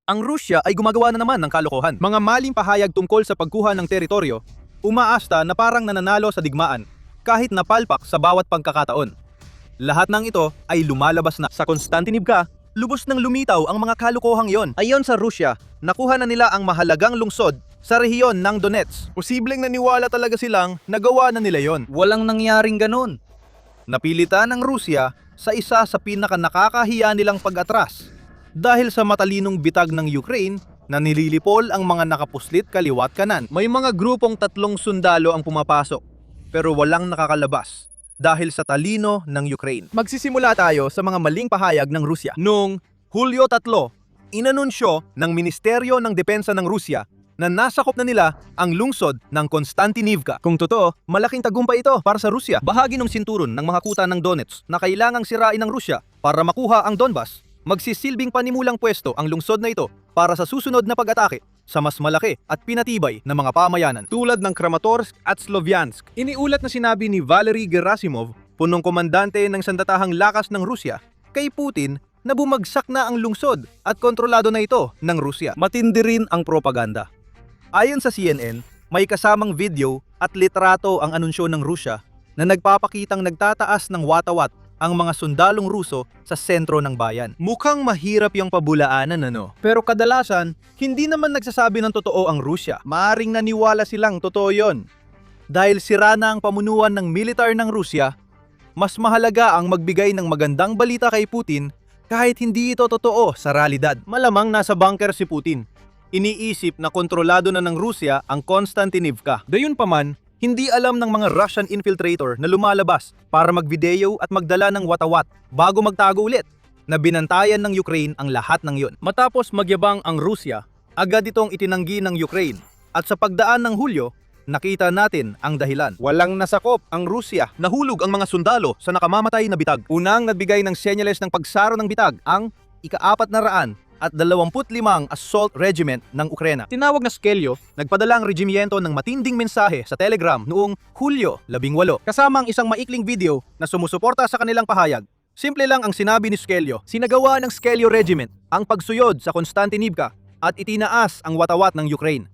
ang Rusya ay gumagawa na naman ng kalokohan. Mga maling pahayag tungkol sa pagkuha ng teritoryo, umaasta na parang nananalo sa digmaan kahit napalpak sa bawat pagkakataon. Lahat ng ito ay lumalabas na. Sa Konstantinivka, lubos nang lumitaw ang mga kalokohang yon. Ayon sa Rusya, nakuha na nila ang mahalagang lungsod sa rehiyon ng Donetsk. Posibleng naniwala talaga silang nagawa na nila yon. Walang nangyaring ganun. Napilitan ng Rusya sa isa sa pinaka-nakakahiya nilang pag-atras dahil sa matalinong bitag ng Ukraine na nililipol ang mga nakapuslit kaliwat kanan. May mga grupong 3 sundalo ang pumapasok pero walang nakakalabas dahil sa talino ng Ukraine. Magsisimula tayo sa mga maling pahayag ng Rusya. Noong Hulyo 3, inanunsyo ng Ministeryo ng Depensa ng Rusya na nasakop na nila ang lungsod ng Konstantinivka. Kung totoo, malaking tagumpay ito para sa Rusya. Bahagi ng sinturon ng mga kuta ng Donetsk na kailangang sirain ng Rusya para makuha ang Donbas. Magsisilbing panimulang pwesto ang lungsod na ito para sa susunod na pag-atake sa mas malaki at pinatibay na mga pamayanan tulad ng Kramatorsk at Sloviansk. Iniulat na sinabi ni Valery Gerasimov, punong komandante ng sandatahang lakas ng Rusya, kay Putin na bumagsak na ang lungsod at kontrolado na ito ng Rusya. Matindi rin ang propaganda. Ayon sa CNN, may kasamang video at litrato ang anunsyo ng Rusya na nagpapakitang nagtataas ng watawat ang mga sundalong Ruso sa sentro ng bayan. Mukhang mahirap yung pabulaanan Pero kadalasan, hindi naman nagsasabi ng totoo ang Rusya. Maaring naniwala silang totoo yon. Dahil sira na ang pamunuan ng militar ng Rusya, mas mahalaga ang magbigay ng magandang balita kay Putin kahit hindi ito totoo sa realidad. Malamang nasa bunker si Putin. Iniisip na kontrolado na ng Rusya ang Konstantinivka. Gayunpaman, hindi alam ng mga Russian infiltrator na lumalabas para magvideo at magdala ng watawat bago magtago ulit na binantayan ng Ukraine ang lahat ng yun. Matapos magyabang ang Rusya, agad itong itinanggi ng Ukraine at sa pagdaan ng Hulyo, nakita natin ang dahilan. Walang nasakop ang Rusya. Nahulog ang mga sundalo sa nakamamatay na bitag. Unang nagbigay ng senyales ng pagsaro ng bitag ang ika-400 at 25 Assault Regiment ng Ukraina. Tinawag na Skelyo, nagpadala ang regimiento ng matinding mensahe sa Telegram noong Hulyo 18, kasama ang isang maikling video na sumusuporta sa kanilang pahayag. Simple lang ang sinabi ni Skelyo. Sinagawa ng Skelyo Regiment ang pagsuyod sa Konstantinivka at itinaas ang watawat ng Ukraine.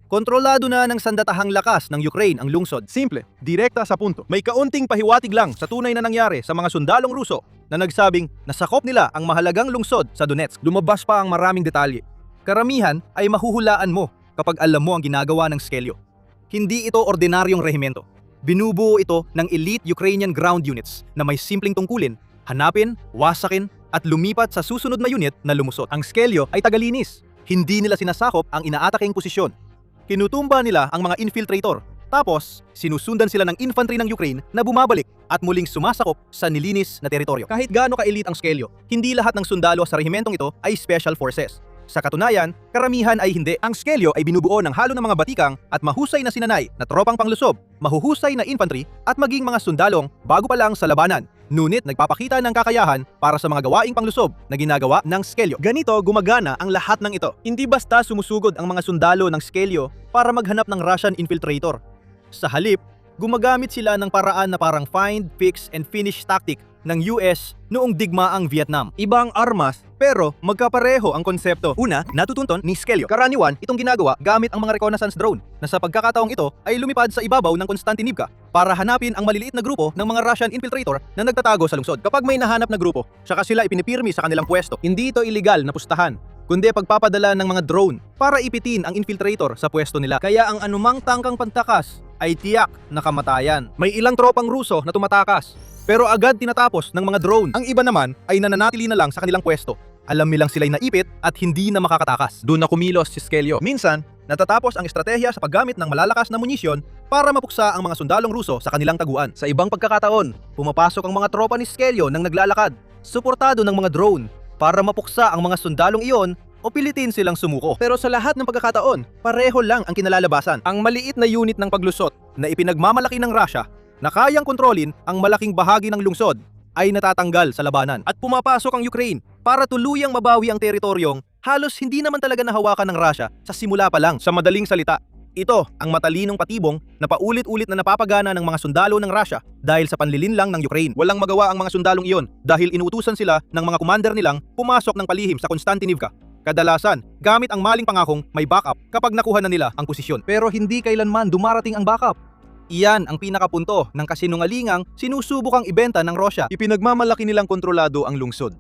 Kontrolado na ng sandatahang lakas ng Ukraine ang lungsod. Simple, direkta sa punto. May kaunting pahiwatig lang sa tunay na nangyari sa mga sundalong Ruso na nagsabing nasakop nila ang mahalagang lungsod sa Donetsk. Lumabas pa ang maraming detalye. Karamihan ay mahuhulaan mo kapag alam mo ang ginagawa ng Skelyo. Hindi ito ordinaryong rehimento. Binubuo ito ng elite Ukrainian ground units na may simpleng tungkulin, hanapin, wasakin at lumipat sa susunod na unit na lumusot. Ang Skelyo ay tagalinis. Hindi nila sinasakop ang inaataking posisyon. Kinutumba nila ang mga infiltrator. Tapos, sinusundan sila ng infantry ng Ukraine na bumabalik at muling sumasakop sa nilinis na teritoryo. Kahit gaano ka-elite ang Skelyo, hindi lahat ng sundalo sa rehimentong ito ay special forces. Sa katunayan, karamihan ay hindi. Ang Skelyo ay binubuo ng halo ng mga batikang at mahusay na sinanay na tropang panglusob, mahuhusay na infantry at maging mga sundalong bago pa lang sa labanan. Ngunit nagpapakita ng kakayahan para sa mga gawaing panglusob na ginagawa ng Skelyo. Ganito gumagana ang lahat ng ito. Hindi basta sumusugod ang mga sundalo ng Skelyo para maghanap ng Russian infiltrator. Sa halip, gumagamit sila ng paraan na parang find, fix, and finish tactic ng US noong digmaang Vietnam. Ibang armas, pero magkapareho ang konsepto. Una, natutunton ni Skelyo. Karaniwan, itong ginagawa gamit ang mga reconnaissance drone na sa pagkakataong ito ay lumipad sa ibabaw ng Konstantinivka para hanapin ang maliliit na grupo ng mga Russian infiltrator na nagtatago sa lungsod. Kapag may nahanap na grupo, saka sila ipinipirmi sa kanilang pwesto. Hindi ito illegal na pustahan, kundi pagpapadala ng mga drone para ipitin ang infiltrator sa pwesto nila. Kaya ang anumang tangkang pantakas ay tiyak na kamatayan. May ilang tropang Ruso na tumatakas, pero agad tinatapos ng mga drone. Ang iba naman ay nananatili na lang sa kanilang pwesto. Alam nilang sila'y naipit at hindi na makakatakas. Doon na kumilos si Skelyo. Minsan, natatapos ang estratehiya sa paggamit ng malalakas na munisyon para mapuksa ang mga sundalong Ruso sa kanilang taguan. Sa ibang pagkakataon, pumapasok ang mga tropa ni Skelyo nang naglalakad, suportado ng mga drone para mapuksa ang mga sundalong iyon o pilitin silang sumuko. Pero sa lahat ng pagkakataon, pareho lang ang kinalalabasan. Ang maliit na unit ng paglusot na ipinagmamalaki ng Russia na kayang kontrolin ang malaking bahagi ng lungsod ay natatanggal sa labanan. At pumapasok ang Ukraine para tuluyang mabawi ang teritoryong halos hindi naman talaga nahawakan ng Russia sa simula pa lang. Sa madaling salita, ito ang matalinong patibong na paulit-ulit na napapagana ng mga sundalo ng Russia dahil sa panlilinlang ng Ukraine. Walang magawa ang mga sundalong iyon dahil inuutusan sila ng mga commander nilang pumasok ng palihim sa Konstantinivka. Kadalasan, gamit ang maling pangakong may backup kapag nakuha na nila ang posisyon. Pero hindi kailanman dumarating ang backup. Iyan ang pinakapunto ng kasinungalingang sinusubukang ibenta ng Russia. Ipinagmamalaki nilang kontrolado ang lungsod.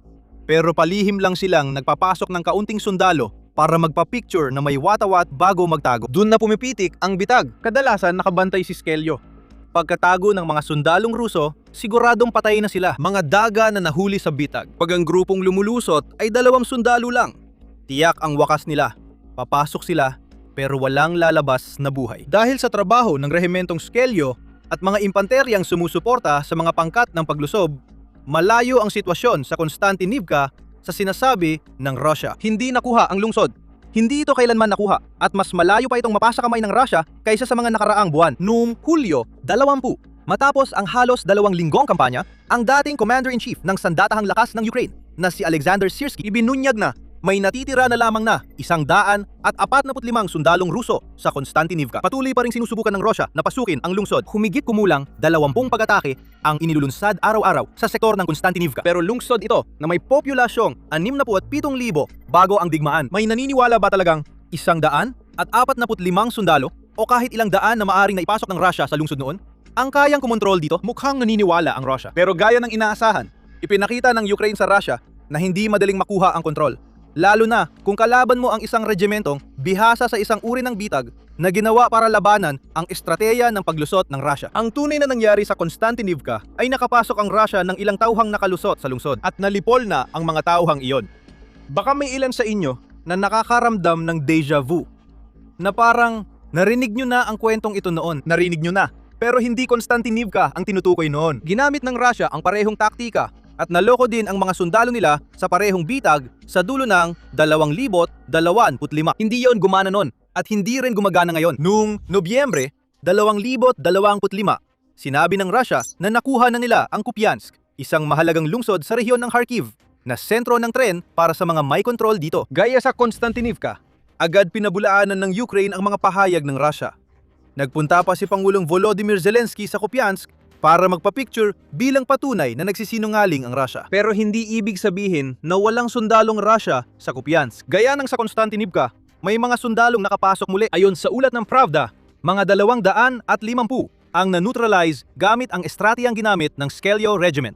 Pero palihim lang silang nagpapasok ng kaunting sundalo para magpa-picture na may watawat bago magtago. Doon na pumipitik ang bitag. Kadalasan nakabantay si Skelyo. Pagkatago ng mga sundalong Ruso, siguradong patay na sila. Mga daga na nahuli sa bitag. Pag ang grupong lumulusot ay 2 sundalo lang. Tiyak ang wakas nila. Papasok sila pero walang lalabas na buhay. Dahil sa trabaho ng rehimentong Skelyo at mga impanteryang sumusuporta sa mga pangkat ng paglusob, malayo ang sitwasyon sa Konstantinivka sa sinasabi ng Russia. Hindi nakuha ang lungsod. Hindi ito kailanman nakuha at mas malayo pa itong mapasa kamay ng Russia kaysa sa mga nakaraang buwan. Noong Hulyo 20, matapos ang halos 2 linggong kampanya, ang dating Commander-in-Chief ng Sandatahang Lakas ng Ukraine na si Alexander Syrskyi ibinunyag na may natitira na lamang na 145 sundalong Ruso sa Konstantinivka. Patuloy pa ring sinusubukan ng Russia na pasukin ang lungsod. Humigit kumulang 20 pag-atake ang inilulunsad araw-araw sa sektor ng Konstantinivka. Pero lungsod ito na may populasyong 67,000 bago ang digmaan. May naniniwala ba talagang 145 sundalo o kahit ilang daan na maaring naipasok ng Russia sa lungsod noon? Ang kayang kumontrol dito, mukhang naniniwala ang Russia. Pero gaya ng inaasahan, ipinakita ng Ukraine sa Russia na hindi madaling makuha ang kontrol. Lalo na kung kalaban mo ang isang regimentong bihasa sa isang uri ng bitag na ginawa para labanan ang estratehiya ng paglusot ng Russia. Ang tunay na nangyari sa Konstantinivka ay nakapasok ang Russia ng ilang tauhang nakalusot sa lungsod at nalipol na ang mga tauhang iyon. Baka may ilan sa inyo na nakakaramdam ng deja vu na parang narinig nyo na ang kwentong ito noon. Narinig nyo na. Pero hindi Konstantinivka ang tinutukoy noon. Ginamit ng Russia ang parehong taktika at naloko din ang mga sundalo nila sa parehong bitag sa dulo ng 2025. Hindi yon gumana noon at hindi rin gumagana ngayon. Noong Nobyembre 2025, sinabi ng Russia na nakuha na nila ang Kupiansk, isang mahalagang lungsod sa rehiyon ng Kharkiv, na sentro ng tren para sa mga may kontrol dito. Gaya sa Konstantinivka, agad pinabulaanan ng Ukraine ang mga pahayag ng Russia. Nagpunta pa si Pangulong Volodymyr Zelensky sa Kupiansk para magpa-picture bilang patunay na nagsisinungaling ang Russia. Pero hindi ibig sabihin na walang sundalong Russia sa Kupiansk. Gaya ng sa Konstantinivka, may mga sundalong nakapasok muli. Ayon sa ulat ng Pravda, mga 250 ang na-neutralize gamit ang estratehiyang ginamit ng Skelyo Regiment.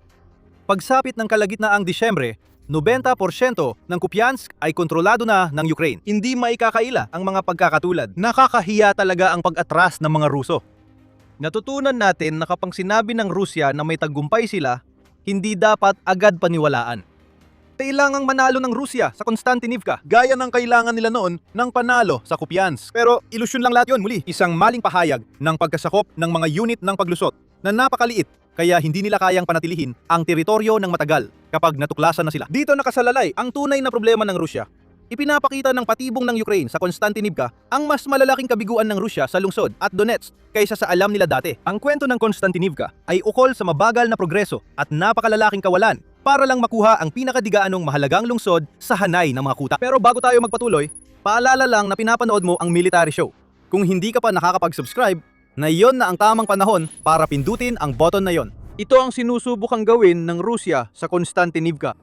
Pagsapit ng kalagitnaang Disyembre, 90% ng Kupiansk ay kontrolado na ng Ukraine. Hindi maikakaila ang mga pagkakatulad. Nakakahiya talaga ang pag-atras ng mga Ruso. Natutunan natin na kapag sinabi ng Rusya na may tagumpay sila, hindi dapat agad paniwalaan. Kailangang manalo ng Rusya sa Konstantinivka, gaya ng kailangan nila noon ng panalo sa Kupiansk. Pero ilusyon lang lahat yon muli. Isang maling pahayag ng pagkasakop ng mga unit ng paglusot na napakaliit, kaya hindi nila kayang panatilihin ang teritoryo ng matagal kapag natuklasan na sila. Dito nakasalalay ang tunay na problema ng Rusya. Ipinapakita ng patibong ng Ukraine sa Konstantinivka ang mas malalaking kabiguan ng Rusya sa lungsod at Donetsk kaysa sa alam nila dati. Ang kwento ng Konstantinivka ay ukol sa mabagal na progreso at napakalalaking kawalan para lang makuha ang pinakadigaanong mahalagang lungsod sa hanay ng mga kuta. Pero bago tayo magpatuloy, paalala lang na pinapanood mo ang military show. Kung hindi ka pa nakakapag-subscribe, na iyon na ang tamang panahon para pindutin ang button na yon. Ito ang sinusubukang gawin ng Rusya sa Konstantinivka.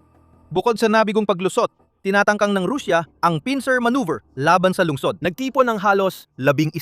Bukod sa nabigong paglusot, tinatangkang ng Rusya ang pincer maneuver laban sa lungsod. Nagtipon ng halos 11,000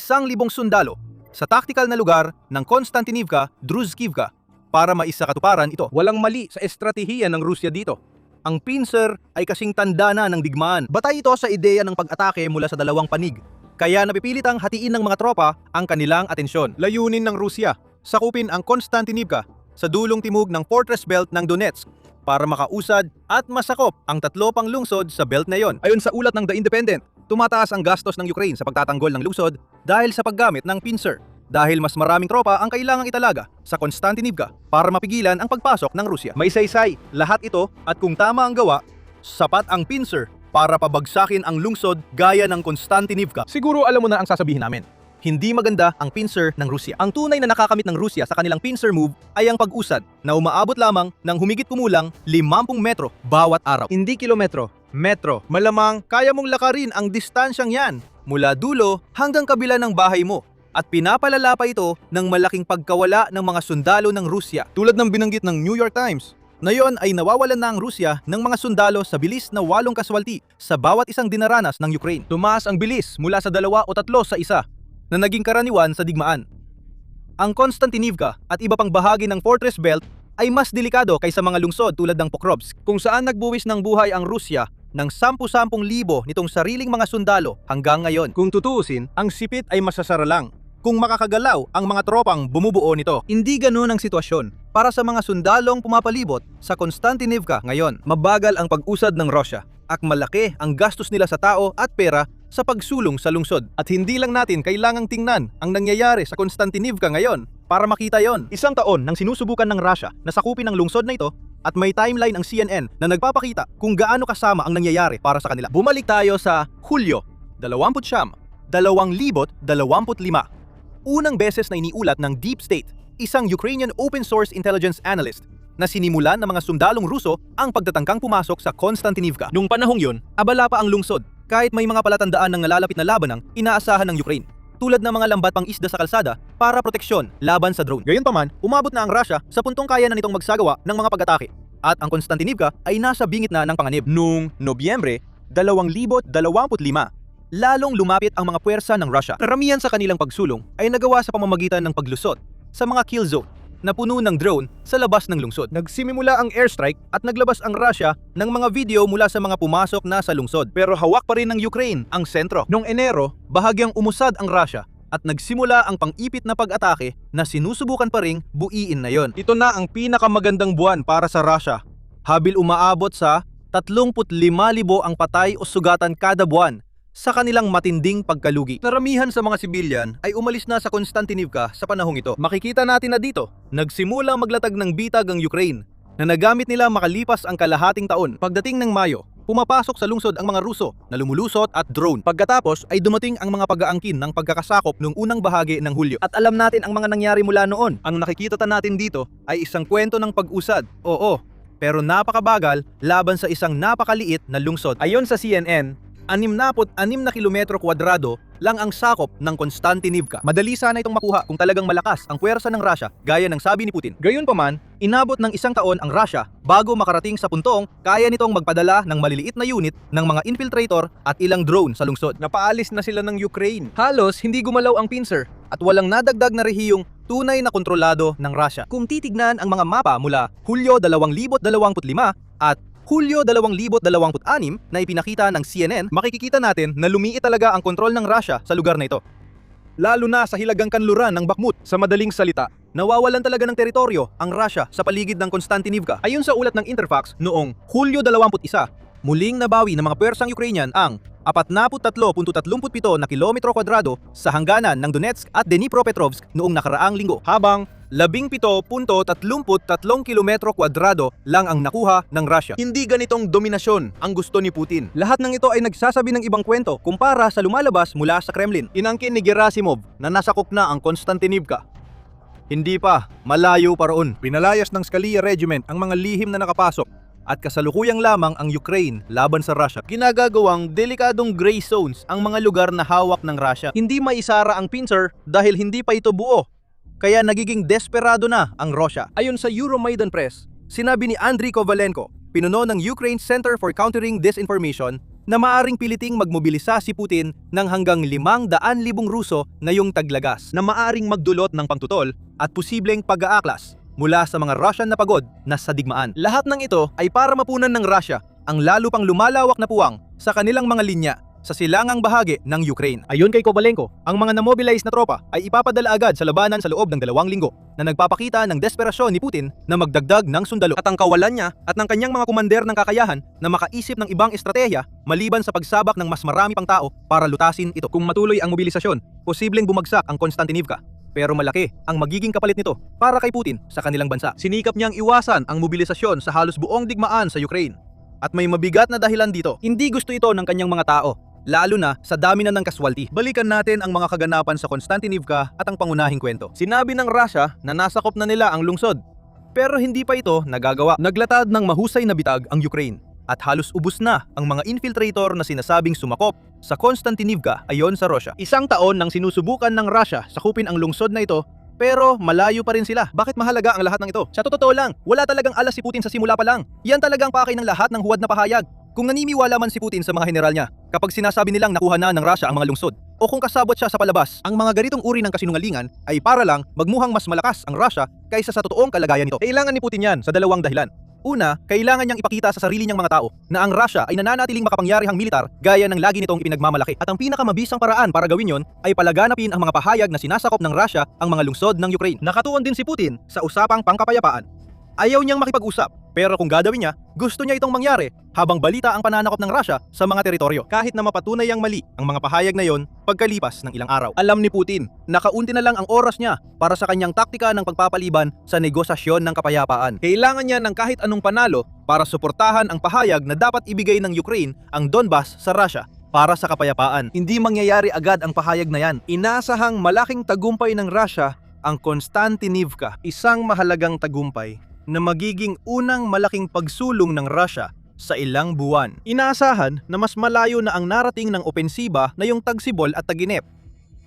sundalo sa taktikal na lugar ng Konstantinivka, Druzhkivka para maisakatuparan ito. Walang mali sa estratehiya ng Rusya dito. Ang pincer ay kasing tanda na ng digmaan. Batay ito sa ideya ng pag-atake mula sa dalawang panig. Kaya napipilitang hatiin ng mga tropa ang kanilang atensyon. Layunin ng Rusya, sakupin ang Konstantinivka sa dulong timog ng fortress belt ng Donetsk para makausad at masakop ang 3 pang lungsod sa belt na yon. Ayon sa ulat ng The Independent, tumataas ang gastos ng Ukraine sa pagtatanggol ng lungsod dahil sa paggamit ng pincer. Dahil mas maraming tropa ang kailangang italaga sa Konstantinivka para mapigilan ang pagpasok ng Rusya. May saysay lahat ito at kung tama ang gawa, sapat ang pincer para pabagsakin ang lungsod gaya ng Konstantinivka. Siguro alam mo na ang sasabihin namin. Hindi maganda ang pincer ng Rusya. Ang tunay na nakakamit ng Rusya sa kanilang pincer move ay ang pag-usad na umaabot lamang ng humigit kumulang 50 metro bawat araw. Hindi kilometro, metro. Malamang kaya mong lakarin ang distansyang yan mula dulo hanggang kabila ng bahay mo. At pinapalala pa ito ng malaking pagkawala ng mga sundalo ng Rusya. Tulad ng binanggit ng New York Times, Ngayon ay nawawalan na ang Rusya ng mga sundalo sa bilis na 8 kaswalti sa bawat isang dinaranas ng Ukraine. Tumaas ang bilis mula sa 2 o 3 sa isa na naging karaniwan sa digmaan. Ang Konstantinivka at iba pang bahagi ng Fortress Belt ay mas delikado kaysa mga lungsod tulad ng Pokrovsk, kung saan nagbuwis ng buhay ang Rusya ng 10,000 nitong sariling mga sundalo hanggang ngayon. Kung tutuusin, ang sipit ay masasara lang kung makakagalaw ang mga tropang bumubuo nito. Hindi ganoon ang sitwasyon para sa mga sundalong pumapalibot sa Konstantinivka ngayon. Mabagal ang pag-usad ng Rusya at malaki ang gastos nila sa tao at pera sa pagsulong sa lungsod. At hindi lang natin kailangang tingnan ang nangyayari sa Konstantinivka ngayon para makita yon. 1 taon nang sinusubukan ng Russia na sakupin ang lungsod na ito at may timeline ang CNN na nagpapakita kung gaano kasama ang nangyayari para sa kanila. Bumalik tayo sa Hulyo 29, 2025. Unang beses na iniulat ng Deep State, isang Ukrainian open source intelligence analyst, na sinimulan ng mga sundalong Ruso ang pagtatangkang pumasok sa Konstantinivka. Nung panahong yun, abala pa ang lungsod kahit may mga palatandaan ng nalalapit na labanang inaasahan ng Ukraine, tulad ng mga lambat pang isda sa kalsada para proteksyon laban sa drone. Gayunpaman, umabot na ang Russia sa puntong kaya na nitong magsagawa ng mga pag-atake at ang Konstantinivka ay nasa bingit na ng panganib. Noong Nobyembre 2025, lalong lumapit ang mga puwersa ng Russia. Karamihan sa kanilang pagsulong ay nagawa sa pamamagitan ng paglusot sa mga kill zone na puno ng drone sa labas ng lungsod. Nagsimula ang airstrike at naglabas ang Russia ng mga video mula sa mga pumasok na sa lungsod. Pero hawak pa rin ng Ukraine ang sentro. Noong Enero, bahagyang umusad ang Russia at nagsimula ang pang-ipit na pag-atake na sinusubukan pa ring buiin na yon. Ito na ang pinakamagandang buwan para sa Russia. Habil umaabot sa 35,000 ang patay o sugatan kada buwan sa kanilang matinding pagkalugi. Karamihan sa mga sibilyan ay umalis na sa Konstantinivka sa panahong ito. Makikita natin na dito, nagsimula maglatag ng bitag ang Ukraine na nagamit nila makalipas ang kalahating taon. Pagdating ng Mayo, pumapasok sa lungsod ang mga Ruso na lumulusot at drone. Pagkatapos ay dumating ang mga pag-aangkin ng pagkakasakop noong unang bahagi ng Hulyo. At alam natin ang mga nangyari mula noon. Ang nakikita natin dito ay isang kwento ng pag-usad. Oo, pero napakabagal laban sa isang napakaliit na lungsod. Ayon sa CNN, 66 na kilometro kwadrado lang ang sakop ng Konstantinivka. Madali sana itong makuha kung talagang malakas ang puwersa ng Russia, gaya ng sabi ni Putin. Gayunpaman, inabot ng 1 taon ang Russia bago makarating sa puntong kaya nitong magpadala ng maliliit na unit ng mga infiltrator at ilang drone sa lungsod. Napaalis na sila ng Ukraine. Halos hindi gumalaw ang pincer at walang nadagdag na rehiyong tunay na kontrolado ng Russia. Kung titignan ang mga mapa mula Hulyo 2025 at Hulyo 2026 na ipinakita ng CNN, makikita natin na lumiit talaga ang kontrol ng Russia sa lugar na ito. Lalo na sa hilagang kanluran ng Bakhmut. Sa madaling salita, nawawalan talaga ng teritoryo ang Russia sa paligid ng Konstantinivka. Ayon sa ulat ng Interfax noong Hulyo 21, muling nabawi ng mga puwersang Ukrainian ang 43.37 na kilometro kwadrado sa hangganan ng Donetsk at Dnipropetrovsk noong nakaraang linggo, habang 17.33 kilometro kwadrado lang ang nakuha ng Russia. Hindi ganitong dominasyon ang gusto ni Putin. Lahat ng ito ay nagsasabi ng ibang kwento kumpara sa lumalabas mula sa Kremlin. Inangkin ni Gerasimov na nasakop na ang Konstantinivka. Hindi pa, malayo pa roon. Pinalayas ng Scalia Regiment ang mga lihim na nakapasok at kasalukuyang lamang ang Ukraine laban sa Russia. Ginagagawang delikadong gray zones ang mga lugar na hawak ng Russia. Hindi maisara ang pincer dahil hindi pa ito buo. Kaya nagiging desperado na ang Russia. Ayon sa Euromaidan Press, sinabi ni Andriy Kovalenko, pinuno ng Ukraine Center for Countering Disinformation, na maaring piliting magmobilisa si Putin ng hanggang 500,000 Ruso ngayong taglagas na maaring magdulot ng pangtutol at posibleng pag-aaklas mula sa mga Russian na pagod na sa digmaan. Lahat ng ito ay para mapunan ng Russia ang lalo pang lumalawak na puwang sa kanilang mga linya sa silangang bahagi ng Ukraine. Ayon kay Kovalenko, ang mga namobilize na tropa ay ipapadala agad sa labanan sa loob ng 2 linggo na nagpapakita ng desperasyon ni Putin na magdagdag ng sundalo at ang kawalan niya at ng kanyang mga kumander ng kakayahan na makaisip ng ibang estratehiya maliban sa pagsabak ng mas marami pang tao para lutasin ito. Kung matuloy ang mobilisasyon, posibleng bumagsak ang Konstantinivka. Pero malaki ang magiging kapalit nito para kay Putin sa kanilang bansa. Sinikap niyang iwasan ang mobilisasyon sa halos buong digmaan sa Ukraine. At may mabigat na dahilan dito. Hindi gusto ito ng kanyang mga tao, lalo na sa dami na ng kaswalti. Balikan natin ang mga kaganapan sa Konstantinivka at ang pangunahing kwento. Sinabi ng Russia na nasakop na nila ang lungsod, pero hindi pa ito nagagawa. Naglatad ng mahusay na bitag ang Ukraine at halos ubos na ang mga infiltrator na sinasabing sumakop sa Konstantinivka ayon sa Russia. 1 taon nang sinusubukan ng Russia sakupin ang lungsod na ito Pero malayo pa rin sila. Bakit mahalaga ang lahat ng ito? Sa totoo lang, wala talagang alas si Putin sa simula pa lang. Yan talagang pakay ng lahat ng huwad na pahayag. Kung naniniwala man si Putin sa mga general niya, kapag sinasabi nilang nakuha na ng Russia ang mga lungsod, o kung kasabot siya sa palabas, ang mga ganitong uri ng kasinungalingan ay para lang magmuhang mas malakas ang Russia kaysa sa totoong kalagayan nito. Kailangan ni Putin yan sa dalawang dahilan. Una, kailangan niyang ipakita sa sarili niyang mga tao na ang Russia ay nananatiling makapangyarihang militar gaya ng lagi nitong ipinagmamalaki. At ang pinakamabisang paraan para gawin yon ay palaganapin ang mga pahayag na sinasakop ng Russia ang mga lungsod ng Ukraine. Nakatuon din si Putin sa usapang pangkapayapaan. Ayaw niyang makipag-usap, pero kung gagawin niya, gusto niya itong mangyari habang balita ang pananakop ng Russia sa mga teritoryo. Kahit na mapatunay ang mali ang mga pahayag na yon pagkalipas ng ilang araw. Alam ni Putin na kaunti na lang ang oras niya para sa kanyang taktika ng pagpapaliban sa negosasyon ng kapayapaan. Kailangan niya ng kahit anong panalo para suportahan ang pahayag na dapat ibigay ng Ukraine ang Donbas sa Russia para sa kapayapaan. Hindi mangyayari agad ang pahayag na yan. Inasahang malaking tagumpay ng Russia ang Konstantinivka, isang mahalagang tagumpay na magiging unang malaking pagsulong ng Russia sa ilang buwan. Inaasahan na mas malayo na ang narating ng opensiba na yung Tagsibol at Taginep.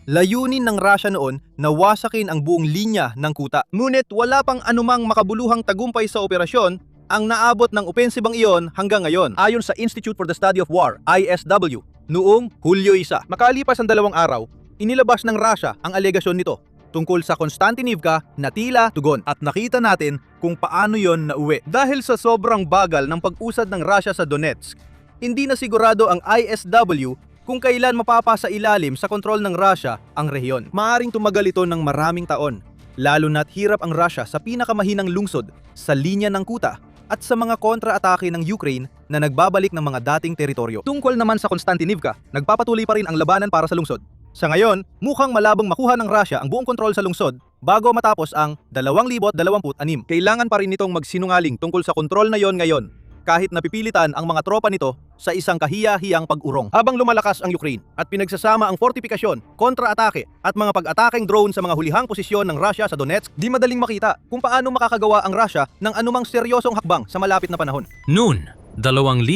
Layunin ng Russia noon na wasakin ang buong linya ng kuta. Ngunit wala pang anumang makabuluhang tagumpay sa operasyon ang naabot ng opensibang iyon hanggang ngayon. Ayon sa Institute for the Study of War, ISW, noong Hulyo 1. Makalipas ang 2 araw, inilabas ng Russia ang alegasyon nito tungkol sa Konstantinivka na tila tugon, at nakita natin kung paano yon nauwi. Dahil sa sobrang bagal ng pag-usad ng Russia sa Donetsk, hindi na sigurado ang ISW kung kailan mapapasa ilalim sa kontrol ng Russia ang rehiyon. Maaring tumagal ito ng maraming taon, lalo na't hirap ang Russia sa pinakamahinang lungsod sa linya ng kuta at sa mga kontra-atake ng Ukraine na nagbabalik ng mga dating teritoryo. Tungkol naman sa Konstantinivka, nagpapatuloy pa rin ang labanan para sa lungsod. Sa ngayon, mukhang malabong makuha ng Russia ang buong kontrol sa lungsod bago matapos ang 2026. Kailangan pa rin nitong magsinungaling tungkol sa kontrol na yon ngayon, kahit napipilitan ang mga tropa nito sa isang kahiya-hiyang pag-urong. Habang lumalakas ang Ukraine at pinagsasama ang fortifikasyon, kontra-atake at mga pag-atakeng drone sa mga hulihang posisyon ng Russia sa Donetsk, di madaling makita kung paano makakagawa ang Russia ng anumang seryosong hakbang sa malapit na panahon. Noon, 2014,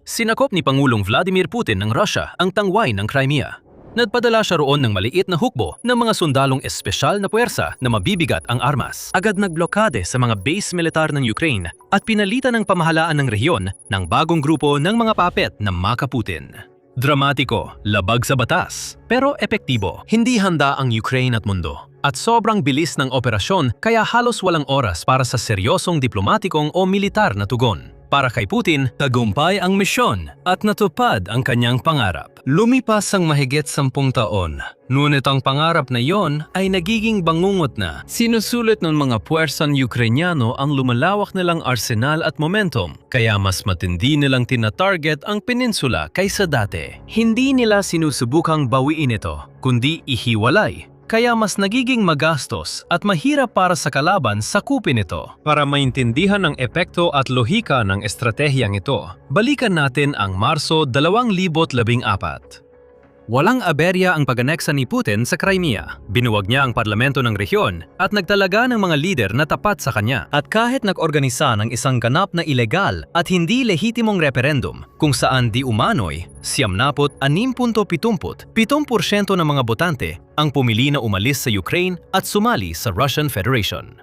sinakop ni Pangulong Vladimir Putin ng Russia ang tangway ng Crimea. Nagpadala siya roon ng maliit na hukbo ng mga sundalong espesyal na puwersa na mabibigat ang armas. Agad nagblokade sa mga base militar ng Ukraine at pinalitan ng pamahalaan ng rehiyon ng bagong grupo ng mga puppet na maka-Putin. Dramatiko, labag sa batas, pero epektibo. Hindi handa ang Ukraine at mundo. At sobrang bilis ng operasyon kaya halos walang oras para sa seryosong diplomatikong o militar na tugon. Para kay Putin, tagumpay ang misyon at natupad ang kanyang pangarap. Lumipas ang mahigit 10 taon, ngunit ang pangarap na yon ay nagiging bangungot na. Sinusulit ng mga puwersang Ukrainyano ang lumalawak nilang arsenal at momentum, kaya mas matindi nilang tinatarget ang peninsula kaysa dati. Hindi nila sinusubukang bawiin ito, kundi ihiwalay. Kaya mas nagiging magastos at mahirap para sa kalaban sakupin ito. Para maintindihan ang epekto at lohika ng estratehiyang ito, balikan natin ang Marso 2014. Walang aberya ang pag-aneksa ni Putin sa Crimea. Binuwag niya ang parlamento ng rehiyon at nagtalaga ng mga lider na tapat sa kanya. At kahit nag-organisa ng isang ganap na ilegal at hindi lehitimong referendum kung saan di umano'y 76.70% ng mga botante ang pumili na umalis sa Ukraine at sumali sa Russian Federation.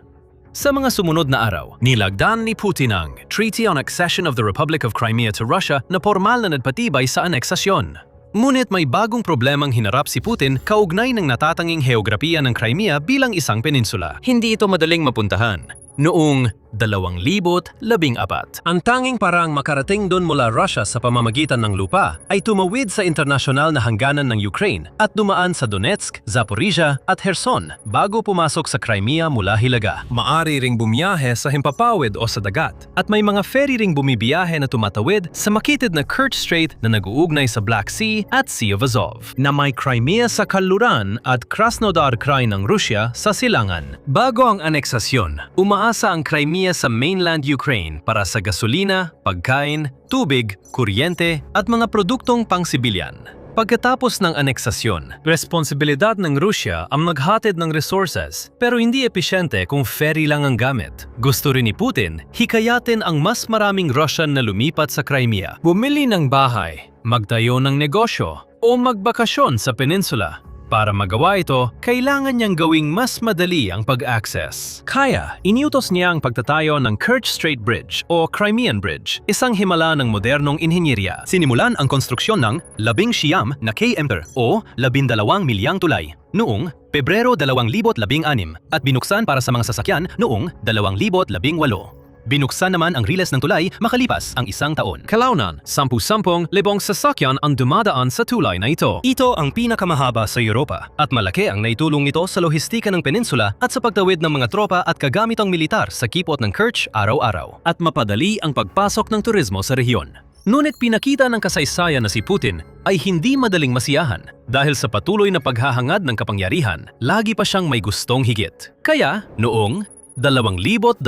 Sa mga sumunod na araw, nilagdan ni Putin ang Treaty on Accession of the Republic of Crimea to Russia na formal na nagpatibay sa aneksasyon. Ngunit may bagong problemang hinarap si Putin kaugnay ng natatanging heograpiya ng Crimea bilang isang peninsula. Hindi ito madaling mapuntahan. Noong 2014, ang tanging paraang makarating doon mula Russia sa pamamagitan ng lupa ay tumawid sa internasyonal na hangganan ng Ukraine at dumaan sa Donetsk, Zaporizhia at Kherson bago pumasok sa Crimea mula Hilaga. Maari ring bumiyahe sa himpapawid o sa dagat at may mga ferry ring bumibiyahe na tumatawid sa makitid na Kerch Strait na nag-uugnay sa Black Sea at Sea of Azov, na may Crimea sa kanluran at Krasnodar Krai ng Rusya sa silangan. Bago ang aneksasyon, umaasa ang Crimea sa mainland Ukraine para sa gasolina, pagkain, tubig, kuryente at mga produktong pang-sibilyan. Pagkatapos ng aneksasyon, responsibilidad ng Rusya ang maghatid ng resources pero hindi episyente kung ferry lang ang gamit. Gusto rin ni Putin hikayatin ang mas maraming Russian na lumipat sa Crimea, bumili ng bahay, magtayo ng negosyo o magbakasyon sa peninsula. Para magawa ito, kailangan niyang gawing mas madali ang pag-access. Kaya, iniutos niya ang pagtatayo ng Kerch Strait Bridge o Crimean Bridge, isang himala ng modernong inhenyerya. Sinimulan ang konstruksyon ng 19 na km o 12 milyang tulay noong Pebrero 2016 at binuksan para sa mga sasakyan noong 2018. Binuksan naman ang riles ng tulay makalipas ang 1 taon. Kalaunan, 10,000 libong sasakyan ang dumadaan sa tulay na ito. Ito ang pinakamahaba sa Europa at malaki ang naitulong nito sa lohistika ng peninsula at sa pagtawid ng mga tropa at kagamitang militar sa kipot ng Kerch araw-araw. At mapadali ang pagpasok ng turismo sa rehiyon. Ngunit pinakita ng kasaysayan na si Putin ay hindi madaling masiyahan dahil sa patuloy na paghahangad ng kapangyarihan, lagi pa siyang may gustong higit. Kaya, noong 2022,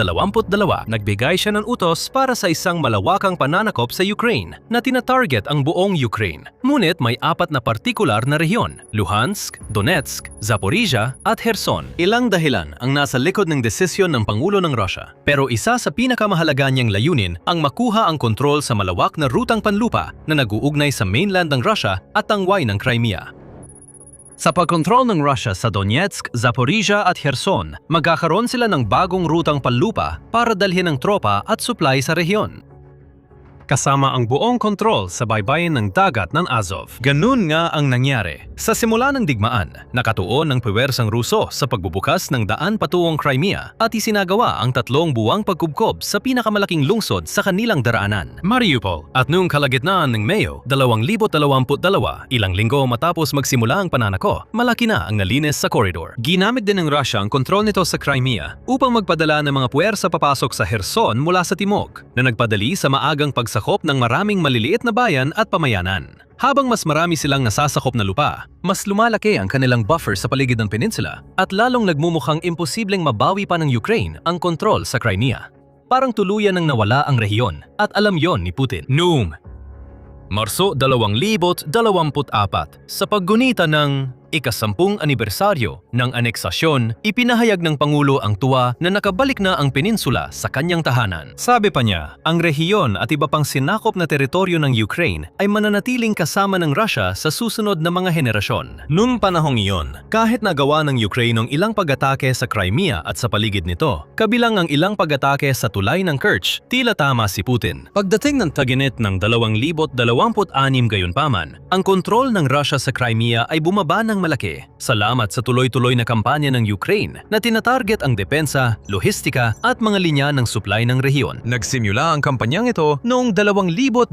nagbigay siya ng utos para sa isang malawakang pananakop sa Ukraine na tina-target ang buong Ukraine. Ngunit may 4 na partikular na rehiyon: Luhansk, Donetsk, Zaporizhia at Kherson. Ilang dahilan ang nasa likod ng desisyon ng Pangulo ng Russia. Pero isa sa pinakamahalaga niyang layunin ang makuha ang kontrol sa malawak na rutang panlupa na nag-uugnay sa mainland ng Russia at tangway ng Crimea. Sa pagkontrol ng Russia sa Donetsk, Zaporizhia at Kherson, magkakaroon sila ng bagong rutang panlupa para dalhin ng tropa at supply sa rehiyon. Kasama ang buong kontrol sa baybayin ng dagat ng Azov. Ganun nga ang nangyari. Sa simula ng digmaan, nakatuon ang puwersang Ruso sa pagbubukas ng daan patungong Crimea at isinagawa ang 3 buwang pagkubkob sa pinakamalaking lungsod sa kanilang daraanan, Mariupol. At noong kalagitnaan ng Mayo 2022, ilang linggo matapos magsimula ang pananako, malaki na ang nalinis sa koridor. Ginamit din ng Russia ang kontrol nito sa Crimea upang magpadala ng mga puwersa papasok sa Kherson mula sa timog, na nagpadali sa maagang pagsakop ng maraming maliliit na bayan at pamayanan. Habang mas marami silang nasasakop na lupa, mas lumalaki ang kanilang buffer sa paligid ng peninsula at lalong nagmumukhang imposibleng mabawi pa ng Ukraine ang kontrol sa Crimea. Parang tuluyan nang nawala ang rehiyon at alam yon ni Putin. Noong Marso 2024, sa paggunita ng ika-10 anibersaryo ng aneksasyon, ipinahayag ng Pangulo ang tuwa na nakabalik na ang peninsula sa kanyang tahanan. Sabi pa niya, ang rehiyon at iba pang sinakop na teritoryo ng Ukraine ay mananatiling kasama ng Russia sa susunod na mga henerasyon. Noong panahong iyon, kahit nagawa ng Ukraine ang ilang pag-atake sa Crimea at sa paligid nito, kabilang ang ilang pag-atake sa tulay ng Kerch, tila tama si Putin. Pagdating ng taginit ng 2026 gayunpaman, ang kontrol ng Russia sa Crimea ay bumaba ng malaki. Salamat sa tuloy-tuloy na kampanya ng Ukraine na tinatarget ang depensa, lohistika at mga linya ng supply ng rehiyon. Nagsimula ang kampanyang ito noong 2022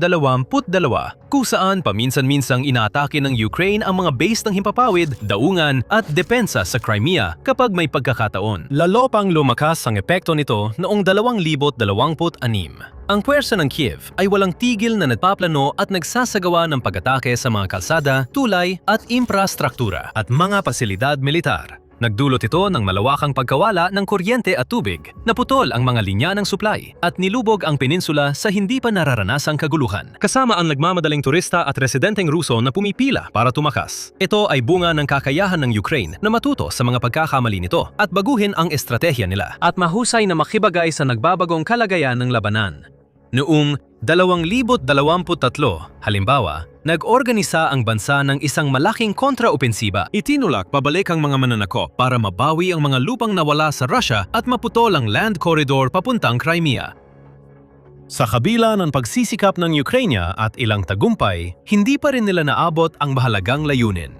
kung saan paminsan-minsang inaatake ng Ukraine ang mga base ng himpapawid, daungan at depensa sa Crimea kapag may pagkakataon. Lalo pang lumakas ang epekto nito noong 2026. Ang puwersa ng Kiev ay walang tigil na nagpaplano at nagsasagawa ng pag-atake sa mga kalsada, tulay at infrastruktura at mga pasilidad militar. Nagdulot ito ng malawakang pagkawala ng kuryente at tubig, naputol ang mga linya ng supply at nilubog ang peninsula sa hindi pa nararanasang kaguluhan. Kasama ang nagmamadaling turista at residenteng Ruso na pumipila para tumakas. Ito ay bunga ng kakayahan ng Ukraine na matuto sa mga pagkakamali nito at baguhin ang estratehiya nila at mahusay na makibagay sa nagbabagong kalagayan ng labanan. Noong 2023, halimbawa, nag-organisa ang bansa ng isang malaking kontraopensiba. Itinulak pabalik ang mga mananakop para mabawi ang mga lupang nawala sa Russia at maputol ang land corridor papuntang Crimea. Sa kabila ng pagsisikap ng Ukraine at ilang tagumpay, hindi pa rin nila naabot ang mahalagang layunin.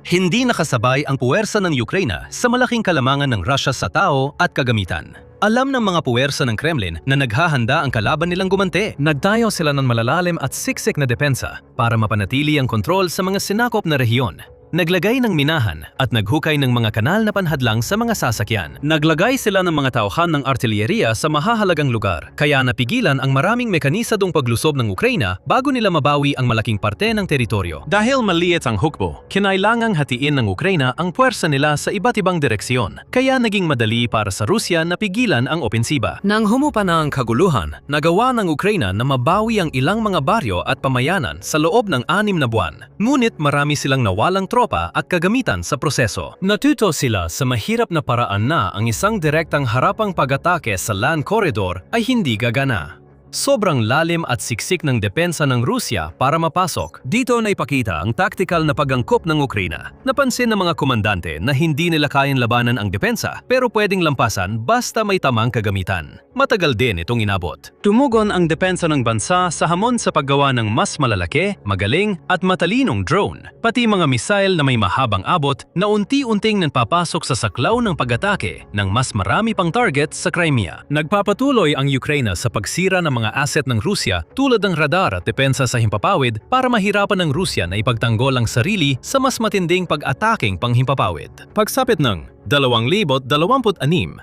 Hindi nakasabay ang puwersa ng Ukraine sa malaking kalamangan ng Russia sa tao at kagamitan. Alam ng mga puwersa ng Kremlin na naghahanda ang kalaban nilang gumanti. Nagtayo sila ng malalalim at siksik na depensa para mapanatili ang kontrol sa mga sinakop na rehiyon. Naglagay ng minahan at naghukay ng mga kanal na panhadlang sa mga sasakyan. Naglagay sila ng mga tauhan ng artilyeriya sa mahahalagang lugar, kaya napigilan ang maraming mekanisadong paglusob ng Ukraine bago nila mabawi ang malaking parte ng teritoryo. Dahil maliit ang hukbo, kinailangang hatiin ng Ukraine ang puwersa nila sa iba't ibang direksyon, kaya naging madali para sa Rusya na pigilan ang opensiba. Nang humupa na ang kaguluhan, nagawa ng Ukraine na mabawi ang ilang mga baryo at pamayanan sa loob ng 6 na buwan. Ngunit marami silang nawalang tropa at kagamitan sa proseso. Natuto sila sa mahirap na paraan na ang isang direktang harapang pag-atake sa land corridor ay hindi gagana. Sobrang lalim at siksik ng depensa ng Rusya para mapasok. Dito na ipakita ang tactical na pag-angkop ng Ukraina. Napansin ng mga komandante na hindi nila kayang labanan ang depensa pero pwedeng lampasan basta may tamang kagamitan. Matagal din itong inabot. Tumugon ang depensa ng bansa sa hamon sa paggawa ng mas malalaki, magaling at matalinong drone, pati mga missile na may mahabang abot na unti-unting napapasok sa saklaw ng pag-atake ng mas marami pang target sa Crimea. Nagpapatuloy ang Ukraina sa pagsira ng mga asset ng Rusya tulad ng radar at depensa sa himpapawid para mahirapan ng Rusya na ipagtanggol ang sarili sa mas matinding pag-ataking panghimpapawid. Pagsapit ng 2026,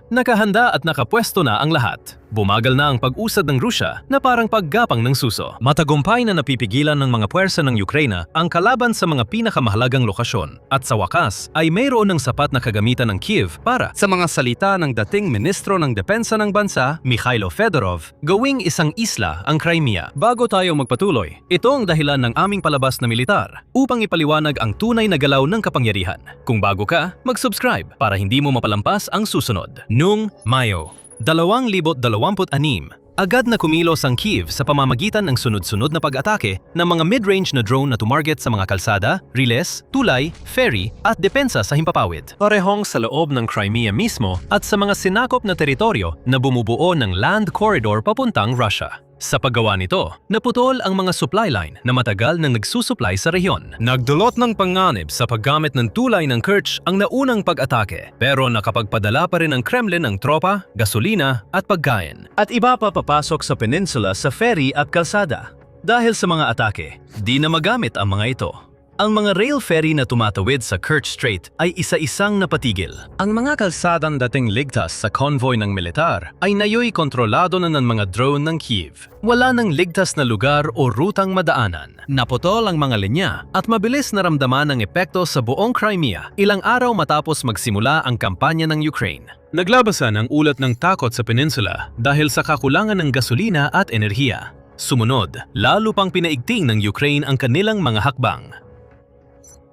nakahanda at nakapwesto na ang lahat. Bumagal na ang pag-usad ng Rusya na parang paggapang ng suso. Matagumpay na napipigilan ng mga puwersa ng Ukraina ang kalaban sa mga pinakamahalagang lokasyon. At sa wakas ay mayroon ng sapat na kagamitan ng Kiev para, sa mga salita ng dating Ministro ng Depensa ng Bansa, Mikhailo Fedorov, gawing isang isla ang Crimea. Bago tayo magpatuloy, ito ang dahilan ng aming palabas na militar upang ipaliwanag ang tunay na galaw ng kapangyarihan. Kung bago ka, mag-subscribe para hindi mo mapalampas ang susunod. Noong Mayo 2026, agad na kumilos ang Kiev sa pamamagitan ng sunod-sunod na pag-atake ng mga mid-range na drone na tumarget sa mga kalsada, riles, tulay, ferry at depensa sa himpapawid. Parehong sa loob ng Crimea mismo at sa mga sinakop na teritoryo na bumubuo ng land corridor papuntang Russia. Sa paggawa nito, naputol ang mga supply line na matagal nang nagsusupply sa rehiyon. Nagdulot ng panganib sa paggamit ng tulay ng Kerch ang naunang pag-atake, pero nakapagpadala pa rin ang Kremlin ng tropa, gasolina at pagkain. At iba pa papasok sa peninsula sa ferry at kalsada. Dahil sa mga atake, di na magamit ang mga ito. Ang mga rail ferry na tumatawid sa Kerch Strait ay isa-isang napatigil. Ang mga kalsadang dating ligtas sa convoy ng militar ay nayo'y kontrolado na ng mga drone ng Kiev. Wala nang ligtas na lugar o rutang madaanan. Naputol ang mga linya at mabilis naramdaman ang epekto sa buong Crimea ilang araw matapos magsimula ang kampanya ng Ukraine. Naglabasan ang ulat ng takot sa peninsula dahil sa kakulangan ng gasolina at enerhiya. Sumunod, lalo pang pinaigting ng Ukraine ang kanilang mga hakbang.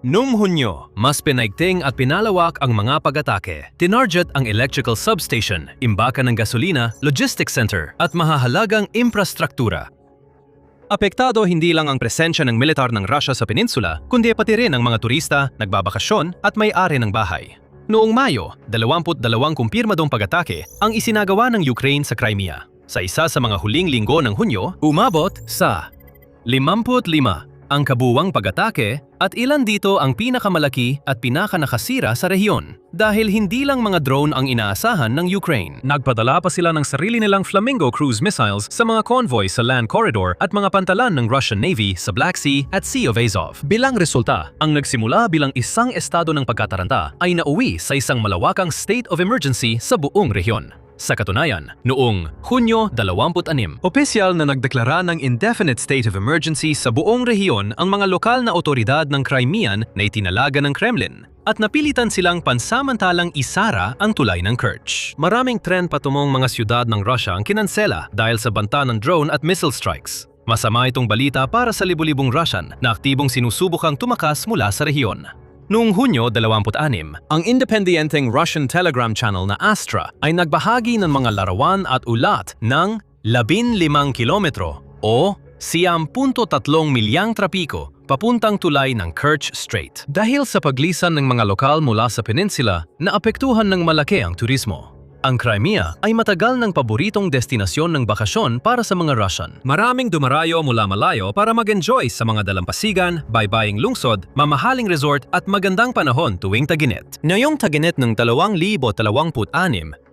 Noong Hunyo, mas pinaigting at pinalawak ang mga pag-atake. Tinarget ang electrical substation, imbakan ng gasolina, logistics center at mahahalagang infrastruktura. Apektado hindi lang ang presensya ng militar ng Russia sa peninsula, kundi pati rin ang mga turista, nagbabakasyon at may-ari ng bahay. Noong Mayo, 22 kumpirmadong pag-atake ang isinagawa ng Ukraine sa Crimea. Sa isa sa mga huling linggo ng Hunyo, umabot sa 55 ang kabuwang pag-atake at ilan dito ang pinakamalaki at pinakanakasira sa rehiyon dahil hindi lang mga drone ang inaasahan ng Ukraine. Nagpadala pa sila ng sarili nilang Flamingo cruise missiles sa mga convoy sa land corridor at mga pantalan ng Russian Navy sa Black Sea at Sea of Azov. Bilang resulta, ang nagsimula bilang isang estado ng pagkataranta ay nauwi sa isang malawakang state of emergency sa buong rehiyon. Sa katunayan, noong Hunyo 26, opisyal na nagdeklara ng indefinite state of emergency sa buong rehiyon ang mga lokal na otoridad ng Crimean na itinalaga ng Kremlin at napilitan silang pansamantalang isara ang tulay ng Kerch. Maraming tren patungong mga siyudad ng Russia ang kinansela dahil sa banta ng drone at missile strikes. Masama itong balita para sa libu-libong Russian na aktibong sinusubukang tumakas mula sa rehiyon. Noong Hunyo 26, ang independenteng Russian Telegram channel na Astra ay nagbahagi ng mga larawan at ulat ng 15 kilometro o 10.3 milyang trapiko papuntang tulay ng Kerch Strait. Dahil sa paglisan ng mga lokal mula sa peninsula, naapektuhan ng malaki ang turismo. Ang Crimea ay matagal ng paboritong destinasyon ng bakasyon para sa mga Russian. Maraming dumarayo mula malayo para mag-enjoy sa mga dalampasigan, baybaying lungsod, mamahaling resort at magandang panahon tuwing tag-init. Ngayong tag-init ng 2026,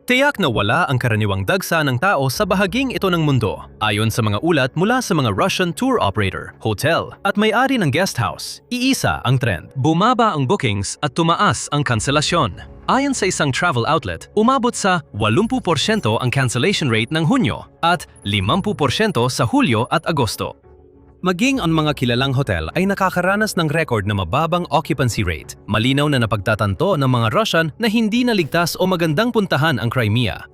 tiyak na wala ang karaniwang dagsa ng tao sa bahaging ito ng mundo. Ayon sa mga ulat mula sa mga Russian tour operator, hotel at may-ari ng guest house, iisa ang trend. Bumaba ang bookings at tumaas ang kanselasyon. Ayon sa isang travel outlet, umabot sa 80% ang cancellation rate ng Hunyo at 50% sa Hulyo at Agosto. Maging ang mga kilalang hotel ay nakakaranas ng record na mababang occupancy rate. Malinaw na napagtatanto ng mga Russian na hindi naligtas o magandang puntahan ang Crimea.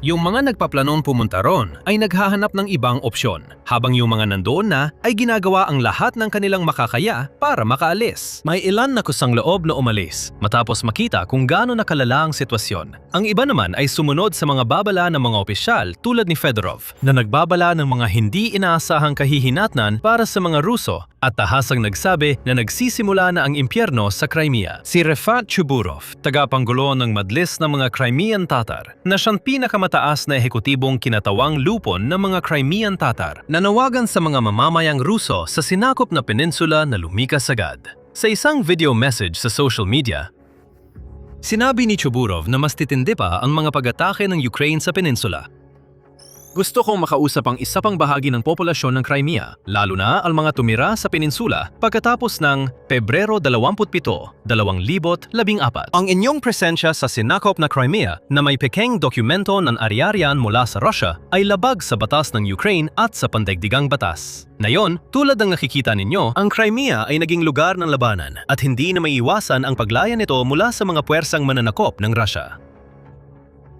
Yung mga nagpaplanong pumunta ron ay naghahanap ng ibang opsyon, habang yung mga nandoon na ay ginagawa ang lahat ng kanilang makakaya para makaalis. May ilan na kusang loob na umalis matapos makita kung gaano nakalala ang sitwasyon. Ang iba naman ay sumunod sa mga babala ng mga opisyal tulad ni Fedorov na nagbabala ng mga hindi inaasahang kahihinatnan para sa mga Ruso at tahasang nagsabi na nagsisimula na ang impyerno sa Crimea. Si Refat Chuburov, tagapanggulo ng Madlis ng mga Crimean Tatar, na siyang pinakamataas na ehekutibong kinatawang lupon ng mga Crimean Tatar, nanawagan sa mga mamamayang Ruso sa sinakop na peninsula na lumikas agad. Sa isang video message sa social media, sinabi ni Chuburov na mas titindi pa ang mga pag-atake ng Ukraine sa peninsula. Gusto kong makausap ang isa pang bahagi ng populasyon ng Crimea, lalo na ang mga tumira sa peninsula pagkatapos ng Pebrero 27, 2014. Ang inyong presensya sa sinakop na Crimea na may pekeng dokumento ng ari-arian mula sa Russia ay labag sa batas ng Ukraine at sa pandaigdigang batas. Ngayon, tulad ng nakikita ninyo, ang Crimea ay naging lugar ng labanan at hindi na maiiwasan ang paglaya nito mula sa mga puwersang mananakop ng Russia.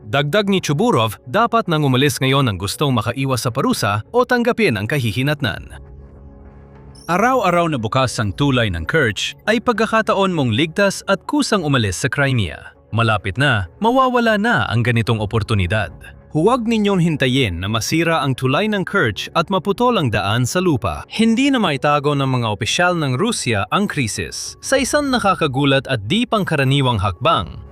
Dagdag ni Chuburov, dapat nang umalis ngayon ang gustong makaiwas sa parusa o tanggapin ang kahihinatnan. Araw-araw na bukas ang tulay ng Kerch ay pagkakataon mong ligtas at kusang umalis sa Crimea. Malapit na, mawawala na ang ganitong oportunidad. Huwag ninyong hintayin na masira ang tulay ng Kerch at maputol ang daan sa lupa. Hindi na maitago ng mga opisyal ng Rusya ang krisis. Sa isang nakakagulat at di pangkaraniwang hakbang,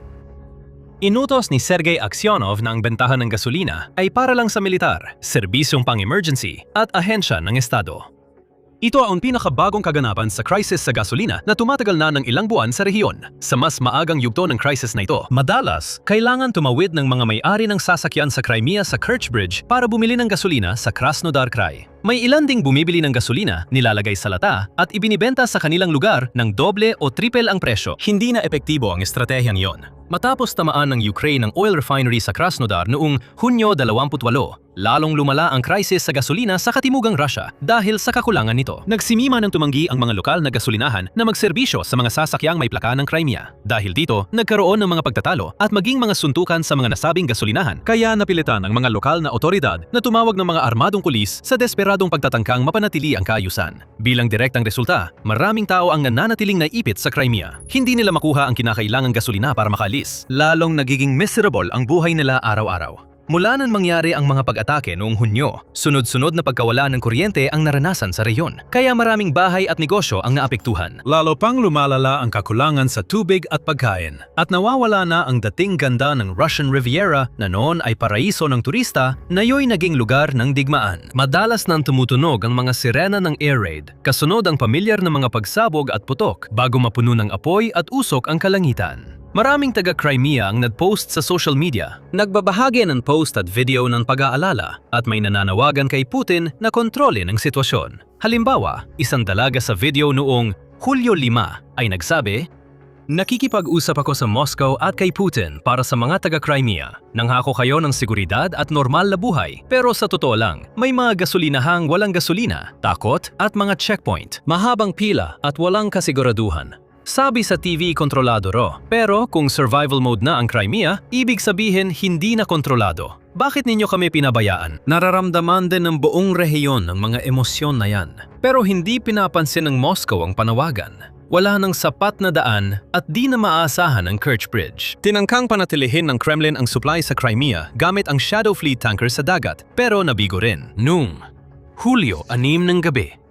inutos ni Sergei Aksyonov na ang bentahan ng gasolina ay para lang sa militar, serbisyong pang-emergency at ahensya ng Estado. Ito ang pinakabagong kaganapan sa krisis sa gasolina na tumatagal na ng ilang buwan sa rehiyon. Sa mas maagang yugto ng krisis na ito, madalas, kailangan tumawid ng mga may-ari ng sasakyan sa Crimea sa Kerch Bridge para bumili ng gasolina sa Krasnodar Krai. May ilan ding bumibili ng gasolina, nilalagay sa lata at ibinibenta sa kanilang lugar ng doble o triple ang presyo. Hindi na epektibo ang estratehiyang iyon. Matapos tamaan ng Ukraine ang oil refinery sa Krasnodar noong Hunyo 28, lalong lumala ang krisis sa gasolina sa katimugang Russia dahil sa kakulangan nito. Nagsimima ng tumanggi ang mga lokal na gasolinahan na magserbisyo sa mga sasakyang may plaka ng Crimea. Dahil dito, nagkaroon ng mga pagtatalo at maging mga suntukan sa mga nasabing gasolinahan. Kaya napilitan ang mga lokal na otoridad na tumawag ng mga armadong pulis sa desperadong pagtatangkang mapanatili ang kaayusan. Bilang direktang resulta, maraming tao ang nananatiling naipit sa Crimea. Hindi nila makuha ang kinakailangang gasolina para makaalis. Lalong nagiging miserable ang buhay nila araw-araw. Mula nang mangyari ang mga pag-atake noong Hunyo, sunod-sunod na pagkawala ng kuryente ang naranasan sa rehiyon. Kaya maraming bahay at negosyo ang naapektuhan. Lalo pang lumalala ang kakulangan sa tubig at pagkain. At nawawala na ang dating ganda ng Russian Riviera na noon ay paraiso ng turista, nayo'y naging lugar ng digmaan. Madalas nang tumutunog ang mga sirena ng air raid, kasunod ang pamilyar na mga pagsabog at putok bago mapuno ng apoy at usok ang kalangitan. Maraming taga-Crimea ang nag-post sa social media, nagbabahagi ng post at video ng pag-aalala at may nananawagan kay Putin na kontrolin ang sitwasyon. Halimbawa, isang dalaga sa video noong Hulyo 5 ay nagsabi, "Nakikipag-usap ako sa Moscow at kay Putin para sa mga taga-Crimea. Nanghako kayo ng seguridad at normal na buhay. Pero sa totoo lang, may mga gasolinahang walang gasolina, takot at mga checkpoint, mahabang pila at walang kasiguraduhan." Sabi sa TV kontrolado ro. Pero kung survival mode na ang Crimea, ibig sabihin hindi na kontrolado. Bakit ninyo kami pinabayaan? Nararamdaman din ng buong rehiyon ng mga emosyon na yan. Pero hindi pinapansin ng Moscow ang panawagan. Wala nang sapat na daan at di na maaasahan ang Kerch Bridge. Tinangkang panatilihin ng Kremlin ang supply sa Crimea gamit ang Shadow Fleet tanker sa dagat, pero nabigo rin. Noong Hulyo 6 ng gabi,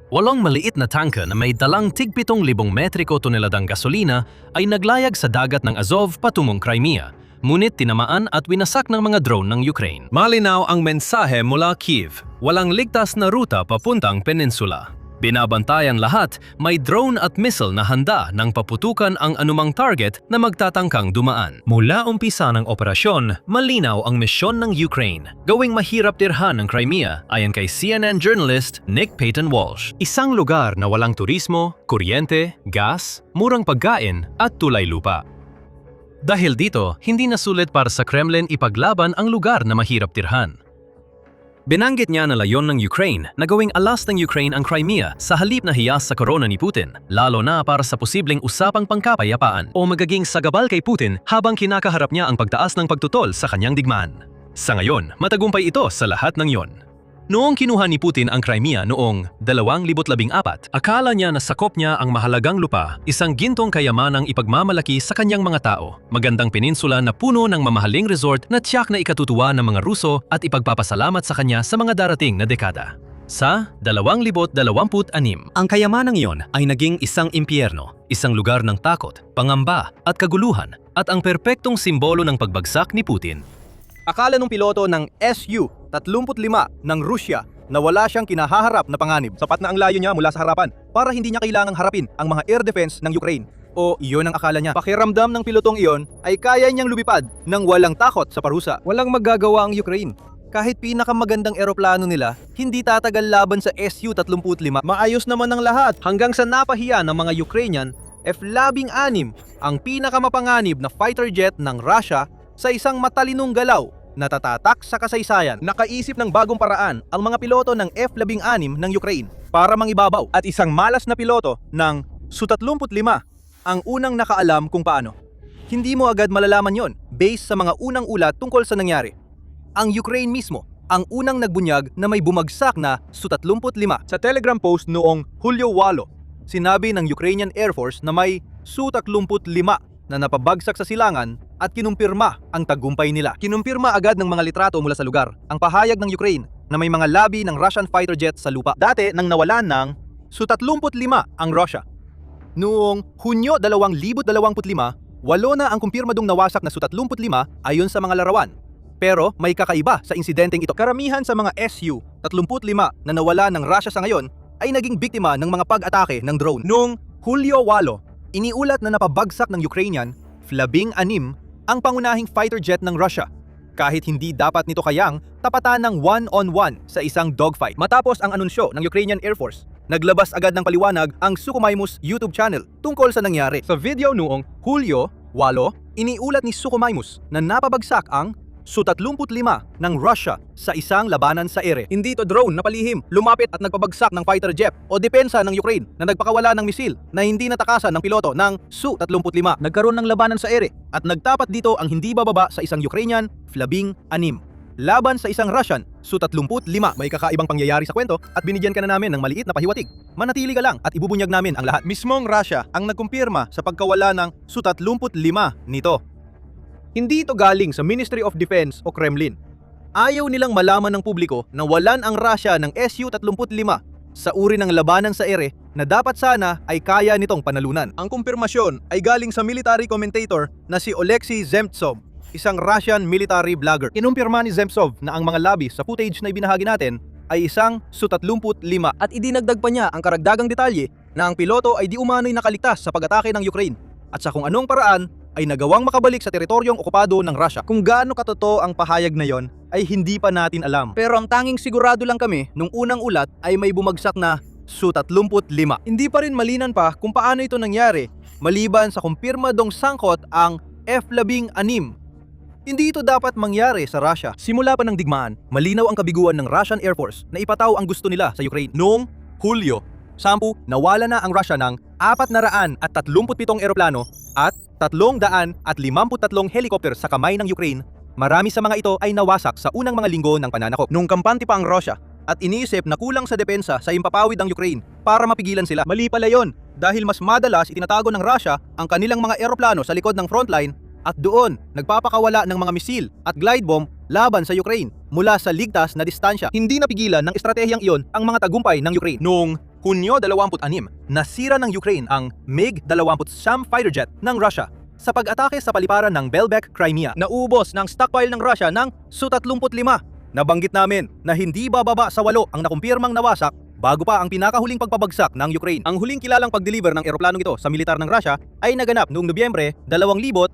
8 maliit na tangka na may dalang tig-7,000 metriko toneladang gasolina ay naglayag sa dagat ng Azov patungong Crimea, ngunit tinamaan at winasak ng mga drone ng Ukraine. Malinaw ang mensahe mula Kyiv, walang ligtas na ruta papuntang peninsula. Binabantayan lahat, may drone at missile na handa nang paputukan ang anumang target na magtatangkang dumaan. Mula umpisa ng operasyon, malinaw ang misyon ng Ukraine. Gawing mahirap tirhan ng Crimea ayon kay CNN journalist Nick Payton Walsh. Isang lugar na walang turismo, kuryente, gas, murang pagkain at tulay lupa. Dahil dito, hindi na sulit para sa Kremlin ipaglaban ang lugar na mahirap tirhan. Binanggit niya na layon ng Ukraine na gawing alas ng Ukraine ang Crimea sa halip na hiyas sa korona ni Putin, lalo na para sa posibleng usapang pangkapayapaan o magaging sagabal kay Putin habang kinakaharap niya ang pagtaas ng pagtutol sa kanyang digmaan. Sa ngayon, matagumpay ito sa lahat ng yon. Noong kinuha ni Putin ang Crimea noong 2014, akala niya na sakop niya ang mahalagang lupa, isang gintong kayamanang ipagmamalaki sa kanyang mga tao, magandang peninsula na puno ng mamahaling resort na tiyak na ikatutuwa ng mga Ruso at ipagpapasalamat sa kanya sa mga darating na dekada. Sa 2026, ang kayamanang iyon ay naging isang impyerno, isang lugar ng takot, pangamba at kaguluhan at ang perpektong simbolo ng pagbagsak ni Putin. Akala nung piloto ng Su-35 ng Rusya na wala siyang kinahaharap na panganib. Sapat na ang layo niya mula sa harapan para hindi niya kailangang harapin ang mga air defense ng Ukraine. O iyon ang akala niya. Pakiramdam ng pilotong iyon ay kaya niyang lumipad ng walang takot sa parusa. Walang magagawa ang Ukraine. Kahit pinakamagandang eroplano nila, hindi tatagal laban sa Su-35. Maayos naman ang lahat hanggang sa napahiya ng mga Ukrainian F-16, ang pinakamapanganib na fighter jet ng Russia sa isang matalinong galaw na tatatak sa kasaysayan. Nakaisip ng bagong paraan ang mga piloto ng F-16 ng Ukraine para mangibabaw at isang malas na piloto ng Su-35 ang unang nakaalam kung paano. Hindi mo agad malalaman yon based sa mga unang ulat tungkol sa nangyari. Ang Ukraine mismo ang unang nagbunyag na may bumagsak na Su-35. Sa Telegram post noong Hulyo 8, sinabi ng Ukrainian Air Force na may Su-35 na napabagsak sa silangan at kinumpirma ang tagumpay nila. Kinumpirma agad ng mga litrato mula sa lugar ang pahayag ng Ukraine na may mga labi ng Russian fighter jet sa lupa. Dati nang nawalan ng Su-35 ang Russia. Noong Hunyo 2025, 8 na ang kumpirmadong nawasak na Su-35 ayon sa mga larawan. Pero may kakaiba sa insidenteng ito. Karamihan sa mga Su-35 na nawala ng Russia sa ngayon ay naging biktima ng mga pag-atake ng drone. Noong Hulyo 8, iniulat na napabagsak ng Ukrainian F-16 ang pangunahing fighter jet ng Russia. Kahit hindi dapat nito kayang tapatan ng one-on-one sa isang dogfight. Matapos ang anunsyo ng Ukrainian Air Force, naglabas agad ng paliwanag ang Sukhomaimus YouTube channel tungkol sa nangyari. Sa video noong Hulyo 8, iniulat ni Sukhomaimus na napabagsak ang Su-35 ng Russia sa isang labanan sa ere. Hindi ito drone na palihim, lumapit at nagpabagsak ng fighter jet o depensa ng Ukraine na nagpakawala ng misil na hindi natakasan ng piloto ng Su-35. Nagkaroon ng labanan sa ere at nagtapat dito ang hindi bababa sa isang Ukrainian F-16 laban sa isang Russian Su-35. May kakaibang pangyayari sa kwento at binigyan ka na namin ng maliit na pahiwatig. Manatili ka lang at ibubunyag namin ang lahat. Mismong Russia ang nagkumpirma sa pagkawala ng Su-35 nito. Hindi ito galing sa Ministry of Defense o Kremlin. Ayaw nilang malaman ng publiko na walan ang Russia ng Su-35 sa uri ng labanan sa ere na dapat sana ay kaya nitong panalunan. Ang kumpirmasyon ay galing sa military commentator na si Oleksiy Zemtsov, isang Russian military vlogger. Kinumpirma ni Zemtsov na ang mga labi sa footage na ibinahagi natin ay isang Su-35 at idinagdag pa niya ang karagdagang detalye na ang piloto ay di umano'y nakaligtas sa pag-atake ng Ukraine at sa kung anong paraan ay nagawang makabalik sa teritoryong okupado ng Russia. Kung gaano katotoo ang pahayag na yon ay hindi pa natin alam. Pero ang tanging sigurado lang kami nung unang ulat ay may bumagsak na Su-35. Hindi pa rin malinan pa kung paano ito nangyari maliban sa kumpirmadong sangkot ang F-16. Hindi ito dapat mangyari sa Russia. Simula pa ng digmaan, malinaw ang kabiguan ng Russian Air Force na ipataw ang gusto nila sa Ukraine. Noong Hulyo 10, nawala na ang Russia ng 437 eroplano at 353 helikopter sa kamay ng Ukraine. Marami sa mga ito ay nawasak sa unang mga linggo ng pananakop. Nung kampante pa ang Russia at iniisip na kulang sa depensa sa impapawid ng Ukraine para mapigilan sila. Mali pala yon dahil mas madalas itinatago ng Russia ang kanilang mga eroplano sa likod ng frontline at doon nagpapakawala ng mga misil at glide bomb laban sa Ukraine mula sa ligtas na distansya. Hindi napigilan ng estratehiyang iyon ang mga tagumpay ng Ukraine. Noong Hunyo 26, nasira ng Ukraine ang MiG-29 fighter jet ng Russia sa pag-atake sa paliparan ng Belbek, Crimea. Naubos ng stockpile ng Russia ng Su-35. Nabanggit namin na hindi bababa sa 8 ang nakumpirmang nawasak bago pa ang pinakahuling pagpabagsak ng Ukraine. Ang huling kilalang pag-deliver ng eroplanong ito sa militar ng Russia ay naganap noong Nobyembre 2025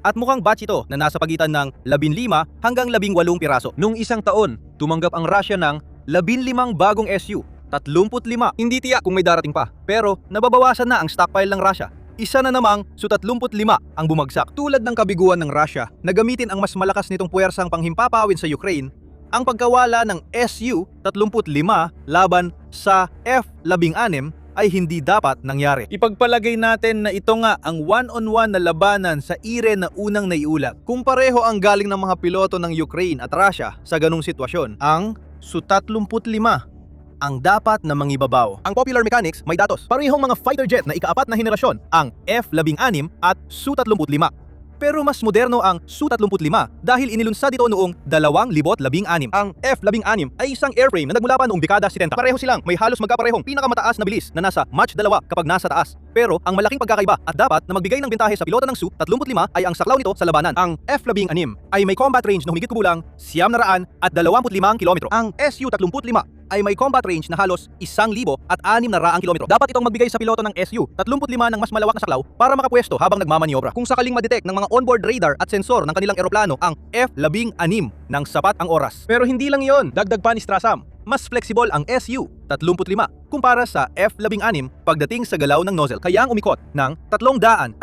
at mukhang batch ito na nasa pagitan ng 15 hanggang 18 piraso. Noong isang taon, tumanggap ang Russia ng 15 bagong Su-35. Hindi tiyak kung may darating pa, pero nababawasan na ang stockpile ng Russia. Isa na namang Su-35 ang bumagsak. Tulad ng kabiguan ng Russia na gamitin ang mas malakas nitong puwersang panghimpapawid sa Ukraine, ang pagkawala ng Su-35 laban sa F-16 ay hindi dapat nangyari. Ipagpalagay natin na ito nga ang one-on-one na labanan sa ire na unang naiulat. Kung pareho ang galing ng mga piloto ng Ukraine at Russia sa ganung sitwasyon, ang Su-35 ang dapat na mangibabaw. Ang popular mechanics may datos. Parehong mga fighter jet na ika-4 na henerasyon, ang F-16 at Su-35. Pero mas moderno ang Su-35 dahil inilunsad ito noong 2016. Ang F-16 ay isang airframe na nagmula pa noong dekada 70. Pareho silang may halos magkaparehong pinakamataas na bilis na nasa Mach 2 kapag nasa taas. Pero ang malaking pagkakaiba at dapat na magbigay ng bentahe sa piloto ng Su-35 ay ang saklaw nito sa labanan. Ang F-16 ay may combat range na humigit kulang 925 kilometro. Ang Su-35 ay may combat range na halos 1,600 kilometro. Dapat itong magbigay sa piloto ng Su-35 ng mas malawak na saklaw para makapwesto habang nagmamaniobra. Kung sakaling madetect ng mga onboard radar at sensor ng kanilang eroplano ang F-16 ng sapat ang oras. Pero hindi lang yon, dagdag pa ni Strassam. Mas flexible ang Su-35 kumpara sa F-16 pagdating sa galaw ng nozzle. Kaya ang umikot ng 360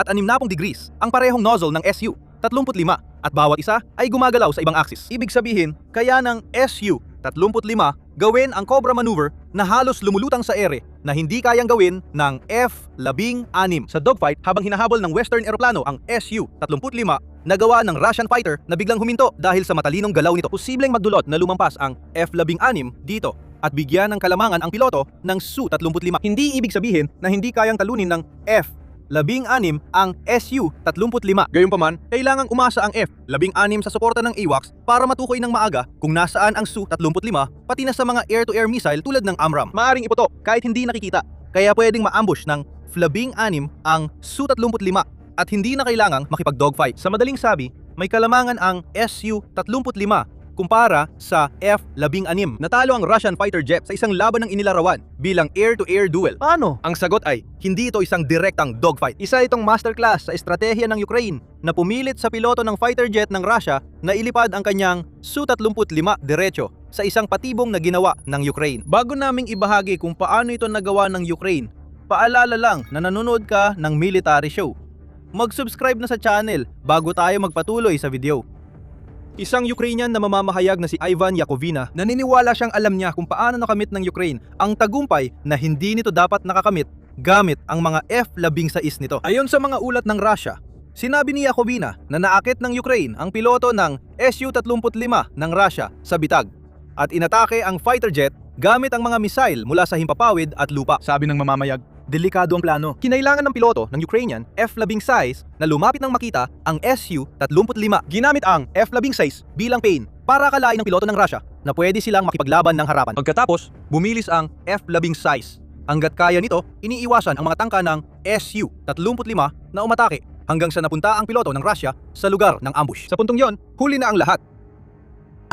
degrees ang parehong nozzle ng Su-35 at bawat isa ay gumagalaw sa ibang axis. Ibig sabihin, kaya ng Su-35 gawin ang Cobra maneuver na halos lumulutang sa ere na hindi kayang gawin ng F-16. Sa dogfight, habang hinahabol ng Western eroplano ang Su-35, nagawa ng Russian fighter na biglang huminto dahil sa matalinong galaw nito. Posibleng magdulot na lumampas ang F-16 dito at bigyan ng kalamangan ang piloto ng Su-35. Hindi ibig sabihin na hindi kayang talunin ng F-16 ang Su-35. Gayunpaman, kailangang umasa ang F-16 sa suporta ng AWACS para matukoy ng maaga kung nasaan ang Su-35 pati na sa mga air-to-air missile tulad ng AMRAAM. Maaring iputok kahit hindi nakikita, kaya pwedeng ma-ambush ng F-16 ang Su-35 at hindi na kailangang makipag-dogfight. Sa madaling sabi, may kalamangan ang Su-35 kumpara sa F-16. Natalo ang Russian fighter jet sa isang laban ng inilarawan bilang air-to-air duel. Paano? Ang sagot ay, hindi ito isang direktang dogfight. Isa itong masterclass sa estratehiya ng Ukraine na pumilit sa piloto ng fighter jet ng Russia na ilipad ang kanyang Su-35 diretso sa isang patibong na ginawa ng Ukraine. Bago naming ibahagi kung paano ito nagawa ng Ukraine, paalala lang na nanonood ka ng military show. Mag-subscribe na sa channel bago tayo magpatuloy sa video. Isang Ukrainian na mamamahayag na si Ivan Yakovina, naniniwala siyang alam niya kung paano nakamit ng Ukraine ang tagumpay na hindi nito dapat nakakamit gamit ang mga F-16 nito. Ayon sa mga ulat ng Russia, sinabi ni Yakovina na naakit ng Ukraine ang piloto ng Su-35 ng Russia sa bitag at inatake ang fighter jet gamit ang mga missile mula sa himpapawid at lupa. Sabi ng mamamayag, delikado ang plano. Kinailangan ng piloto ng Ukrainian F-16 na lumapit nang makita ang Su-35. Ginamit ang F-16 bilang pain para akalain ng piloto ng Russia na pwede silang makipaglaban ng harapan. Pagkatapos, bumilis ang F-16. Hanggat kaya nito, iniiwasan ang mga tangka ng Su-35 na umatake hanggang sa napunta ang piloto ng Russia sa lugar ng ambush. Sa puntong yon, huli na ang lahat.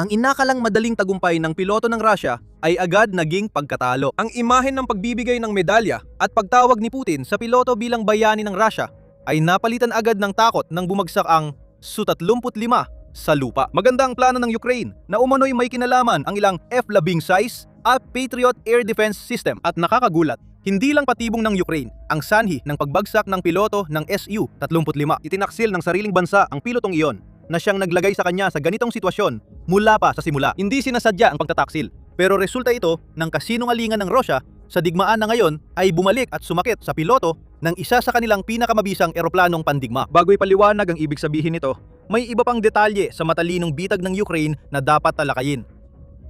Ang inakalang madaling tagumpay ng piloto ng Russia ay agad naging pagkatalo. Ang imahen ng pagbibigay ng medalya at pagtawag ni Putin sa piloto bilang bayani ng Russia ay napalitan agad ng takot nang bumagsak ang Su-35 sa lupa. Maganda ang plano ng Ukraine na umano'y may kinalaman ang ilang F-16 at Patriot Air Defense System at nakakagulat. Hindi lang patibong ng Ukraine ang sanhi ng pagbagsak ng piloto ng Su-35. Itinaksil ng sariling bansa ang pilotong iyon na siyang naglagay sa kanya sa ganitong sitwasyon mula pa sa simula. Hindi sinasadya ang pagtataksil, pero resulta ito ng kasinungalingan ng Russia sa digmaan na ngayon ay bumalik at sumakit sa piloto ng isa sa kanilang pinakamabisang eroplanong pandigma. Bago ipaliwanag ang ibig sabihin nito, may iba pang detalye sa matalinong bitag ng Ukraine na dapat talakayin.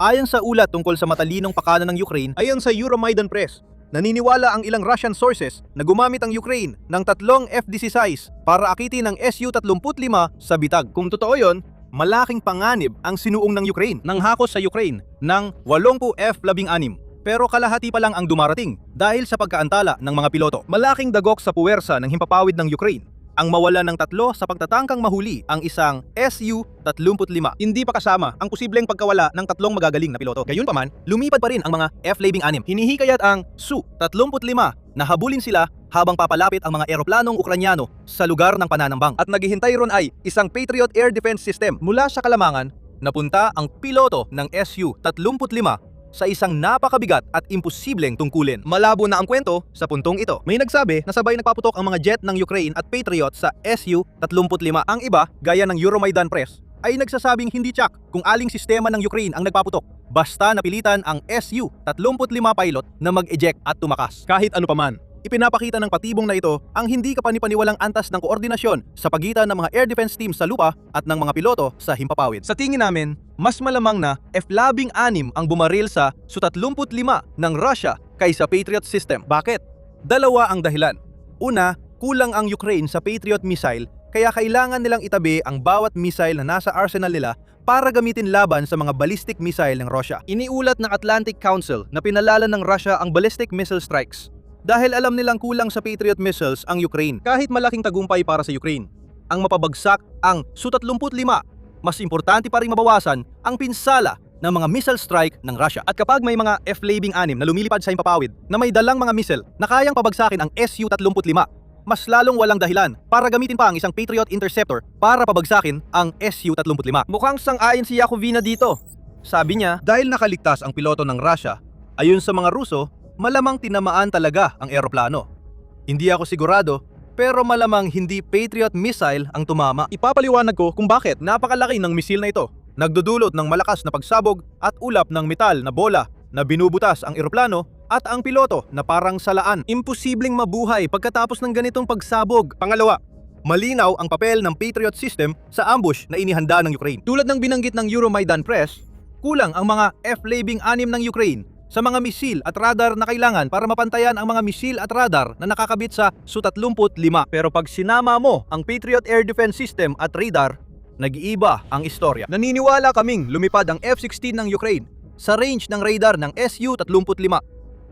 Ayon sa ulat tungkol sa matalinong pakana ng Ukraine, ayon sa Euromaidan Press, naniniwala ang ilang Russian sources na gumamit ang Ukraine ng 3 F-16 para akitin ng Su-35 sa bitag. Kung totoo yon, malaking panganib ang sinuong ng Ukraine nang hakos sa Ukraine ng 80 F-16. Pero kalahati pa lang ang dumarating dahil sa pagkaantala ng mga piloto. Malaking dagok sa puwersa ng himpapawid ng Ukraine ang mawala ng 3 sa pagtatangkang mahuli ang isang Su-35. Hindi pa kasama ang posibleng pagkawala ng 3 magagaling na piloto. Gayunpaman, lumipad pa rin ang mga F-16. Hinihikayat ang Su-35 na habulin sila habang papalapit ang mga eroplanong Ukranyano sa lugar ng pananambang. At naghihintay ron ay isang Patriot Air Defense System. Mula sa Kalamangan, napunta ang piloto ng Su-35 sa isang napakabigat at imposibleng tungkulin. Malabo na ang kwento sa puntong ito. May nagsabi na sabay nagpaputok ang mga jet ng Ukraine at Patriot sa Su-35. Ang iba, gaya ng Euromaidan Press, ay nagsasabing hindi tiyak kung aling sistema ng Ukraine ang nagpaputok, basta napilitan ang Su-35 pilot na mag-eject at tumakas. Kahit ano paman, ipinapakita ng patibong na ito ang hindi kapanipaniwalang antas ng koordinasyon sa pagitan ng mga air defense team sa lupa at ng mga piloto sa himpapawid. Sa tingin namin, mas malamang na F-16 ang bumaril sa Su-35 ng Russia kaysa Patriot system. Bakit? Dalawa ang dahilan. Una, kulang ang Ukraine sa Patriot missile kaya kailangan nilang itabi ang bawat missile na nasa arsenal nila para gamitin laban sa mga ballistic missile ng Russia. Iniulat ng Atlantic Council na pinalala ng Russia ang ballistic missile strikes dahil alam nilang kulang sa Patriot missiles ang Ukraine. Kahit malaking tagumpay para sa Ukraine, ang mapabagsak ang Su-35, mas importante pa rin mabawasan ang pinsala ng mga missile strike ng Russia. At kapag may mga F-16 na lumilipad sa himpapawid na may dalang mga missile na kayang pabagsakin ang Su-35, mas lalong walang dahilan para gamitin pa ang isang Patriot Interceptor para pabagsakin ang Su-35. Mukhang sang-ayon si Yakovina dito. Sabi niya, dahil nakaligtas ang piloto ng Russia, ayon sa mga Ruso, malamang tinamaan talaga ang eroplano. Hindi ako sigurado, pero malamang hindi Patriot missile ang tumama. Ipapaliwanag ko kung bakit. Napakalaki ng misil na ito. Nagdudulot ng malakas na pagsabog at ulap ng metal na bola na binubutas ang eroplano at ang piloto na parang salaan. Imposibleng mabuhay pagkatapos ng ganitong pagsabog. Pangalawa, malinaw ang papel ng Patriot system sa ambush na inihanda ng Ukraine. Tulad ng binanggit ng Euromaidan Press, kulang ang mga F-16 ng Ukraine sa mga misil at radar na kailangan para mapantayan ang mga misil at radar na nakakabit sa Su-35. Pero pag sinama mo ang Patriot Air Defense System at radar, nag-iiba ang istorya. Naniniwala kaming lumipad ang F-16 ng Ukraine sa range ng radar ng Su-35.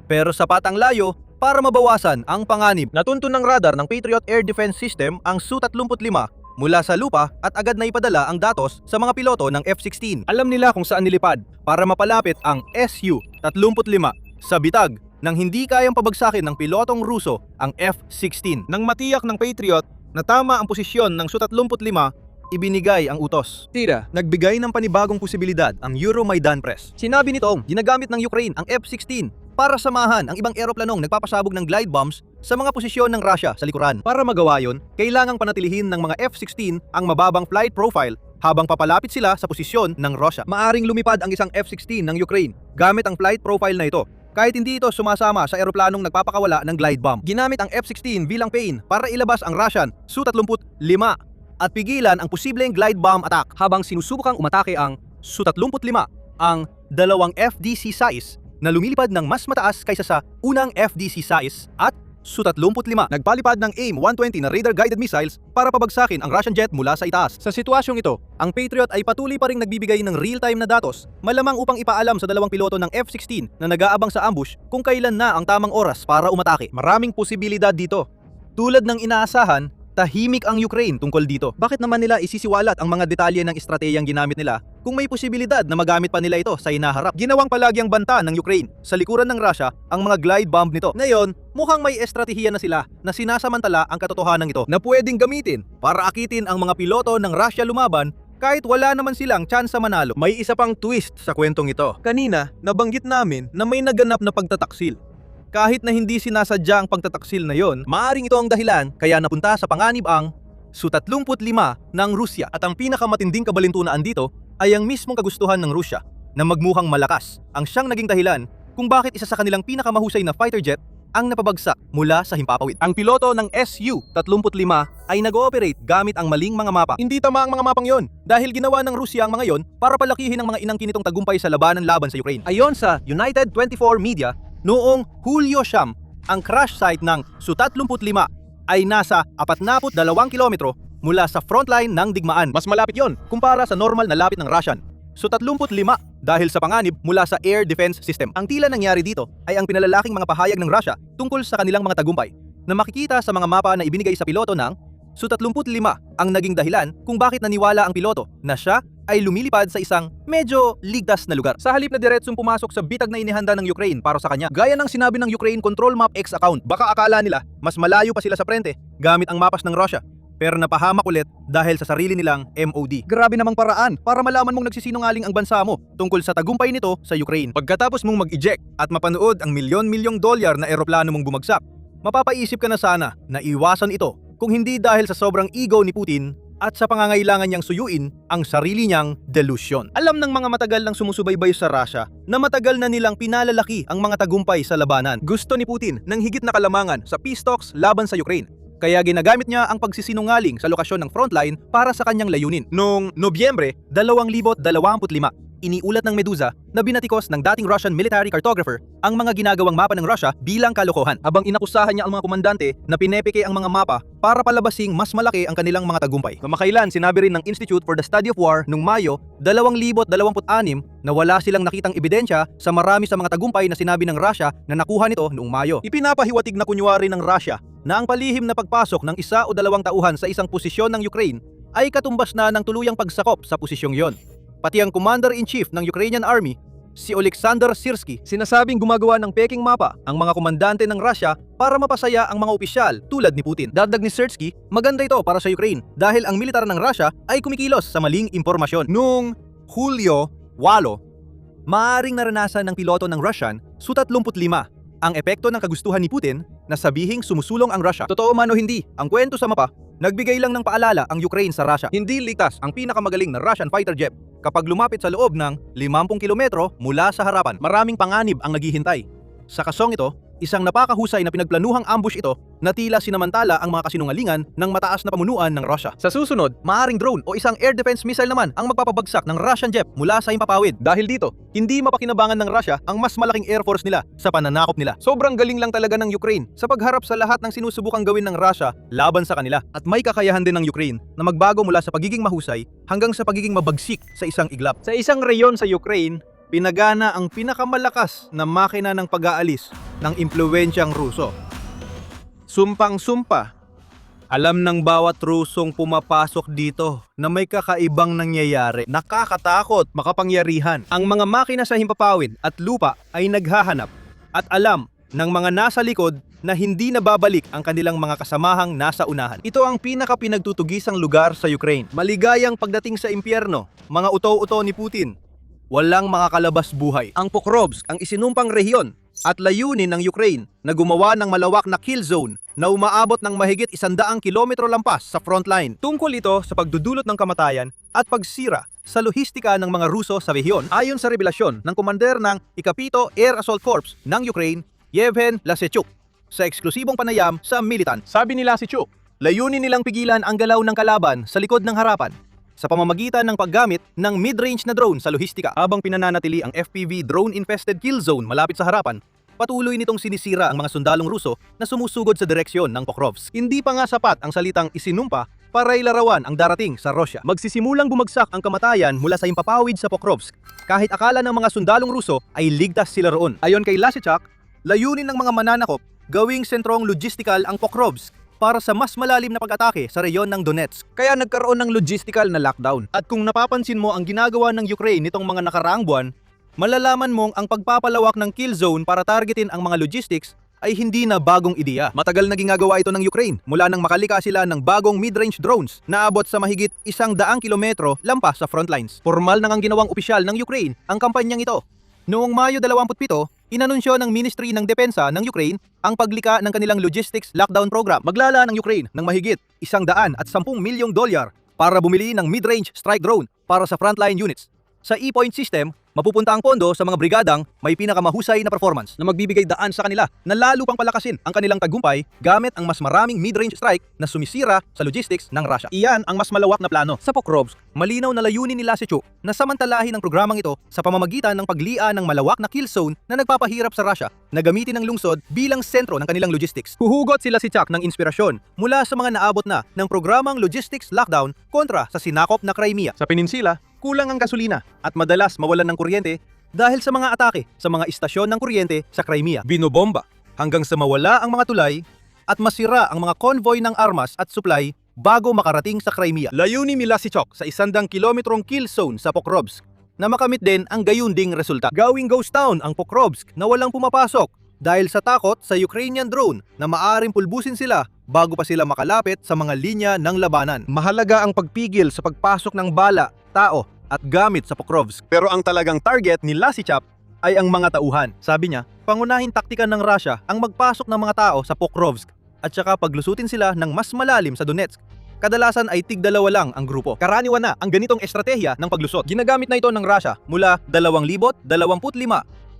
Pero sapat ang layo para mabawasan ang panganib. Natuntun ng radar ng Patriot Air Defense System ang Su-35 mula sa lupa at agad na ipadala ang datos sa mga piloto ng F-16. Alam nila kung saan nilipad para mapalapit ang Su-35 sa bitag nang hindi kayang pabagsakin ng pilotong Ruso ang F-16. Nang matiyak ng Patriot na tama ang posisyon ng Su-35, ibinigay ang utos. Tira, nagbigay ng panibagong posibilidad ang Euromaidan Press. Sinabi nitong ginagamit ng Ukraine ang F-16 para samahan ang ibang eroplanong nagpapasabog ng glide bombs sa mga posisyon ng Russia sa likuran. Para magawa yon, kailangang panatilihin ng mga F-16 ang mababang flight profile habang papalapit sila sa posisyon ng Russia. Maaring lumipad ang isang F-16 ng Ukraine gamit ang flight profile na ito, kahit hindi ito sumasama sa eroplanong nagpapakawala ng glide bomb. Ginamit ang F-16 bilang pain para ilabas ang Russian Su-35 at pigilan ang posibleng glide bomb attack habang sinusubukang umatake ang Su-35, ang dalawang FDC size na lumilipad ng mas mataas kaysa sa unang FDC size at Su-35. Nagpalipad ng AIM-120 na radar-guided missiles para pabagsakin ang Russian jet mula sa itaas. Sa sitwasyong ito, ang Patriot ay patuloy pa ring nagbibigay ng real-time na datos, malamang upang ipaalam sa dalawang piloto ng F-16 na nag-aabang sa ambush kung kailan na ang tamang oras para umatake. Maraming posibilidad dito. Tulad ng inaasahan, tahimik ang Ukraine tungkol dito. Bakit naman nila isisiwalat ang mga detalye ng estratehiyang ginamit nila kung may posibilidad na magamit pa nila ito sa hinaharap? Ginawang palagyang banta ng Ukraine sa likuran ng Russia ang mga glide bomb nito. Ngayon, mukhang may estratehiya na sila na sinasamantala ang katotohanan ito na pwedeng gamitin para akitin ang mga piloto ng Russia lumaban kahit wala naman silang tsansa manalo. May isa pang twist sa kwentong ito. Kanina, nabanggit namin na may naganap na pagtataksil. Kahit na hindi sinasadya ang pagtataksil na yon, maaring ito ang dahilan kaya napunta sa panganib ang Su-35 ng Rusya. At ang pinakamatinding kabalintunaan dito ay ang mismong kagustuhan ng Rusya na magmukhang malakas ang siyang naging dahilan kung bakit isa sa kanilang pinakamahusay na fighter jet ang napabagsak mula sa himpapawid. Ang piloto ng Su-35 ay nag-ooperate gamit ang maling mga mapa. Hindi tama ang mga mapang yon dahil ginawa ng Rusya ang mga yon para palakihin ang mga inangkin nitong tagumpay sa labanan laban sa Ukraine. Ayon sa United 24 Media, noong Hulyo 9, ang crash site ng Su-35 ay nasa 42 kilometro mula sa frontline ng digmaan. Mas malapit yon kumpara sa normal na lapit ng Russian Su-35 dahil sa panganib mula sa air defense system. Ang tila nangyari dito ay ang pinalalaking mga pahayag ng Russia tungkol sa kanilang mga tagumpay na makikita sa mga mapa na ibinigay sa piloto ng Su-35 ang naging dahilan kung bakit naniwala ang piloto na siya ay lumilipad sa isang medyo ligtas na lugar. Sa halip na diretsong pumasok sa bitag na inihanda ng Ukraine para sa kanya. Gaya ng sinabi ng Ukraine Control Map X account, baka akala nila mas malayo pa sila sa prente gamit ang mapas ng Russia. Pero napahamak ulit dahil sa sarili nilang MOD. Grabe namang paraan para malaman mong nagsisinungaling ang bansa mo tungkol sa tagumpay nito sa Ukraine. Pagkatapos mong mag-eject at mapanood ang milyon-milyong dolyar na eroplano mong bumagsak, mapapaisip ka na sana na iwasan ito kung hindi dahil sa sobrang ego ni Putin at sa pangangailangan niyang suyuin ang sarili niyang delusyon. Alam ng mga matagal nang sumusubaybay sa Russia na matagal na nilang pinalalaki ang mga tagumpay sa labanan. Gusto ni Putin ng higit na kalamangan sa peace talks laban sa Ukraine. Kaya ginagamit niya ang pagsisinungaling sa lokasyon ng frontline para sa kanyang layunin. Noong Nobyembre 2025, iniulat ng Medusa na binatikos ng dating Russian military cartographer ang mga ginagawang mapa ng Russia bilang kalokohan, habang inakusahan niya ang mga komandante na pinepeke ang mga mapa para palabasing mas malaki ang kanilang mga tagumpay. Kamakailan, sinabi rin ng Institute for the Study of War noong Mayo 2026 na wala silang nakitang ebidensya sa marami sa mga tagumpay na sinabi ng Russia na nakuha nito noong Mayo. Ipinapahiwatig na kunyari ng Russia na ang palihim na pagpasok ng 1 o 2 tauhan sa isang posisyon ng Ukraine ay katumbas na ng tuluyang pagsakop sa posisyong yon. Pati ang Commander-in-Chief ng Ukrainian Army, si Oleksandr Syrskyi, sinasabing gumagawa ng peking mapa ang mga komandante ng Russia para mapasaya ang mga opisyal tulad ni Putin. Dagdag ni Syrskyi, maganda ito para sa Ukraine dahil ang militar ng Russia ay kumikilos sa maling impormasyon. Noong Hulyo 8, maaring naranasan ng piloto ng Russian Su-35 ang epekto ng kagustuhan ni Putin na sabihing sumusulong ang Russia. Totoo man o hindi, ang kwento sa mapa, nagbigay lang ng paalala ang Ukraine sa Russia. Hindi ligtas ang pinakamagaling na Russian fighter jet kapag lumapit sa loob ng 50 kilometro mula sa harapan. Maraming panganib ang naghihintay. Sa kasong ito, isang napakahusay na pinagplanuhang ambush ito na tila sinamantala ang mga kasinungalingan ng mataas na pamunuan ng Russia. Sa susunod, maaring drone o isang air defense missile naman ang magpapabagsak ng Russian jet mula sa himpapawid. Dahil dito, hindi mapakinabangan ng Russia ang mas malaking air force nila sa pananakop nila. Sobrang galing lang talaga ng Ukraine sa pagharap sa lahat ng sinusubukang gawin ng Russia laban sa kanila. At may kakayahan din ng Ukraine na magbago mula sa pagiging mahusay hanggang sa pagiging mabagsik sa isang iglap. Sa isang reyon sa Ukraine, pinagana ang pinakamalakas na makina ng pag-aalis ng impluwensyang Ruso. Sumpang-sumpa, alam ng bawat Rusong pumapasok dito na may kakaibang nangyayari. Nakakatakot, makapangyarihan. Ang mga makina sa himpapawid at lupa ay naghahanap at alam ng mga nasa likod na hindi na babalik ang kanilang mga kasamahang nasa unahan. Ito ang pinaka-pinagtutugisang lugar sa Ukraine. Maligayang pagdating sa impyerno, mga uto-uto ni Putin. Walang makakalabas buhay. Ang Pokrovsk ang isinumpang rehiyon at layunin ng Ukraine na gumawa ng malawak na kill zone na umaabot ng mahigit 100 kilometro lampas sa frontline. Tungkol ito sa pagdudulot ng kamatayan at pagsira sa lohistika ng mga Ruso sa rehiyon. Ayon sa revelasyon ng komander ng Ikapito Air Assault Corps ng Ukraine, Yevhen Lasechuk, sa eksklusibong panayam sa Militant. Sabi ni Lasechuk, layunin nilang pigilan ang galaw ng kalaban sa likod ng harapan sa pamamagitan ng paggamit ng mid-range na drone sa lohistika. Habang pinananatili ang FPV drone-infested kill zone malapit sa harapan, patuloy nitong sinisira ang mga sundalong Ruso na sumusugod sa direksyon ng Pokrovsk. Hindi pa nga sapat ang salitang isinumpa para ilarawan ang darating sa Russia. Magsisimulang bumagsak ang kamatayan mula sa himpapawid sa Pokrovsk kahit akala ng mga sundalong Ruso ay ligtas sila roon. Ayon kay Lasechuk, layunin ng mga mananakop gawing sentrong logistical ang Pokrovsk para sa mas malalim na pag-atake sa reyon ng Donetsk. Kaya nagkaroon ng logistical na lockdown. At kung napapansin mo ang ginagawa ng Ukraine nitong mga nakaraang buwan, malalaman mong ang pagpapalawak ng kill zone para targetin ang mga logistics ay hindi na bagong ideya. Matagal na ginagawa ito ng Ukraine mula nang makalika sila ng bagong mid-range drones na abot sa mahigit 100 kilometro lampas sa frontlines. Formal nang ang ginawang opisyal ng Ukraine ang kampanyang ito. Noong Mayo 27, inanunsyo ng Ministry ng Depensa ng Ukraine ang paglika ng kanilang logistics lockdown program. Maglala ng Ukraine ng mahigit $110 milyong para bumili ng mid-range strike drone para sa frontline units. Sa E-point system, mapupunta ang pondo sa mga brigadang may pinakamahusay na performance na magbibigay daan sa kanila na lalo pang palakasin ang kanilang tagumpay gamit ang mas maraming mid-range strike na sumisira sa logistics ng Russia. Iyan ang mas malawak na plano. Sa Pokrovsk, malinaw na layunin ni Lasechuk na samantalahin ang programang ito sa pamamagitan ng paglia ng malawak na kill zone na nagpapahirap sa Russia na gamitin ang lungsod bilang sentro ng kanilang logistics. Huhugot si Lasechuk ng inspirasyon mula sa mga naabot na ng programang logistics lockdown kontra sa sinakop na Crimea. Sa peninsula, kulang ang gasolina at madalas mawalan ng kuryente dahil sa mga atake sa mga istasyon ng kuryente sa Crimea. Binobomba hanggang sa mawala ang mga tulay at masira ang mga convoy ng armas at supply bago makarating sa Crimea. Layunin ni Lasechuk sa 100 kilometrong kill zone sa Pokrovsk na makamit din ang gayon ding resulta. Gawing ghost town ang Pokrovsk na walang pumapasok dahil sa takot sa Ukrainian drone na maaring pulbusin sila bago pa sila makalapit sa mga linya ng labanan. Mahalaga ang pagpigil sa pagpasok ng bala, tao at gamit sa Pokrovsk. Pero ang talagang target ni Lasechuk ay ang mga tauhan. Sabi niya, pangunahing taktika ng Russia ang magpasok ng mga tao sa Pokrovsk at saka paglusutin sila ng mas malalim sa Donetsk kadalasan ay tig-dalawa lang ang grupo. Karaniwan na ang ganitong estratehiya ng paglusot. Ginagamit na ito ng Russia mula 2025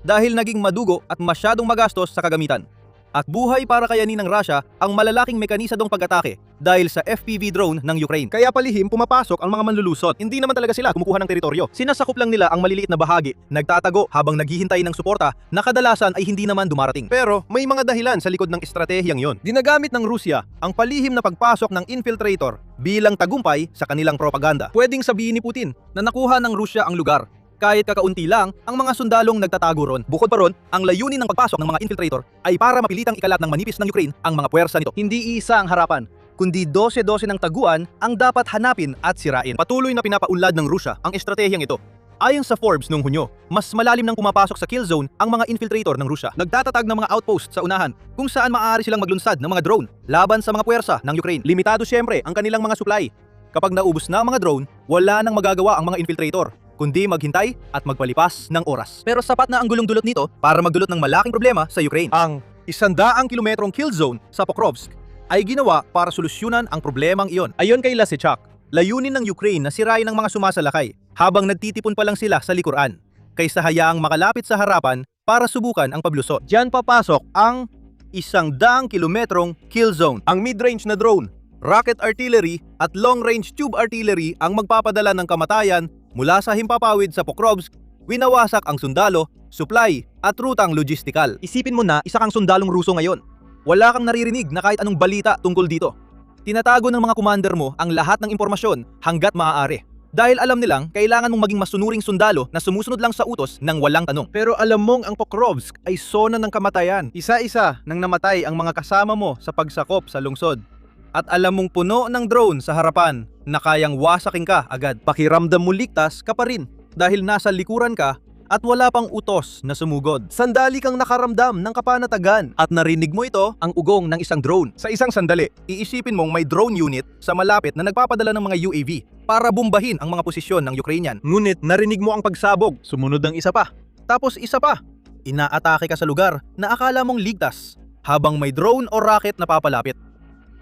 dahil naging madugo at masyadong magastos sa kagamitan. At buhay para kayanin ng Russia ang malalaking mekanisadong pag-atake dahil sa FPV drone ng Ukraine. Kaya palihim pumapasok ang mga manlulusot. Hindi naman talaga sila kumukuha ng teritoryo. Sinasakop lang nila ang maliliit na bahagi, nagtatago habang naghihintay ng suporta na kadalasan ay hindi naman dumarating. Pero may mga dahilan sa likod ng estratehiyang yon. Dinagamit ng Rusya ang palihim na pagpasok ng infiltrator bilang tagumpay sa kanilang propaganda. Pwedeng sabihin ni Putin na nakuha ng Rusya ang lugar kahit kakaunti lang ang mga sundalong nagtatago ron. Bukod pa ron, ang layunin ng pagpasok ng mga infiltrator ay para mapilitang ikalat ng manipis ng Ukraine ang mga puwersa nito. Hindi isa ang harapan, kundi 12-12 ng taguan ang dapat hanapin at sirain. Patuloy na pinapaunlad ng Rusya ang estratehiyang ito. Ayon sa Forbes noong Hunyo, mas malalim nang pumapasok sa kill zone ang mga infiltrator ng Rusya. Nagtatatag ng mga outpost sa unahan kung saan maaari silang maglunsad ng mga drone laban sa mga puwersa ng Ukraine. Limitado siyempre ang kanilang mga supply. Kapag naubos na ang mga drone, wala nang magagawa ang mga infiltrator kundi maghintay at magpalipas ng oras. Pero sapat na ang gulong-dulot nito para magdulot ng malaking problema sa Ukraine. Ang 100 kilometrong kill zone sa Pokrovsk ay ginawa para solusyonan ang problemang iyon. Ayon kay Lasechak, layunin ng Ukraine na sirain ang mga sumasalakay habang nagtitipon pa lang sila sa likuran kaysa hayaang makalapit sa harapan para subukan ang pablusot. Diyan papasok ang 100 kilometrong kill zone. Ang mid-range na drone, rocket artillery at long-range tube artillery ang magpapadala ng kamatayan mula sa himpapawid sa Pokrovsk. Winawasak ang sundalo, supply at rutang logistikal. Isipin mo na isa kang sundalong Ruso ngayon. Wala kang naririnig na kahit anong balita tungkol dito. Tinatago ng mga commander mo ang lahat ng impormasyon hanggat maaari. Dahil alam nilang kailangan mong maging masunuring sundalo na sumusunod lang sa utos ng walang tanong. Pero alam mong ang Pokrovsk ay zona ng kamatayan. Isa-isa nang namatay ang mga kasama mo sa pagsakop sa lungsod. At alam mong puno ng drone sa harapan na kayang wasakin ka agad. Pakiramdam mo ligtas ka pa rin dahil nasa likuran ka at wala pang utos na sumugod. Sandali kang nakaramdam ng kapanatagan at narinig mo ito ang ugong ng isang drone. Sa isang sandali, iisipin mong may drone unit sa malapit na nagpapadala ng mga UAV para bombahin ang mga posisyon ng Ukrainian. Ngunit narinig mo ang pagsabog, sumunod ang isa pa, tapos isa pa. Inaatake ka sa lugar na akala mong ligtas habang may drone o rocket na papalapit.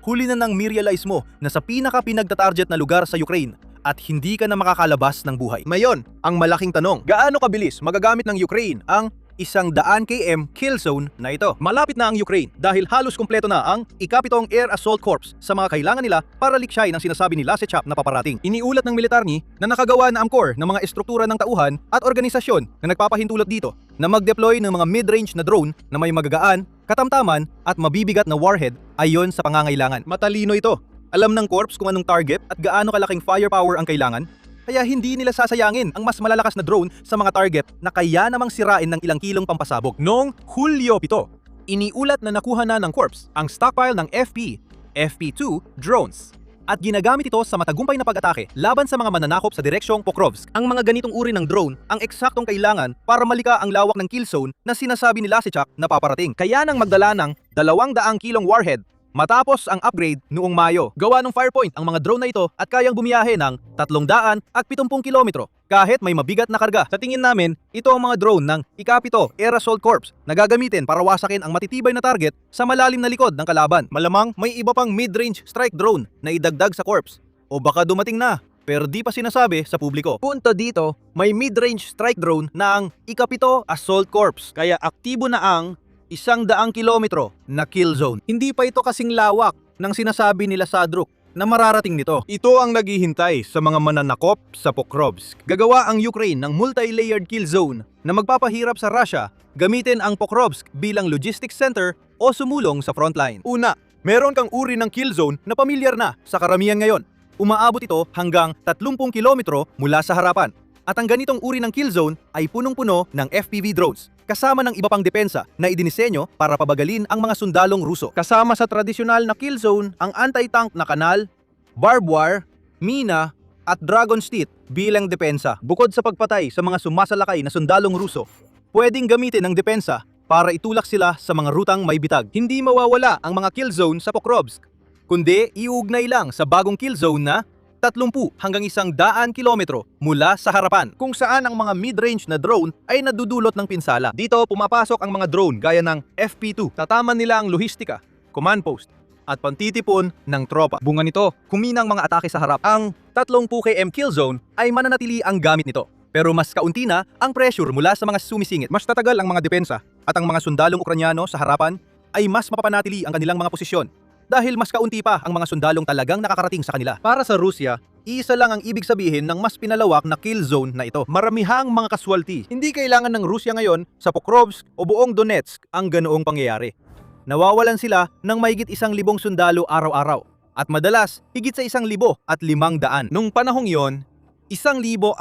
Huli na nang mi-realize mo na sa pinaka-pinagta-target na lugar sa Ukraine at hindi ka na makakalabas ng buhay. Ngayon, ang malaking tanong, gaano kabilis magagamit ng Ukraine ang 100 km kill zone na ito? Malapit na ang Ukraine dahil halos kumpleto na ang ika-7 Air Assault Corps sa mga kailangan nila para liksyahin ang sinasabi ni Lasechak na paparating. Iniulat ng militarni na nakagawa na ang core ng mga estruktura ng tauhan at organisasyon na nagpapahintulot dito na mag-deploy ng mga mid-range na drone na may magagaan, katamtaman at mabibigat na warhead ayon sa pangangailangan. Matalino ito. Alam ng corps kung anong target at gaano kalaking firepower ang kailangan. Kaya hindi nila sasayangin ang mas malalakas na drone sa mga target na kaya namang sirain ng ilang kilong pampasabog. Noong Hulyo 7, iniulat na nakuha na ng corps ang stockpile ng FP2 drones at ginagamit ito sa matagumpay na pag-atake laban sa mga mananakop sa direksyong Pokrovsk. Ang mga ganitong uri ng drone ang eksaktong kailangan para malika ang lawak ng kill zone na sinasabi ni Lasechak na paparating. Kaya nang magdala ng 200 kilong warhead matapos ang upgrade noong Mayo. Gawa ng Firepoint ang mga drone na ito at kayang bumiyahe ng 370 kilometro kahit may mabigat na karga. Sa tingin namin, ito ang mga drone ng ika-7 Air Assault Corps na gagamitin para wasakin ang matitibay na target sa malalim na likod ng kalaban. Malamang may iba pang mid-range strike drone na idagdag sa corps. O baka dumating na, pero di pa sinasabi sa publiko. Punto dito, may mid-range strike drone na ang ika-7 Assault Corps. Kaya aktibo na ang 100 kilometro na kill zone. Hindi pa ito kasing lawak ng sinasabi nila Sadruk na mararating nito. Ito ang naghihintay sa mga mananakop sa Pokrovsk. Gagawa ang Ukraine ng multi-layered kill zone na magpapahirap sa Russia gamitin ang Pokrovsk bilang logistics center o sumulong sa frontline. Una, meron kang uri ng kill zone na pamilyar na sa karamihan ngayon. Umaabot ito hanggang 30 kilometro mula sa harapan. At ang ganitong uri ng kill zone ay punong-puno ng FPV drones, kasama ng iba pang depensa na idinisenyo para pabagalin ang mga sundalong Ruso. Kasama sa tradisyonal na kill zone ang anti-tank na kanal, barbed wire, mina at dragon's teeth bilang depensa. Bukod sa pagpatay sa mga sumasalakay na sundalong Ruso, pwedeng gamitin ng depensa para itulak sila sa mga rutang may bitag. Hindi mawawala ang mga kill zone sa Pokrovsk, kundi iugnay lang sa bagong kill zone na 30 hanggang 100 kilometro mula sa harapan, kung saan ang mga mid-range na drone ay nadudulot ng pinsala. Dito pumapasok ang mga drone gaya ng FP2. Tataman nila ang lohistika, command post, at pantitipon ng tropa. Bunga nito, kuminang mga atake sa harap. Ang 30 km kill zone ay mananatili ang gamit nito. Pero mas kaunti na ang pressure mula sa mga sumisingit. Mas tatagal ang mga depensa at ang mga sundalong Ukranyano sa harapan ay mas mapapanatili ang kanilang mga posisyon dahil mas kaunti pa ang mga sundalong talagang nakakarating sa kanila. Para sa Rusya, isa lang ang ibig sabihin ng mas pinalawak na kill zone na ito. Maramihang mga casualty. Hindi kailangan ng Rusya ngayon sa Pokrovsk o buong Donetsk ang ganoong pangyayari. Nawawalan sila ng mahigit 1,000 sundalo araw-araw at madalas higit sa 1,500. Nung panahong yon, 1,600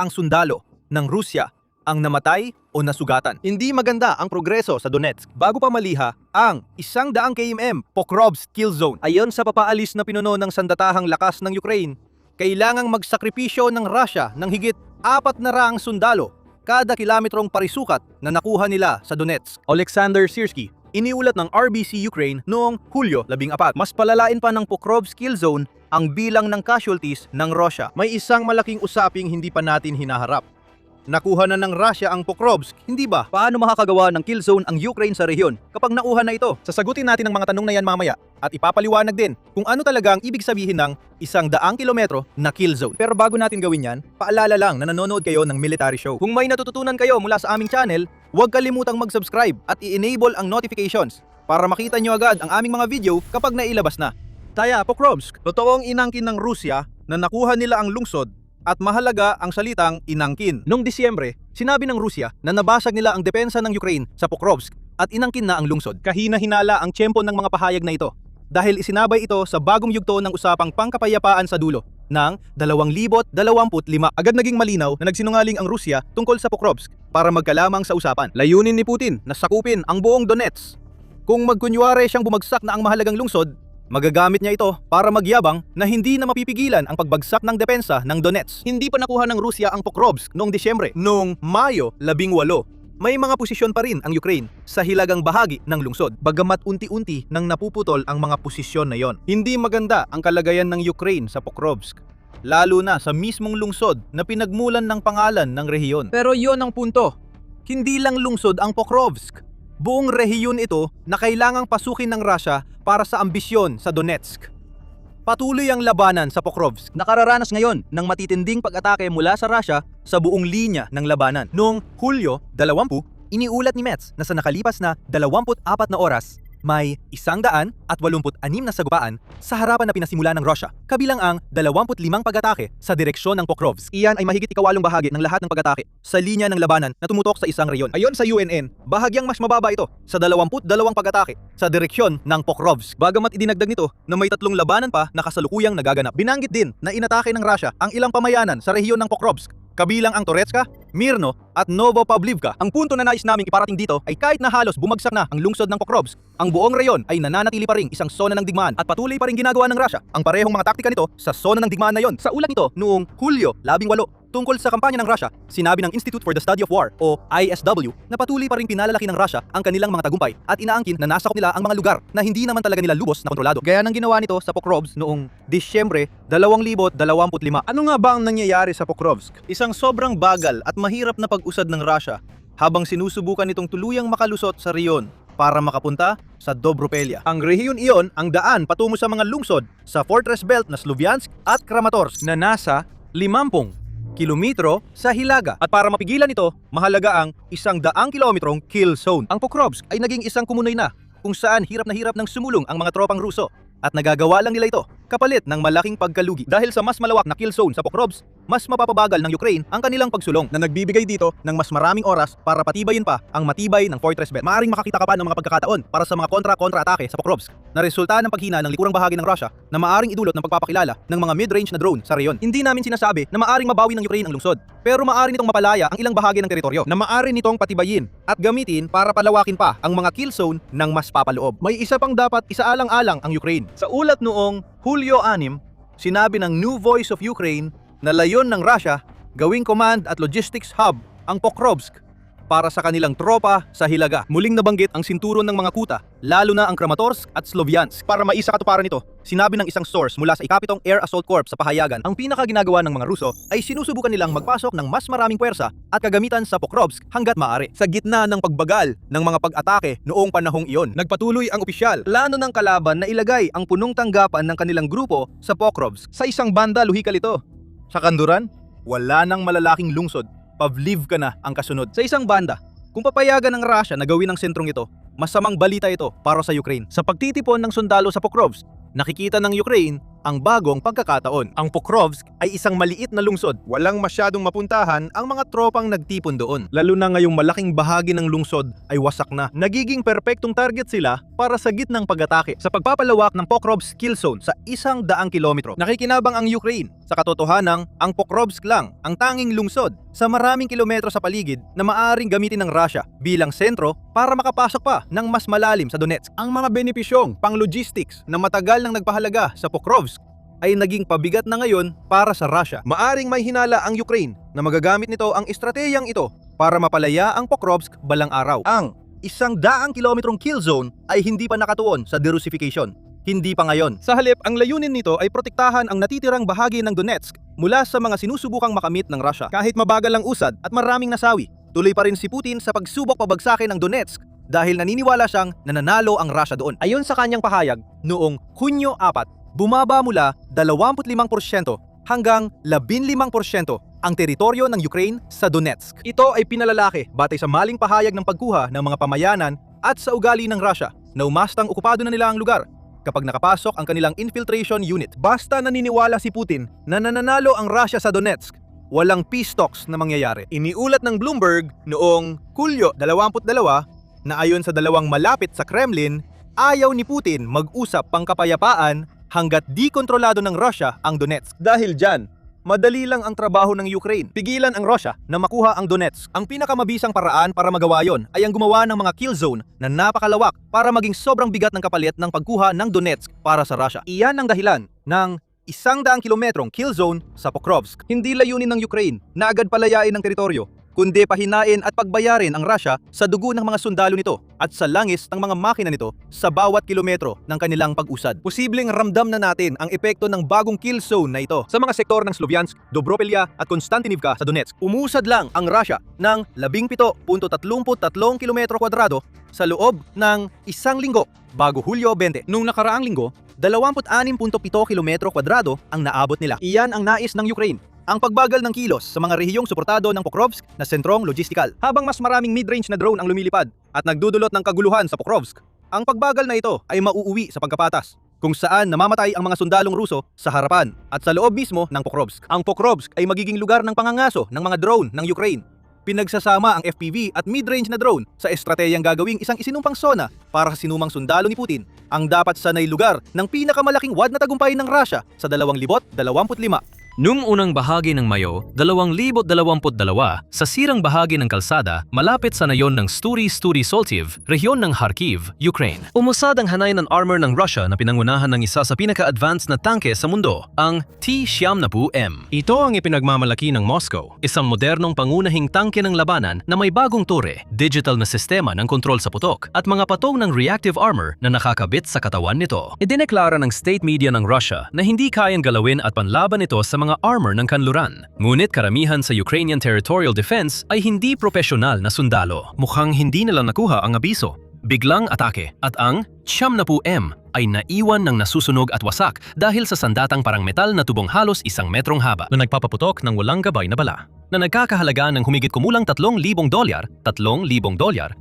sundalo ng Rusya ang namatay o nasugatan. Hindi maganda ang progreso sa Donetsk. Bago pa maliha ang 100 km Pokrovsk kill zone. Ayon sa papaalis na pinuno ng sandatahang lakas ng Ukraine, kailangang magsakripisyo ng Russia ng higit 400 sundalo kada kilometrong parisukat na nakuha nila sa Donetsk. Alexander Sirski, iniulat ng RBC Ukraine noong Hulyo 14. Mas palalain pa ng Pokrovsk kill zone ang bilang ng casualties ng Russia. May isang malaking usaping hindi pa natin hinaharap. Nakuha na ng Russia ang Pokrovsk, hindi ba? Paano makakagawa ng kill zone ang Ukraine sa rehiyon kapag nakuha na ito? Sasagutin natin ang mga tanong na yan mamaya at ipapaliwanag din kung ano talaga ang ibig sabihin ng 100 kilometro na kill zone. Pero bago natin gawin yan, paalala lang na nanonood kayo ng military show. Kung may natututunan kayo mula sa aming channel, huwag kalimutang mag-subscribe at i-enable ang notifications para makita nyo agad ang aming mga video kapag nailabas na. Taya, Pokrovsk, totoong inangkin ng Rusya na nakuha nila ang lungsod at mahalaga ang salitang inangkin. Noong Disyembre, sinabi ng Rusya na nabasag nila ang depensa ng Ukraine sa Pokrovsk at inangkin na ang lungsod. Kahina-hinala ang tiyempo ng mga pahayag na ito dahil isinabay ito sa bagong yugto ng usapang pangkapayapaan sa dulo ng 2025. Agad naging malinaw na nagsinungaling ang Rusya tungkol sa Pokrovsk para magkalamang sa usapan. Layunin ni Putin na sakupin ang buong Donetsk. Kung magkunyari siyang bumagsak na ang mahalagang lungsod, magagamit niya ito para magyabang na hindi na mapipigilan ang pagbagsak ng depensa ng Donetsk. Hindi pa nakuha ng Rusya ang Pokrovsk noong Disyembre. Noong Mayo 18, may mga posisyon pa rin ang Ukraine sa hilagang bahagi ng lungsod. Bagamat unti-unti nang napuputol ang mga posisyon na yon. Hindi maganda ang kalagayan ng Ukraine sa Pokrovsk, lalo na sa mismong lungsod na pinagmulan ng pangalan ng rehiyon. Pero yon ang punto. Hindi lang lungsod ang Pokrovsk. Buong rehiyon ito na kailangang pasukin ng Russia para sa ambisyon sa Donetsk. Patuloy ang labanan sa Pokrovsk. Nakararanas ngayon ng matitinding pag-atake mula sa Russia sa buong linya ng labanan. Noong Hulyo 20, iniulat ni Metz na sa nakalipas na 24 na oras, may 186 na sagupaan sa harapan na pinasimula ng Russia, kabilang ang 25 pag-atake sa direksyon ng Pokrovsk. Iyan ay mahigit ikawalong bahagi ng lahat ng pag-atake sa linya ng labanan na tumutok sa isang reyon. Ayon sa UNN, bahagyang mas mababa ito sa 22 pag-atake sa direksyon ng Pokrovsk. Bagamat idinagdag nito na may 3 labanan pa na kasalukuyang nagaganap. Binanggit din na inatake ng Russia ang ilang pamayanan sa rehiyon ng Pokrovsk, kabilang ang Toretska, Mirno at Novopavlivka. Ang punto na nais naming iparating dito ay kahit na halos bumagsak na ang lungsod ng Pokrovsk, ang buong reyon ay nananatili pa ring isang sona ng digmaan at patuloy pa ring ginagawa ng Russia ang parehong mga taktika nito sa sona ng digmaan na yon. Sa ulat nito noong Hulyo 18 tungkol sa kampanya ng Russia, sinabi ng Institute for the Study of War o ISW na patuloy pa ring pinalalaki ng Russia ang kanilang mga tagumpay at inaangkin na nasakop nila ang mga lugar na hindi naman talaga nila lubos na kontrolado. Gaya ng ginawa nito sa Pokrovsk noong Disyembre 2025. Ano nga ba ang nangyayari sa Pokrovsk? Isang sobrang bagal at mahirap na pag-usad ng Russia habang sinusubukan nitong tuluyang makalusot sa reyon para makapunta sa Dobropelya. Ang rehiyon iyon ang daan patungo sa mga lungsod sa Fortress Belt na Sloviansk at Kramatorsk na nasa 50 kilometro sa hilaga. At para mapigilan ito, mahalaga ang 100 kilometrong kill zone. Ang Pokrovsk ay naging isang kumunoy na kung saan hirap na hirap ng sumulong ang mga tropang Ruso at nagagawa lang nila ito kapalit ng malaking pagkalugi. Dahil sa mas malawak na kill zone sa Pokrovsk, mas mapapabagal ng Ukraine ang kanilang pagsulong na nagbibigay dito ng mas maraming oras para patibayin pa ang matibay ng Fortress Belt. Maaring makakita ka pa ng mga pagkakataon para sa mga kontra-atake sa Pokrovsk na resulta ng paghina ng likurang bahagi ng Russia na maaring idulot ng pagpapakilala ng mga mid-range na drone sa reyon. Hindi namin sinasabi na maaring mabawi ng Ukraine ang lungsod, pero maaari nitong mapalaya ang ilang bahagi ng teritoryo na maaari nitong patibayin at gamitin para palawakin pa ang mga kill zone ng mas papaloob. May isa pang dapat isaalang-alang ang Ukraine. Sa ulat noong Hulyo 6, sinabi ng New Voice of Ukraine na layon ng Russia gawing command at logistics hub ang Pokrovsk para sa kanilang tropa sa Hilaga. Muling nabanggit ang sinturon ng mga kuta, lalo na ang Kramatorsk at Sloviansk. Para maisa katuparan nito, sinabi ng isang source mula sa ikapitong Air Assault Corps sa pahayagan, ang pinakaginagawa ng mga Ruso ay sinusubukan nilang magpasok ng mas maraming puwersa at kagamitan sa Pokrovsk hanggat maaari. Sa gitna ng pagbagal ng mga pag-atake noong panahong iyon, nagpatuloy ang opisyal plano ng kalaban na ilagay ang punong tanggapan ng kanilang grupo sa Pokrovsk. Sa isang banda, luhikal ito. Sa kanduran, wala nang malalaking lungsod. Pavlivka na ang kasunod. Sa isang banda, kung papayagan ng Russia na gawin ang sentrong ito, masamang balita ito para sa Ukraine. Sa pagtitipon ng sundalo sa Pokrovsk, nakikita ng Ukraine ang bagong pagkakataon. Ang Pokrovsk ay isang maliit na lungsod. Walang masyadong mapuntahan ang mga tropang nagtipon doon. Lalo na ngayong malaking bahagi ng lungsod ay wasak na. Nagiging perpektong target sila para sa gitnang pag-atake. Sa pagpapalawak ng Pokrovsk kill zone sa 100 kilometro, nakikinabang ang Ukraine. Sa katotohanan, ang Pokrovsk lang ang tanging lungsod sa maraming kilometro sa paligid na maaaring gamitin ng Russia bilang sentro para makapasok pa ng mas malalim sa Donetsk. Ang mga benepisyong pang-logistics na matagal nang nagpahalaga sa Pokrovsk ay naging pabigat na ngayon para sa Russia. Maaring may hinala ang Ukraine na magagamit nito ang estratehiyang ito para mapalaya ang Pokrovsk balang araw. Ang 100 kilometrong kill zone ay hindi pa nakatuon sa derussification. Hindi pa ngayon. Sa halip, ang layunin nito ay protektahan ang natitirang bahagi ng Donetsk mula sa mga sinusubukang makamit ng Russia. Kahit mabagal ang usad at maraming nasawi, tuloy pa rin si Putin sa pagsubok pabagsakin ng Donetsk dahil naniniwala siyang nananalo ang Russia doon. Ayon sa kanyang pahayag, noong Hunyo 4, bumaba mula 25% hanggang 15% ang teritoryo ng Ukraine sa Donetsk. Ito ay pinalalaki batay sa maling pahayag ng pagkuha ng mga pamayanan at sa ugali ng Russia na umastang okupado na nila ang lugar kapag nakapasok ang kanilang infiltration unit. Basta naniniwala si Putin na nananalo ang Russia sa Donetsk, walang peace talks na mangyayari. Iniulat ng Bloomberg noong Hulyo 22 na ayon sa dalawang malapit sa Kremlin, ayaw ni Putin mag-usap pangkapayapaan hanggat di kontrolado ng Russia ang Donetsk. Dahil dyan, madali lang ang trabaho ng Ukraine. Pigilan ang Russia na makuha ang Donetsk. Ang pinakamabisang paraan para magawa yon ay ang gumawa ng mga kill zone na napakalawak para maging sobrang bigat ng kapalit ng pagkuha ng Donetsk para sa Russia. Iyan ang dahilan ng 100 kilometrong kill zone sa Pokrovsk. Hindi layunin ng Ukraine na agad palayain ang teritoryo, kundi pahinain at pagbayarin ang Russia sa dugo ng mga sundalo nito at sa langis ng mga makina nito sa bawat kilometro ng kanilang pag-usad. Posibleng ramdam na natin ang epekto ng bagong kill zone na ito sa mga sektor ng Sloviansk, Dobropolya at Konstantinivka sa Donetsk. Umusad lang ang Russia ng 17.33 kilometro kwadrado sa loob ng isang linggo bago Hulyo 20. Nung nakaraang linggo, 26.7 kilometro kwadrado ang naabot nila. Iyan ang nais ng Ukraine. Ang pagbagal ng kilos sa mga rehiyong suportado ng Pokrovsk na sentrong logistikal. Habang mas maraming mid-range na drone ang lumilipad at nagdudulot ng kaguluhan sa Pokrovsk, ang pagbagal na ito ay mauuwi sa pagkapatas, kung saan namamatay ang mga sundalong Ruso sa harapan at sa loob mismo ng Pokrovsk. Ang Pokrovsk ay magiging lugar ng pangangaso ng mga drone ng Ukraine. Pinagsasama ang FPV at mid-range na drone sa estratehiyang gagawing isang isinumpang sona para sa sinumang sundalo ni Putin, ang dapat sanay lugar ng pinakamalaking wad na tagumpay ng Russia sa 2025. Noong unang bahagi ng Mayo, 2022, sa sirang bahagi ng kalsada, malapit sa nayon ng Sturi-Soltiv, rehiyon ng Kharkiv, Ukraine. Umusad ang hanay ng armor ng Russia na pinangunahan ng isa sa pinaka-advanced na tangke sa mundo, ang T-70M. Ito ang ipinagmamalaki ng Moscow, isang modernong pangunahing tangke ng labanan na may bagong tore, digital na sistema ng kontrol sa putok, at mga patong ng reactive armor na nakakabit sa katawan nito. Idineklara ng state media ng Russia na hindi kayang galawin at panlaban ito sa mga armor ng kanluran. Ngunit karamihan sa Ukrainian Territorial Defense ay hindi propesyonal na sundalo. Mukhang hindi nila nakuha ang abiso. Biglang atake at ang 70M ay naiwan ng nasusunog at wasak dahil sa sandatang parang metal na tubong halos 1 metrong haba na nagpapaputok ng walang gabay na bala, na nagkakahalaga ng humigit kumulang $3,000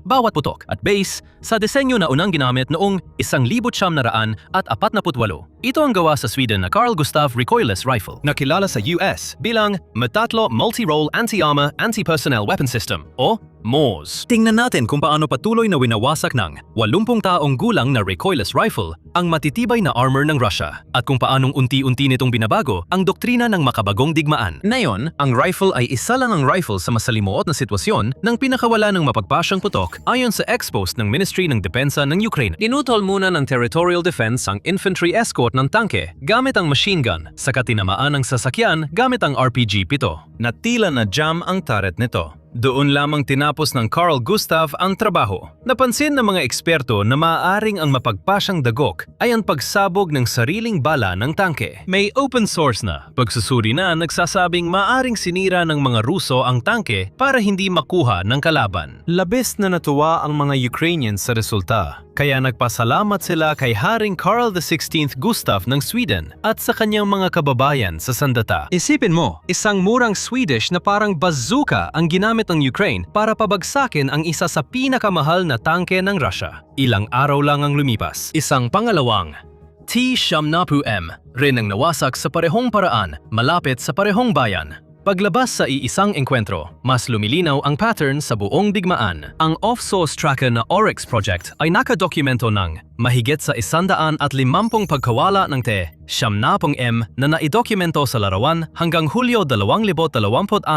bawat putok at base sa disenyo na unang ginamit noong 1948. Ito ang gawa sa Sweden na Carl Gustaf Recoilless Rifle na kilala sa US bilang Metatlo Multi-Role Anti-Armor Anti-Personnel Weapon System o MORS. Tingnan natin kung paano patuloy na winawasak ng 80 taong gulang na recoilless rifle ang matitibay na armor ng Russia at kung paanong unti-unti nitong binabago ang doktrina ng makabagong digmaan. Ngayon, ang rifle ay isa lang ang rifle sa masalimuot na sitwasyon ng pinakawala ng mapagpasyang putok ayon sa ex-post ng Ministry ng Depensa ng Ukraine. Inutol muna ng Territorial Defense ang infantry escort ng tangke gamit ang machine gun sa katinamaan ng sasakyan gamit ang RPG-7 na tila na jam ang turret nito. Doon lamang tinapos ng Carl Gustav ang trabaho. Napansin ng mga eksperto na maaaring ang mapagpasyang dagok ay ang pagsabog ng sariling bala ng tangke. May open source na pagsusuri na nagsasabing maaaring sinira ng mga Ruso ang tangke para hindi makuha ng kalaban. Labis na natuwa ang mga Ukrainians sa resulta. Kaya nagpasalamat sila kay Haring Carl XVI Gustav ng Sweden at sa kanyang mga kababayan sa sandata. Isipin mo, isang murang Swedish na parang bazooka ang ginamit ng Ukraine para pabagsakin ang isa sa pinakamahal na tangke ng Russia. Ilang araw lang ang lumipas. Isang pangalawang T-70M rin ang nawasak sa parehong paraan malapit sa parehong bayan. Paglabas sa iisang engkwentro, mas lumilinaw ang pattern sa buong digmaan. Ang off-source tracker na Oryx Project ay nakadokumento ng mahigit sa 150 pagkawala ng T-70M na naidokumento sa larawan hanggang Hulyo 2026,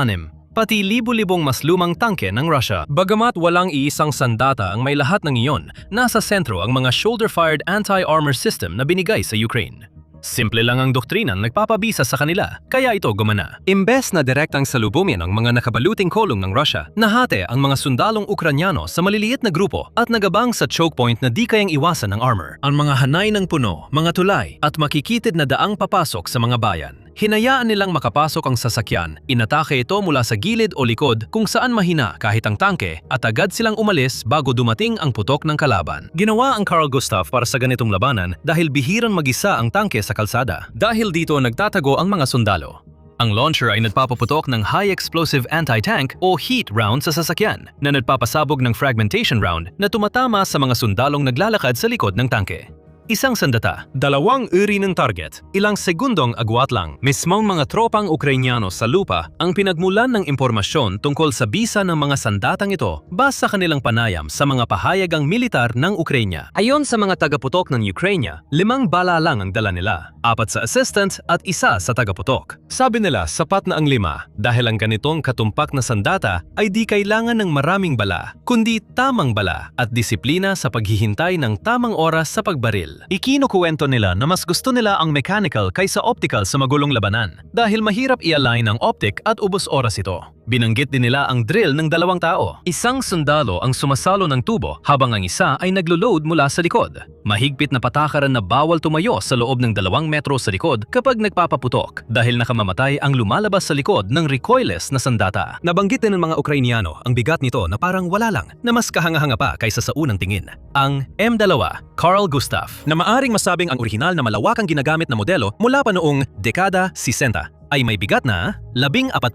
pati libu-libong mas lumang tangke ng Russia. Bagamat walang iisang sandata ang may lahat ng iyon, nasa sentro ang mga shoulder-fired anti-armor system na binigay sa Ukraine. Simple lang ang doktrinang nagpapabisa sa kanila, kaya ito gumana. Imbes na direktang salubungin ang mga nakabaluting kolong ng Russia, nahate ang mga sundalong Ukranyano sa maliliit na grupo at nagabang sa choke point na di kayang iwasan ng armor. Ang mga hanay ng puno, mga tulay at makikitid na daang papasok sa mga bayan. Hinayaan nilang makapasok ang sasakyan, inatake ito mula sa gilid o likod kung saan mahina kahit ang tangke at agad silang umalis bago dumating ang putok ng kalaban. Ginawa ang Carl Gustav para sa ganitong labanan dahil bihirang mag-isa ang tangke sa kalsada. Dahil dito nagtatago ang mga sundalo. Ang launcher ay nagpapaputok ng high explosive anti-tank o heat round sa sasakyan na nagpapasabog ng fragmentation round na tumatama sa mga sundalong naglalakad sa likod ng tangke. Isang sandata, dalawang uri ng target, ilang segundong agwat lang. Mismong mga tropang Ukrainyano sa lupa ang pinagmulan ng impormasyon tungkol sa bisa ng mga sandatang ito base sa kanilang panayam sa mga pahayagang militar ng Ukrainya. Ayon sa mga tagaputok ng Ukrainya, 5 bala lang ang dala nila, 4 sa assistant at 1 sa tagaputok. Sabi nila sapat na ang 5 dahil ang ganitong katumpak na sandata ay di kailangan ng maraming bala, kundi tamang bala at disiplina sa paghihintay ng tamang oras sa pagbaril. Ikinukuwento nila na mas gusto nila ang mechanical kaysa optical sa magulong labanan dahil mahirap i-align ang optic at ubos oras ito. Binanggit din nila ang drill ng 2 tao. Isang sundalo ang sumasalo ng tubo habang ang isa ay naglo-load mula sa likod. Mahigpit na patakaran na bawal tumayo sa loob ng 2 metro sa likod kapag nagpapaputok dahil nakamamatay ang lumalabas sa likod ng recoilless na sandata. Nabanggit din ng mga Ukrainyano ang bigat nito na parang wala lang na mas kahanga-hanga pa kaysa sa unang tingin. Ang M2 Carl Gustav na maaring masabing ang orihinal na malawakang ginagamit na modelo mula pa noong dekada 60 ay may bigat na 14.2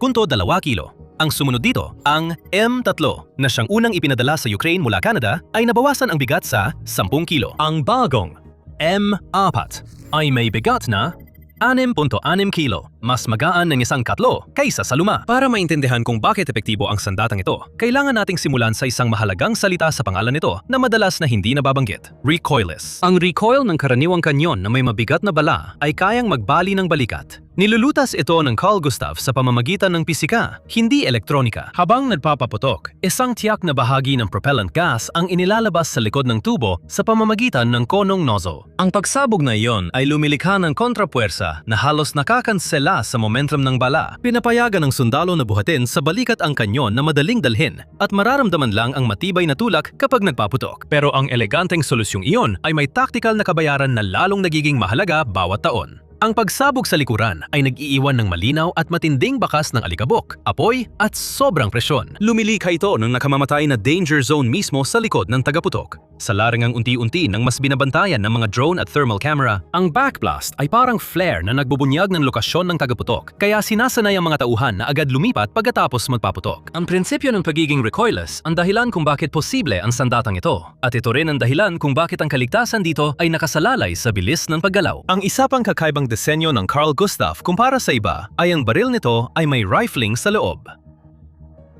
kilo. Ang sumunod dito, ang M3 na siyang unang ipinadala sa Ukraine mula Canada ay nabawasan ang bigat sa 10 kilo. Ang bagong M4 ay may bigat na 6.6 kilo, mas magaan ng isang katlo kaysa sa luma. Para maintindihan kung bakit epektibo ang sandatang ito, kailangan nating simulan sa isang mahalagang salita sa pangalan nito na madalas na hindi nababanggit, recoilless. Ang recoil ng karaniwang kanyon na may mabigat na bala ay kayang magbali ng balikat. Nilulutas ito ng Carl Gustav sa pamamagitan ng pisika, hindi elektronika. Habang nagpapaputok, isang tiyak na bahagi ng propellant gas ang inilalabas sa likod ng tubo sa pamamagitan ng konong nozzle. Ang pagsabog na iyon ay lumilikha ng kontrapuwersa na halos nakakansela sa momentum ng bala. Pinapayagan ng sundalo na buhatin sa balikat ang kanyon na madaling dalhin at mararamdaman lang ang matibay na tulak kapag nagpaputok. Pero ang eleganteng solusyong iyon ay may tactical na kabayaran na lalong nagiging mahalaga bawat taon. Ang pagsabog sa likuran ay nag-iiwan ng malinaw at matinding bakas ng alikabok, apoy at sobrang presyon. Lumilikha ito ng nakamamatay na danger zone mismo sa likod ng tagaputok. Sa larangang unti-unti ng mas binabantayan ng mga drone at thermal camera, ang backblast ay parang flare na nagbubunyag ng lokasyon ng tagaputok, kaya sinasanay ang mga tauhan na agad lumipat pagkatapos magpaputok. Ang prinsipyo ng pagiging recoilless ang dahilan kung bakit posible ang sandatang ito, at ito rin ang dahilan kung bakit ang kaligtasan dito ay nakasalalay sa bilis ng paggalaw. Ang isa pang kakaibang disenyo ng Carl Gustav kumpara sa iba ay ang baril nito ay may rifling sa loob.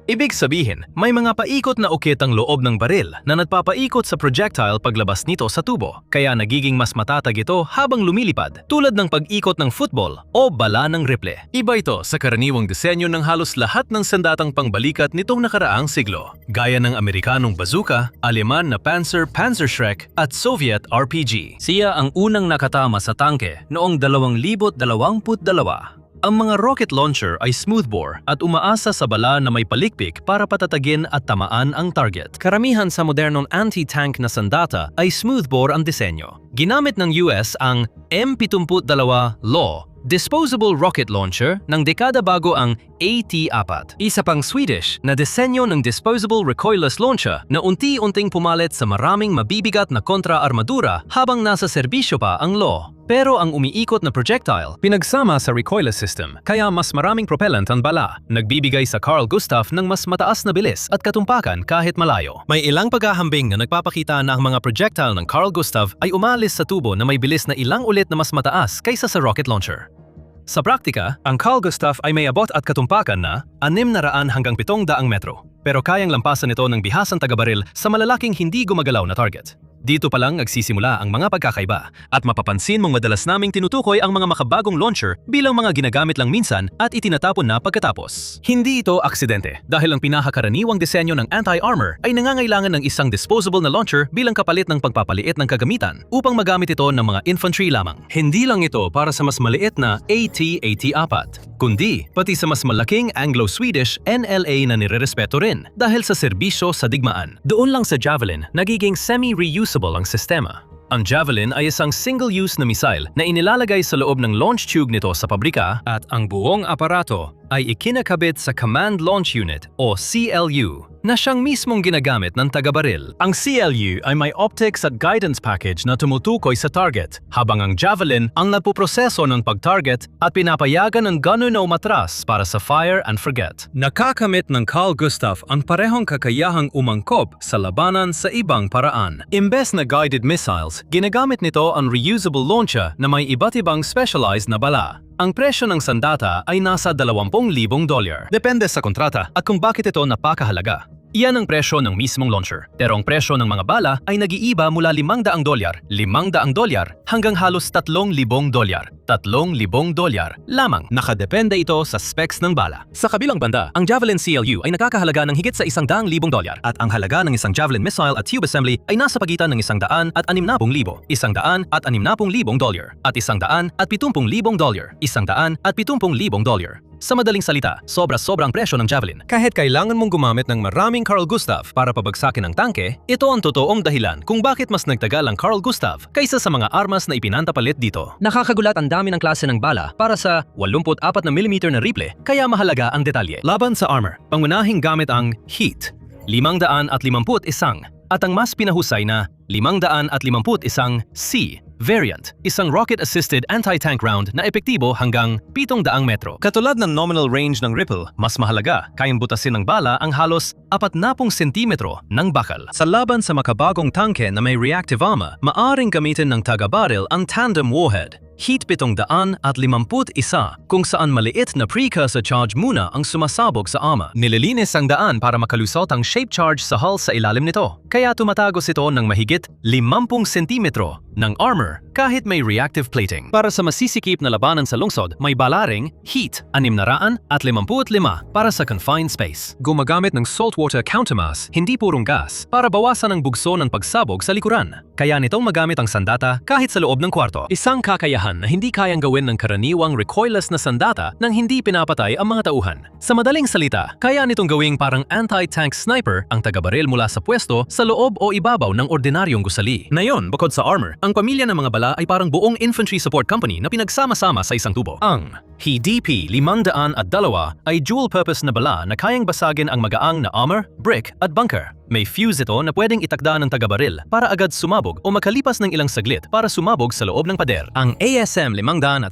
Ibig sabihin, may mga paikot na ukit ang loob ng baril na nagpapaikot sa projectile paglabas nito sa tubo, kaya nagiging mas matatag ito habang lumilipad, tulad ng pag-ikot ng football o bala ng rifle. Iba ito sa karaniwang disenyo ng halos lahat ng sandatang pangbalikat nitong nakaraang siglo, gaya ng Amerikanong bazooka, Aleman na Panzerschreck at Soviet RPG. Siya ang unang nakatama sa tangke noong 2022. Ang mga rocket launcher ay smoothbore at umaasa sa bala na may palikpik para patatagin at tamaan ang target. Karamihan sa modernong anti-tank na sandata ay smoothbore ang disenyo. Ginamit ng US ang M72 LAW disposable rocket launcher ng dekada bago ang AT-4. Isa pang Swedish na disenyo ng disposable recoilless launcher na unti-unting pumalit sa maraming mabibigat na kontra-armadura habang nasa serbisyo pa ang LAW. Pero ang umiikot na projectile, pinagsama sa recoilless system, kaya mas maraming propellant ang bala, nagbibigay sa Carl Gustaf ng mas mataas na bilis at katumpakan kahit malayo. May ilang paghahambing na nagpapakita na ang mga projectile ng Carl Gustaf ay umalis sa tubo na may bilis na ilang ulit na mas mataas kaysa sa rocket launcher. Sa praktika, ang Carl Gustaf ay may abot at katumpakan na 600 hanggang 700 metro, pero kayang lampasan ito ng bihasang tagabaril sa malalaking hindi gumagalaw na target. Dito pa lang nagsisimula ang mga pagkakaiba at mapapansin mong madalas naming tinutukoy ang mga makabagong launcher bilang mga ginagamit lang minsan at itinatapon na pagkatapos. Hindi ito aksidente dahil ang pinakakaraniwang disenyo ng anti-armor ay nangangailangan ng isang disposable na launcher bilang kapalit ng pagpapaliit ng kagamitan upang magamit ito ng mga infantry lamang. Hindi lang ito para sa mas maliit na AT-4, kundi pati sa mas malaking Anglo-Swedish NLA na nirerespeto rin dahil sa serbisyo sa digmaan. Doon lang sa Javelin, nagiging semi-reusable ang sistema. Ang Javelin ay isang single-use na missile na inilalagay sa loob ng launch tube nito sa pabrika at ang buong aparato ay ikinakabit sa Command Launch Unit o CLU na siyang mismong ginagamit ng tagabaril. Ang CLU ay may optics at guidance package na tumutukoy sa target, habang ang Javelin ang nagpuproseso ng pag-target at pinapayagan ng gunner na umatras para sa fire and forget. Nakakamit ng Carl Gustaf ang parehong kakayahang umangkop sa labanan sa ibang paraan. Imbes na guided missiles, ginagamit nito ang reusable launcher na may iba't ibang specialized na bala. Ang presyo ng sandata ay nasa $20,000. Depende sa kontrata at kung bakit ito napakahalaga. Iyan ang presyo ng mismong launcher. Pero ang presyo ng mga bala ay nag-iiba mula $500 hanggang halos $3,000 lamang. Nakadepende ito sa specs ng bala. Sa kabilang banda, ang Javelin CLU ay nakakahalaga ng higit sa $100,000 at ang halaga ng isang Javelin missile at tube assembly ay nasa pagitan ng $100,000 at $60,000, $100,000 at $60,000 at $170,000 at $70,000. Sa madaling salita, sobra-sobra ang presyo ng Javelin. Kahit kailangan mong gumamit ng maraming Carl Gustaf para pabagsakin ang tangke, ito ang totoong dahilan kung bakit mas nagtagal ang Carl Gustaf kaysa sa mga armas na ipinantapalit dito. Nakakagulat ang dami ng klase ng bala para sa 84mm na rifle, kaya mahalaga ang detalye. Laban sa armor, pangunahing gamit ang HEAT, 551 at ang mas pinahusay na 551 C variant, isang rocket-assisted anti-tank round na epektibo hanggang 700 metro. Katulad ng nominal range ng Ripple, mas mahalaga, kayang butasin ng bala ang halos 40 sentimetro ng bakal. Sa laban sa makabagong tangke na may reactive armor, maaring gamitin ng taga-baril ang tandem warhead, HEAT 751, kung saan maliit na precursor charge muna ang sumasabog sa armor. Nililinis ang daan para makalusot ang shape charge sa hull sa ilalim nito, kaya tumatagos ito ng mahigit 50 sentimetro ng armor kahit may reactive plating. Para sa masisikip na labanan sa lungsod, may balaring HEAT 655 para sa confined space. Gumagamit ng saltwater countermass, hindi purong gas, para bawasan ang bugso ng pagsabog sa likuran. Kaya nitong magamit ang sandata kahit sa loob ng kwarto. Isang kakayahan na hindi kayang gawin ng karaniwang recoilless na sandata nang hindi pinapatay ang mga tauhan. Sa madaling salita, kaya nitong gawing parang anti-tank sniper ang tagabaril mula sa pwesto sa loob o ibabaw ng ordinaryong gusali. Ngayon, bukod sa armor, ang pamilya ng mga bala ay parang buong infantry support company na pinagsama-sama sa isang tubo. Ang HEAT 502 ay dual-purpose na bala na kayang basagin ang magaang na armor, brick at bunker. May fuse ito na pwedeng itakda ng tagabaril para agad sumabog o makalipas ng ilang saglit para sumabog sa loob ng pader. Ang ASM 500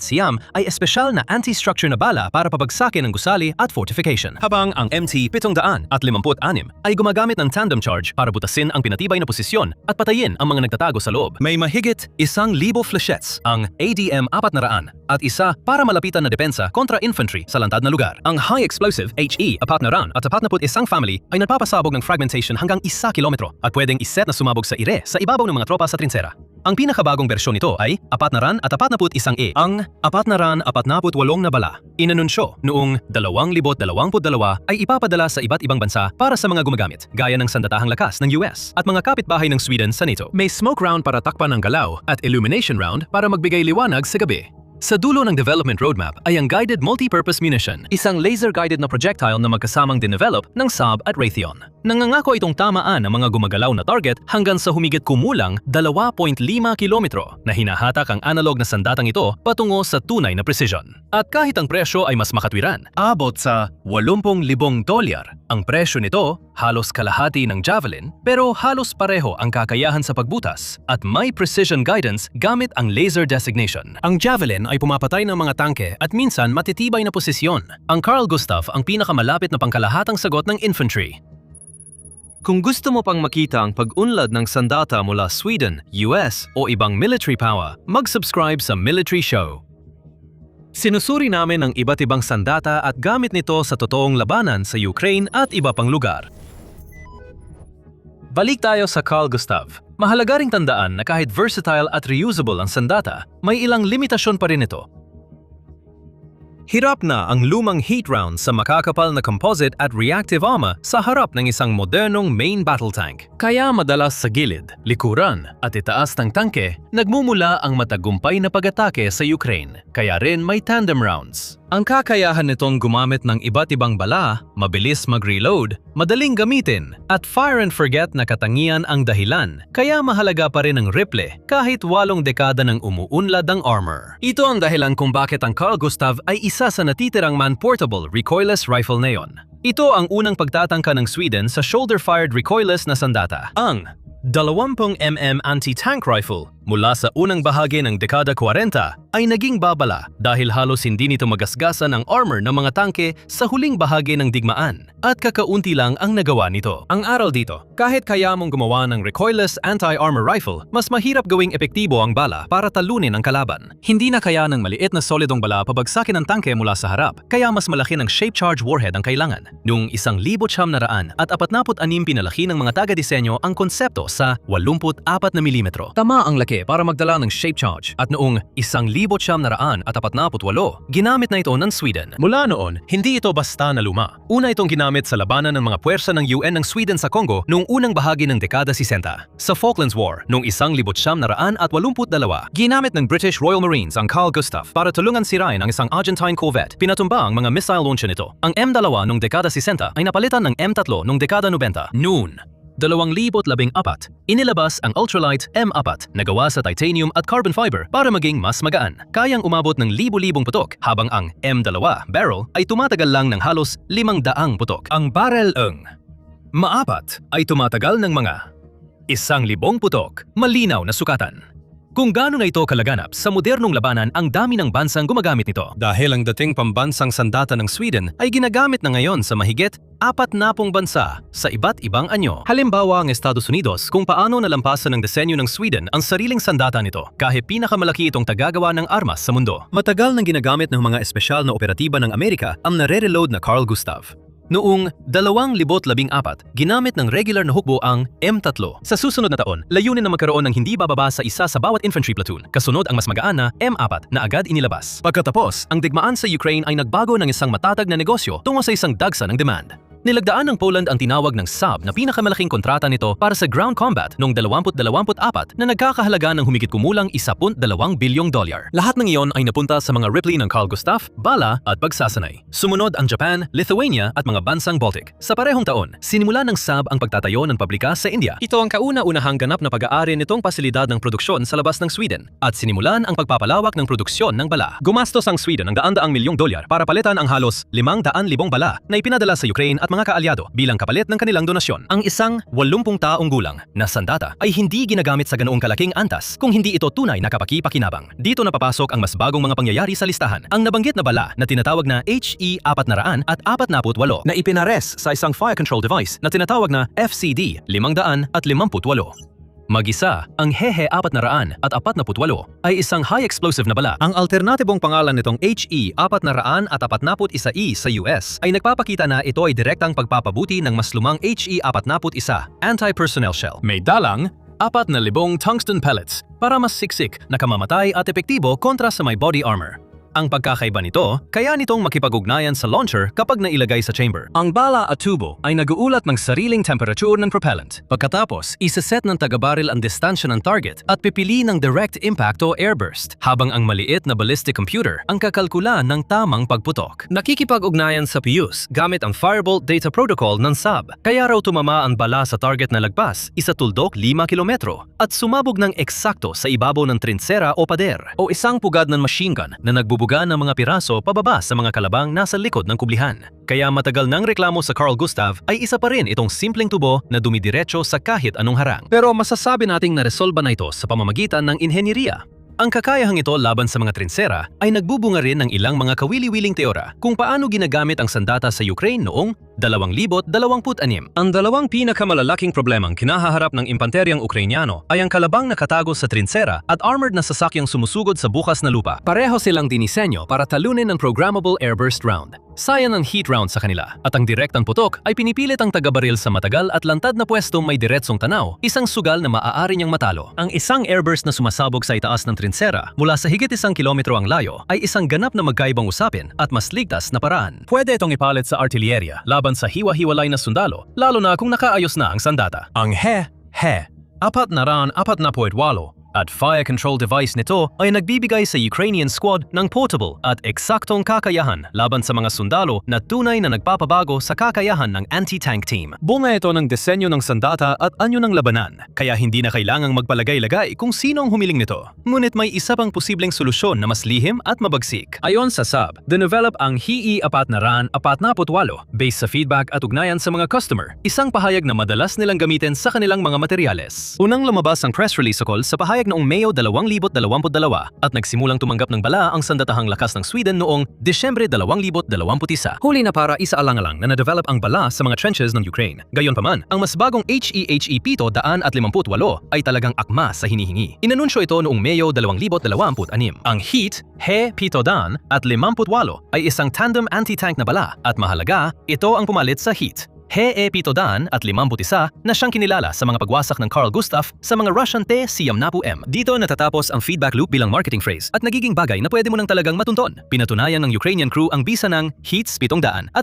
ay espesyal na anti-structure na bala para pabagsakin ang gusali at fortification. Habang ang MT 756 ay gumagamit ng tandem charge para butasin ang pinatibay na posisyon at patayin ang mga nagtatago sa loob. May mahigit 1,000 flechettes ang ADM 400 at isa para malapitan na depensa kontra infantry sa lantad na lugar. Ang high explosive HE 400 at 41 family ay nagpapasabog ng fragmentation hanggang 1 kilometro at pwedeng iset na sumabog sa ire sa ibabaw ng mga tropa sa trinsera. Ang pinakabagong bersyon nito ay 441 E, ang 448 na bala. Inanunsyo noong 2022 ay ipapadala sa iba't ibang bansa para sa mga gumagamit, gaya ng sandatahang lakas ng US at mga kapitbahay ng Sweden sa NATO. May smoke round para takpan ang galaw at illumination round para magbigay liwanag sa gabi. Sa dulo ng development roadmap ay ang Guided Multipurpose Munition, isang laser-guided na projectile na magkasamang dinevelop ng Saab at Raytheon. Nangangako itong tamaan ang mga gumagalaw na target hanggang sa humigit kumulang 2.5 kilometro na hinahatak ang analog na sandatang ito patungo sa tunay na precision. At kahit ang presyo ay mas makatwiran, abot sa $80,000. Ang presyo nito halos kalahati ng Javelin pero halos pareho ang kakayahan sa pagbutas at may precision guidance gamit ang laser designation. Ang Javelin ay pumapatay ng mga tangke at minsan matitibay na posisyon. Ang Carl Gustaf ang pinakamalapit na pangkalahatang sagot ng infantry. Kung gusto mo pang makita ang pag-unlad ng sandata mula Sweden, US o ibang military power, mag-subscribe sa Military Show. Sinusuri namin ang iba't ibang sandata at gamit nito sa totoong labanan sa Ukraine at iba pang lugar. Balik tayo sa Carl Gustaf. Mahalaga ring tandaan na kahit versatile at reusable ang sandata, may ilang limitasyon pa rin ito. Hirap na ang lumang heat round sa makakapal na composite at reactive armor sa harap ng isang modernong main battle tank. Kaya madalas sa gilid, likuran at itaas ng tangke, nagmumula ang matagumpay na pag-atake sa Ukraine. Kaya rin may tandem rounds. Ang kakayahan nitong gumamit ng iba't ibang bala, mabilis mag-reload, madaling gamitin, at fire and forget na katangian ang dahilan. Kaya mahalaga pa rin ang rifle kahit 8 dekada ng umuunlad ang armor. Ito ang dahilan kung bakit ang Carl Gustaf ay isa sa natitirang man-portable recoilless rifle ngayon. Ito ang unang pagtatangka ng Sweden sa shoulder-fired recoilless na sandata. Ang 20mm anti-tank rifle mula sa unang bahagi ng dekada 40 ay naging babala dahil halos hindi nito magasgasan ang armor ng mga tangke sa huling bahagi ng digmaan at kakaunti lang ang nagawa nito. Ang aral dito, kahit kaya mong gumawa ng recoilless anti-armor rifle, mas mahirap gawing epektibo ang bala para talunin ang kalaban. Hindi na kaya ng maliit na solidong bala pabagsakin ang tangke mula sa harap, kaya mas malaki ng shape charge warhead ang kailangan. Noong 1946 at 46 pinalaki ng mga taga-disenyo ang konsepto sa 84 mm. Tama ang laki para magdala ng shape charge at noong 1948, ginamit na ito ng Sweden. Mula noon, hindi ito basta na luma. Una itong ginamit sa labanan ng mga puwersa ng UN ng Sweden sa Congo noong unang bahagi ng dekada 60. Sa Falklands War, noong 1982, ginamit ng British Royal Marines ang Carl Gustaf para tulungan sirain ang isang Argentine corvette. Pinatumba ang mga missile launcher nito. Ang M2 noong dekada 60 ay napalitan ng M3 noong dekada 90. Noon 2014, inilabas ang ultralight M4 na gawa sa titanium at carbon fiber para maging mas magaan. Kayang umabot ng libo-libong putok habang ang M2 barrel ay tumatagal lang ng halos 500 putok. Ang barrel ng maapat ay tumatagal ng mga 1,000 putok, malinaw na sukatan. Kung gaano na ito kalaganap sa modernong labanan, ang dami ng bansang gumagamit nito. Dahil ang dating pambansang sandata ng Sweden ay ginagamit na ngayon sa mahigit 40 bansa sa iba't ibang anyo. Halimbawa ang Estados Unidos kung paano nalampasan ng disenyo ng Sweden ang sariling sandata nito kahit pinakamalaki itong tagagawa ng armas sa mundo. Matagal nang ginagamit ng mga espesyal na operatiba ng Amerika ang nare-reload na Carl Gustaf. Noong 2014, ginamit ng regular na hukbo ang M3. Sa susunod na taon, layunin na magkaroon ng hindi bababa sa isa sa bawat infantry platoon, kasunod ang mas magaan na M4 na agad inilabas. Pagkatapos, ang digmaan sa Ukraine ay nagbago ng isang matatag na negosyo tungo sa isang dagsa ng demand. Nilagdaan ng Poland ang tinawag ng Saab na pinakamalaking kontrata nito para sa ground combat noong 2024 na nagkakahalaga ng humigit kumulang $1.2 bilyong. Lahat ng iyon ay napunta sa mga Ripley ng Carl Gustaf, bala at pagsasanay. Sumunod ang Japan, Lithuania at mga bansang Baltic. Sa parehong taon, sinimula ng Saab ang pagtatayo ng pabrika sa India. Ito ang kauna-unahang ganap na pag-aari nitong pasilidad ng produksyon sa labas ng Sweden at sinimulan ang pagpapalawak ng produksyon ng bala. Gumastos ang Sweden ng $100 milyong para palitan ang halos 500,000 bala na ipinadala sa Ukraine at mga kaalyado bilang kapalit ng kanilang donasyon. Ang isang 80 taong gulang na sandata ay hindi ginagamit sa ganoong kalaking antas kung hindi ito tunay na kapaki-pakinabang. Dito napapasok ang mas bagong mga pangyayari sa listahan. Ang nabanggit na bala na tinatawag na HE-400 at 48 na ipinares sa isang fire control device na tinatawag na FCD 558. Mag-isa, ang HE-400 at 48 ay isang high-explosive na bala. Ang alternatibong pangalan nitong HE-400 at 41E sa US ay nagpapakita na ito ay direktang pagpapabuti ng mas lumang HE-41 anti-personnel shell. May dalang 4,000 tungsten pellets para mas siksik na kamamatay at epektibo kontra sa may body armor. Ang pagkakaiba nito, kaya nitong makipag-ugnayan sa launcher kapag nailagay sa chamber. Ang bala at tubo ay naguulat ng sariling temperature ng propellant. Pagkatapos, isaset ng tagabaril ang distansya ng target at pipili ng direct impact o airburst, habang ang maliit na ballistic computer ang kakalkula ng tamang pagputok. Nakikipag-ugnayan sa fuse gamit ang Firebolt Data Protocol ng SAB, kaya raw tumama ang bala sa target na lagpas, isatuldok 5 kilometro, at sumabog ng eksakto sa ibabaw ng trinsera o pader, o isang pugad ng machine gun na nagbubuga ng mga piraso pababa sa mga kalabang nasa likod ng kublihan. Kaya matagal nang reklamo sa Carl Gustav ay isa pa rin itong simpleng tubo na dumidiretso sa kahit anong harang. Pero masasabi nating naresolba na ito sa pamamagitan ng inhenyeriya. Ang kakayahang ito laban sa mga trinsera ay nagbubunga rin ng ilang mga kawili-wiling teora kung paano ginagamit ang sandata sa Ukraine noong 2026. Ang dalawang pinakamalalaking problemang kinahaharap ng impanteryang Ukrainyano ay ang kalabang nakatago sa trinsera at armored na sasakyang sumusugod sa bukas na lupa. Pareho silang dinisenyo para talunin ng programmable airburst round. Sayang ang heat round sa kanila, at ang direktang putok ay pinipilit ang tagabaril sa matagal at lantad na pwestong may diretsong tanaw, isang sugal na maaari niyang matalo. Ang isang airburst na sumasabog sa itaas ng trinsera mula sa higit 1 kilometro ang layo ay isang ganap na magkaibang usapin at mas ligtas na paraan. Pwede itong ipalit sa artilyerya laban sa hiwa-hiwalay na sundalo, lalo na kung nakaayos na ang sandata. Ang He 448 at fire control device nito ay nagbibigay sa Ukrainian squad ng portable at eksaktong kakayahan laban sa mga sundalo na tunay na nagpapabago sa kakayahan ng anti-tank team. Bunga ito ng disenyo ng sandata at anyo ng labanan, kaya hindi na kailangang magpalagay-lagay kung sino ang humiling nito. Ngunit may isa pang posibleng solusyon na mas lihim at mabagsik. Ayon sa SAB, dinevelop ang HE448 based sa feedback at ugnayan sa mga customer, isang pahayag na madalas nilang gamitin sa kanilang mga materyales. Unang lumabas ang press release sa pahayag noong Mayo 2022 at nagsimulang tumanggap ng bala ang sandatahang lakas ng Sweden noong Disyembre 2021. Huli na para isaalang-alang na na-develop ang bala sa mga trenches ng Ukraine. Gayunpaman, ang mas bagong HE-758 ay talagang akma sa hinihingi. Inanunsyo ito noong Mayo 2026. Ang He-758 ay isang tandem anti-tank na bala at mahalaga, ito ang pumalit sa Heat He-751 na siyang kinilala sa mga pagwasak ng Carl Gustav sa mga Russian T-70M. Dito natatapos ang feedback loop bilang marketing phrase at nagiging bagay na pwede mo nang talagang matunton. Pinatunayan ng Ukrainian crew ang bisa ng Heat-751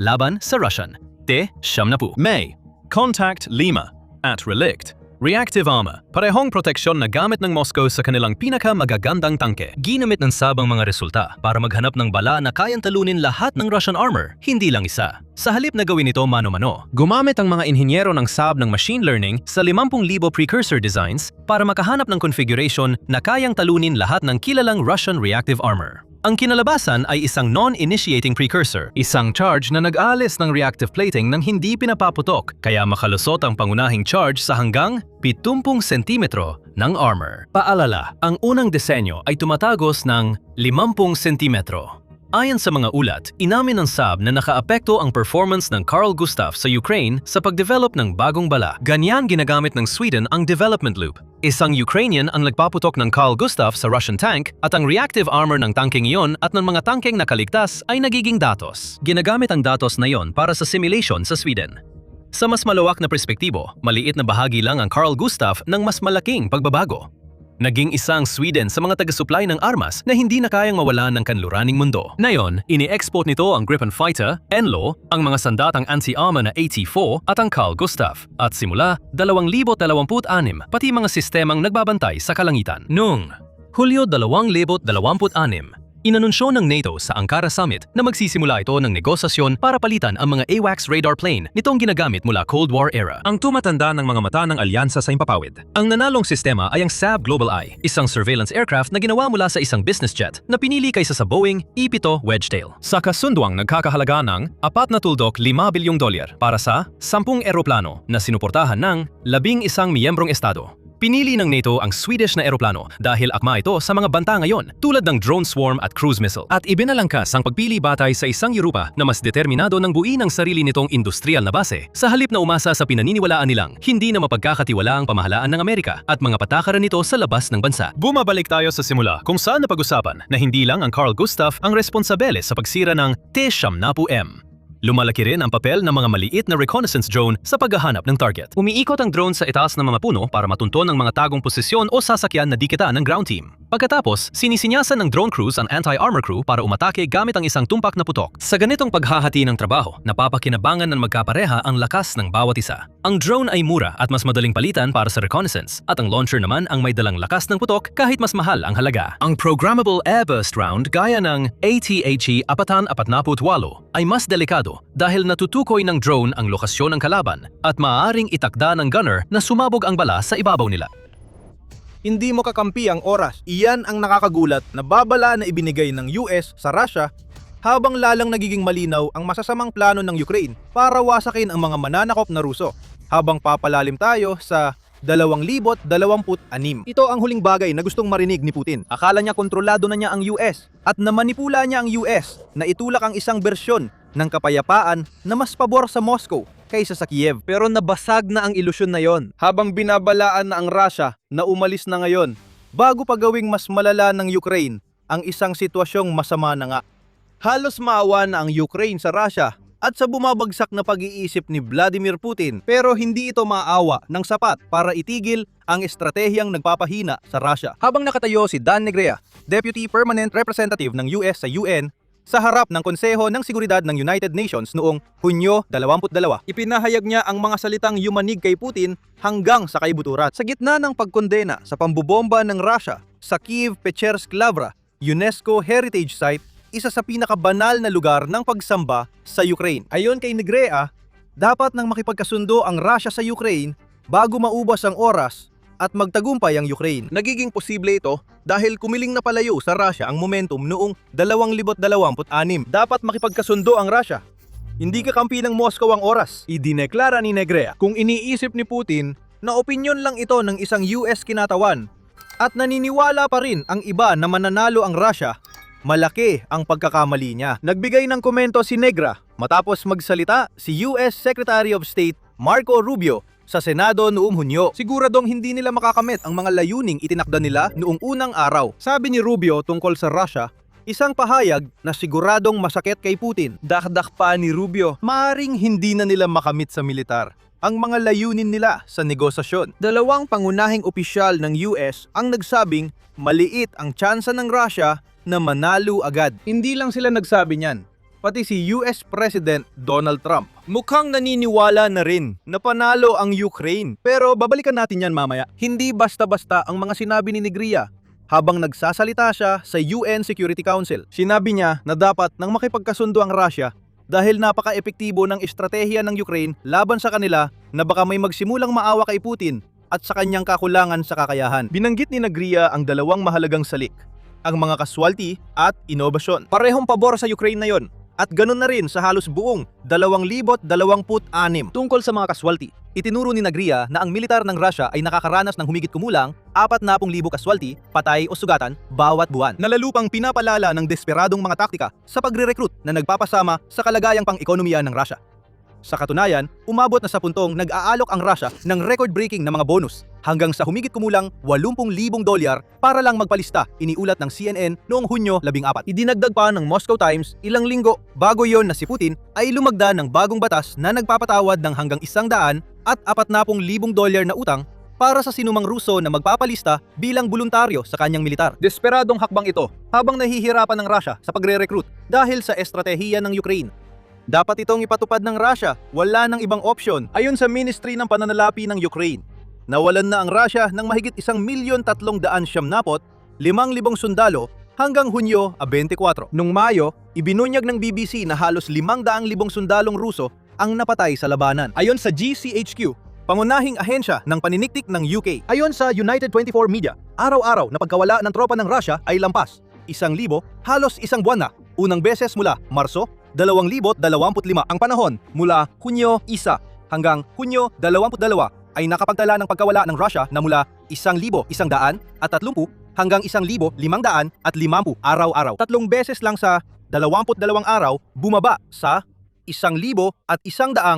laban sa Russian T-70. May Contact Lima at Relict Reactive Armor, parehong proteksyon na gamit ng Moscow sa kanilang pinakamagagandang tangke. Ginamit ng SAB ang mga resulta para maghanap ng bala na kayang talunin lahat ng Russian armor, hindi lang isa. Sa halip na gawin ito mano-mano, gumamit ang mga inhinyero ng SAB ng machine learning sa 50,000 precursor designs para makahanap ng configuration na kayang talunin lahat ng kilalang Russian reactive armor. Ang kinalabasan ay isang non-initiating precursor, isang charge na nag-aalis ng reactive plating nang hindi pinapaputok, kaya makalusot ang pangunahing charge sa hanggang 70 sentimetro ng armor. Paalala, ang unang disenyo ay tumatagos ng 50 sentimetro. Ayon sa mga ulat, inamin ng SAB na nakaapekto ang performance ng Carl Gustav sa Ukraine sa pagdevelop ng bagong bala. Ganyan ginagamit ng Sweden ang development loop. Isang Ukrainian ang nagpaputok ng Carl Gustav sa Russian tank at ang reactive armor ng tangkeng iyon at ng mga tangkeng nakaligtas ay nagiging datos. Ginagamit ang datos na iyon para sa simulation sa Sweden. Sa mas malawak na perspektibo, maliit na bahagi lang ang Carl Gustav ng mas malaking pagbabago. Naging isang Sweden sa mga taga-supply ng armas na hindi na kayang mawala ng kanluraning mundo. Ngayon, ini-export nito ang Gripen Fighter, Enlo, ang mga sandatang anti-armor na AT-4 at ang Carl Gustav. At simula, 2026, pati mga sistemang nagbabantay sa kalangitan. Noong Hulyo 2026, inanunsyo ng NATO sa Ankara Summit na magsisimula ito ng negosasyon para palitan ang mga AWACS radar plane nitong ginagamit mula Cold War era. Ang tumatanda ng mga mata ng alyansa sa himpapawid. Ang nanalong sistema ay ang SAB Global Eye, isang surveillance aircraft na ginawa mula sa isang business jet na pinili kaysa sa Boeing E-7 Wedgetail. Sa kasunduang nagkakahalaga ng $4.5 bilyong para sa 10 eroplano na sinuportahan ng 11 miyembrong estado. Pinili ng NATO ang Swedish na eroplano dahil akma ito sa mga banta ngayon tulad ng drone swarm at cruise missile. At ibinalangkas ang pagpili batay sa isang Europa na mas determinado ng buuin ang sarili nitong industrial na base sa halip na umasa sa pinaniniwalaan nilang hindi na mapagkakatiwala ang pamahalaan ng Amerika at mga patakaran nito sa labas ng bansa. Bumabalik tayo sa simula kung saan napag-usapan na hindi lang ang Carl Gustav ang responsabele sa pagsira ng T-70M. Lumalaki rin ang papel ng mga maliit na reconnaissance drone sa paghahanap ng target. Umiikot ang drone sa itaas ng mga puno para matunton ang mga tagong posisyon o sasakyan na dikita ng ground team. Pagkatapos, sinisinyasan ng drone crews ang anti-armor crew para umatake gamit ang isang tumpak na putok. Sa ganitong paghahati ng trabaho, napapakinabangan ng magkapareha ang lakas ng bawat isa. Ang drone ay mura at mas madaling palitan para sa reconnaissance, at ang launcher naman ang may dalang lakas ng putok kahit mas mahal ang halaga. Ang programmable airburst round gaya ng ATHE 448 ay mas delikado dahil natutukoy ng drone ang lokasyon ng kalaban at maaaring itakda ng gunner na sumabog ang bala sa ibabaw nila. Hindi mo kakampi ang oras. Iyan ang nakakagulat na babala na ibinigay ng US sa Russia habang lalang nagiging malinaw ang masasamang plano ng Ukraine para wasakin ang mga mananakop na Ruso. Habang papalalim tayo sa 2026. Ito ang huling bagay na gustong marinig ni Putin. Akala niya kontrolado na niya ang US at namanipula niya ang US na itulak ang isang bersyon ng kapayapaan na mas pabor sa Moscow kaysa sa Kiev. Pero nabasag na ang ilusyon na yon habang binabalaan na ang Russia na umalis na ngayon bago pa gawing mas malala ng Ukraine ang isang sitwasyong masama na nga. Halos maawa na ang Ukraine sa Russia at sa bumabagsak na pag-iisip ni Vladimir Putin, pero hindi ito maawa ng sapat para itigil ang estratehiyang nagpapahina sa Russia. Habang nakatayo si Dan Negrea, Deputy Permanent Representative ng US sa UN, sa harap ng Konseho ng Seguridad ng United Nations noong Hunyo 22, ipinahayag niya ang mga salitang yumanig kay Putin hanggang sa kaibuturan. Sa gitna ng pagkondena sa pambobomba ng Russia sa Kiev-Pechersk Lavra, UNESCO Heritage Site, isa sa pinakabanal na lugar ng pagsamba sa Ukraine. Ayon kay Negrea, dapat nang makipagkasundo ang Russia sa Ukraine bago maubos ang oras at magtagumpay ang Ukraine. Nagiging posible ito dahil kumiling na palayo sa Russia ang momentum noong 2026. Dapat makipagkasundo ang Russia. Hindi kakampi ng Moscow ang oras. Idineklara ni Negrea kung iniisip ni Putin na opinyon lang ito ng isang US kinatawan at naniniwala pa rin ang iba na mananalo ang Russia, malaki ang pagkakamali niya. Nagbigay ng komento si Negrea matapos magsalita si US Secretary of State Marco Rubio sa Senado noong Hunyo. Siguradong hindi nila makakamit ang mga layuning itinakda nila noong unang araw. Sabi ni Rubio tungkol sa Russia, isang pahayag na siguradong masakit kay Putin. Dakdak pa ni Rubio, maaring hindi na nila makamit sa militar ang mga layunin nila sa negosasyon. Dalawang pangunahing opisyal ng US ang nagsabing maliit ang tsansa ng Russia na manalo agad. Hindi lang sila nagsabi niyan, pati si US President Donald Trump. Mukhang naniniwala na rin na panalo ang Ukraine. Pero babalikan natin yan mamaya. Hindi basta-basta ang mga sinabi ni Negrea habang nagsasalita siya sa UN Security Council. Sinabi niya na dapat nang makipagkasundo ang Russia dahil napaka-epektibo ng estratehiya ng Ukraine laban sa kanila na baka may magsimulang maawa kay Putin at sa kanyang kakulangan sa kakayahan. Binanggit ni Negrea ang dalawang mahalagang salik, ang mga casualty at inobasyon. Parehong pabor sa Ukraine na yon. At ganun na rin sa halos buong 2026. Tungkol sa mga casualty, itinuro ni Negrea na ang militar ng Russia ay nakakaranas ng humigit kumulang 40,000 casualty, patay o sugatan bawat buwan. Nalalupang pinapalala ng desperadong mga taktika sa pagre-recruit na nagpapasama sa kalagayang pang-ekonomiya ng Russia. Sa katunayan, umabot na sa puntong nag-aalok ang Russia ng record-breaking na mga bonus hanggang sa humigit kumulang $80,000 para lang magpalista, iniulat ng CNN noong Hunyo 14. Idinagdag pa ng Moscow Times ilang linggo bago yon na si Putin ay lumagda ng bagong batas na nagpapatawad ng hanggang $100,000 at $40,000 na utang para sa sinumang Ruso na magpapalista bilang voluntaryo sa kanyang militar. Desperadong hakbang ito habang nahihirapan ng Russia sa pagre-recruit dahil sa estratehiya ng Ukraine. Dapat itong ipatupad ng Russia, wala nang ibang opsyon. Ayon sa Ministry ng Pananalapi ng Ukraine, nawalan na ang Russia ng mahigit 1,390,500 sundalo hanggang Hunyo 24. Noong Mayo, ibinunyag ng BBC na halos 500,000 sundalong Ruso ang napatay sa labanan. Ayon sa GCHQ, pangunahing ahensya ng paniniktik ng UK. Ayon sa United 24 Media, araw-araw na pagkawala ng tropa ng Russia ay lampas 1,000, halos isang buwan na, unang beses mula Marso 2025. Ang panahon mula Hunyo 1 hanggang Hunyo 22 ay nakapagtala ng pagkawala ng Russia na mula 1,130 hanggang 1,550 araw-araw. 3 beses lang sa 22 araw bumaba sa 1,100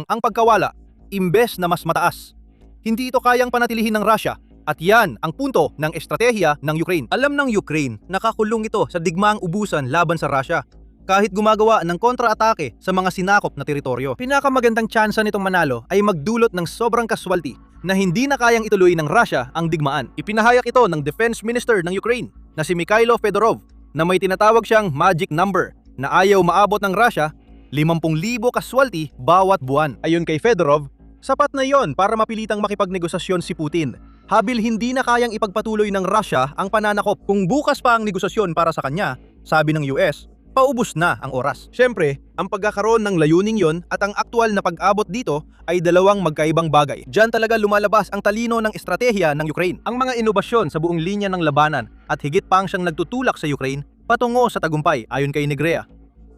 ang pagkawala, imbes na mas mataas. Hindi ito kayang panatilihin ng Russia at yan ang punto ng estratehiya ng Ukraine. Alam ng Ukraine, nakakulong ito sa digmaang ubusan laban sa Russia kahit gumagawa ng kontra-atake sa mga sinakop na teritoryo. Pinakamagandang tsansa nitong manalo ay magdulot ng sobrang casualty na hindi na kayang ituloy ng Russia ang digmaan. Ipinahayag ito ng Defense Minister ng Ukraine na si Mikhailo Fedorov na may tinatawag siyang magic number na ayaw maabot ng Russia 50,000 kaswalti bawat buwan. Ayon kay Fedorov, sapat na yon para mapilitang makipagnegosasyon si Putin. Habil hindi na kayang ipagpatuloy ng Russia ang pananakop. Kung bukas pa ang negosasyon para sa kanya, sabi ng US, paubos na ang oras. Siyempre, ang pagkakaroon ng layuning yon at ang aktual na pag-abot dito ay dalawang magkaibang bagay. Diyan talaga lumalabas ang talino ng estratehiya ng Ukraine. Ang mga inobasyon sa buong linya ng labanan at higit pang siyang nagtutulak sa Ukraine patungo sa tagumpay ayon kay Negrea.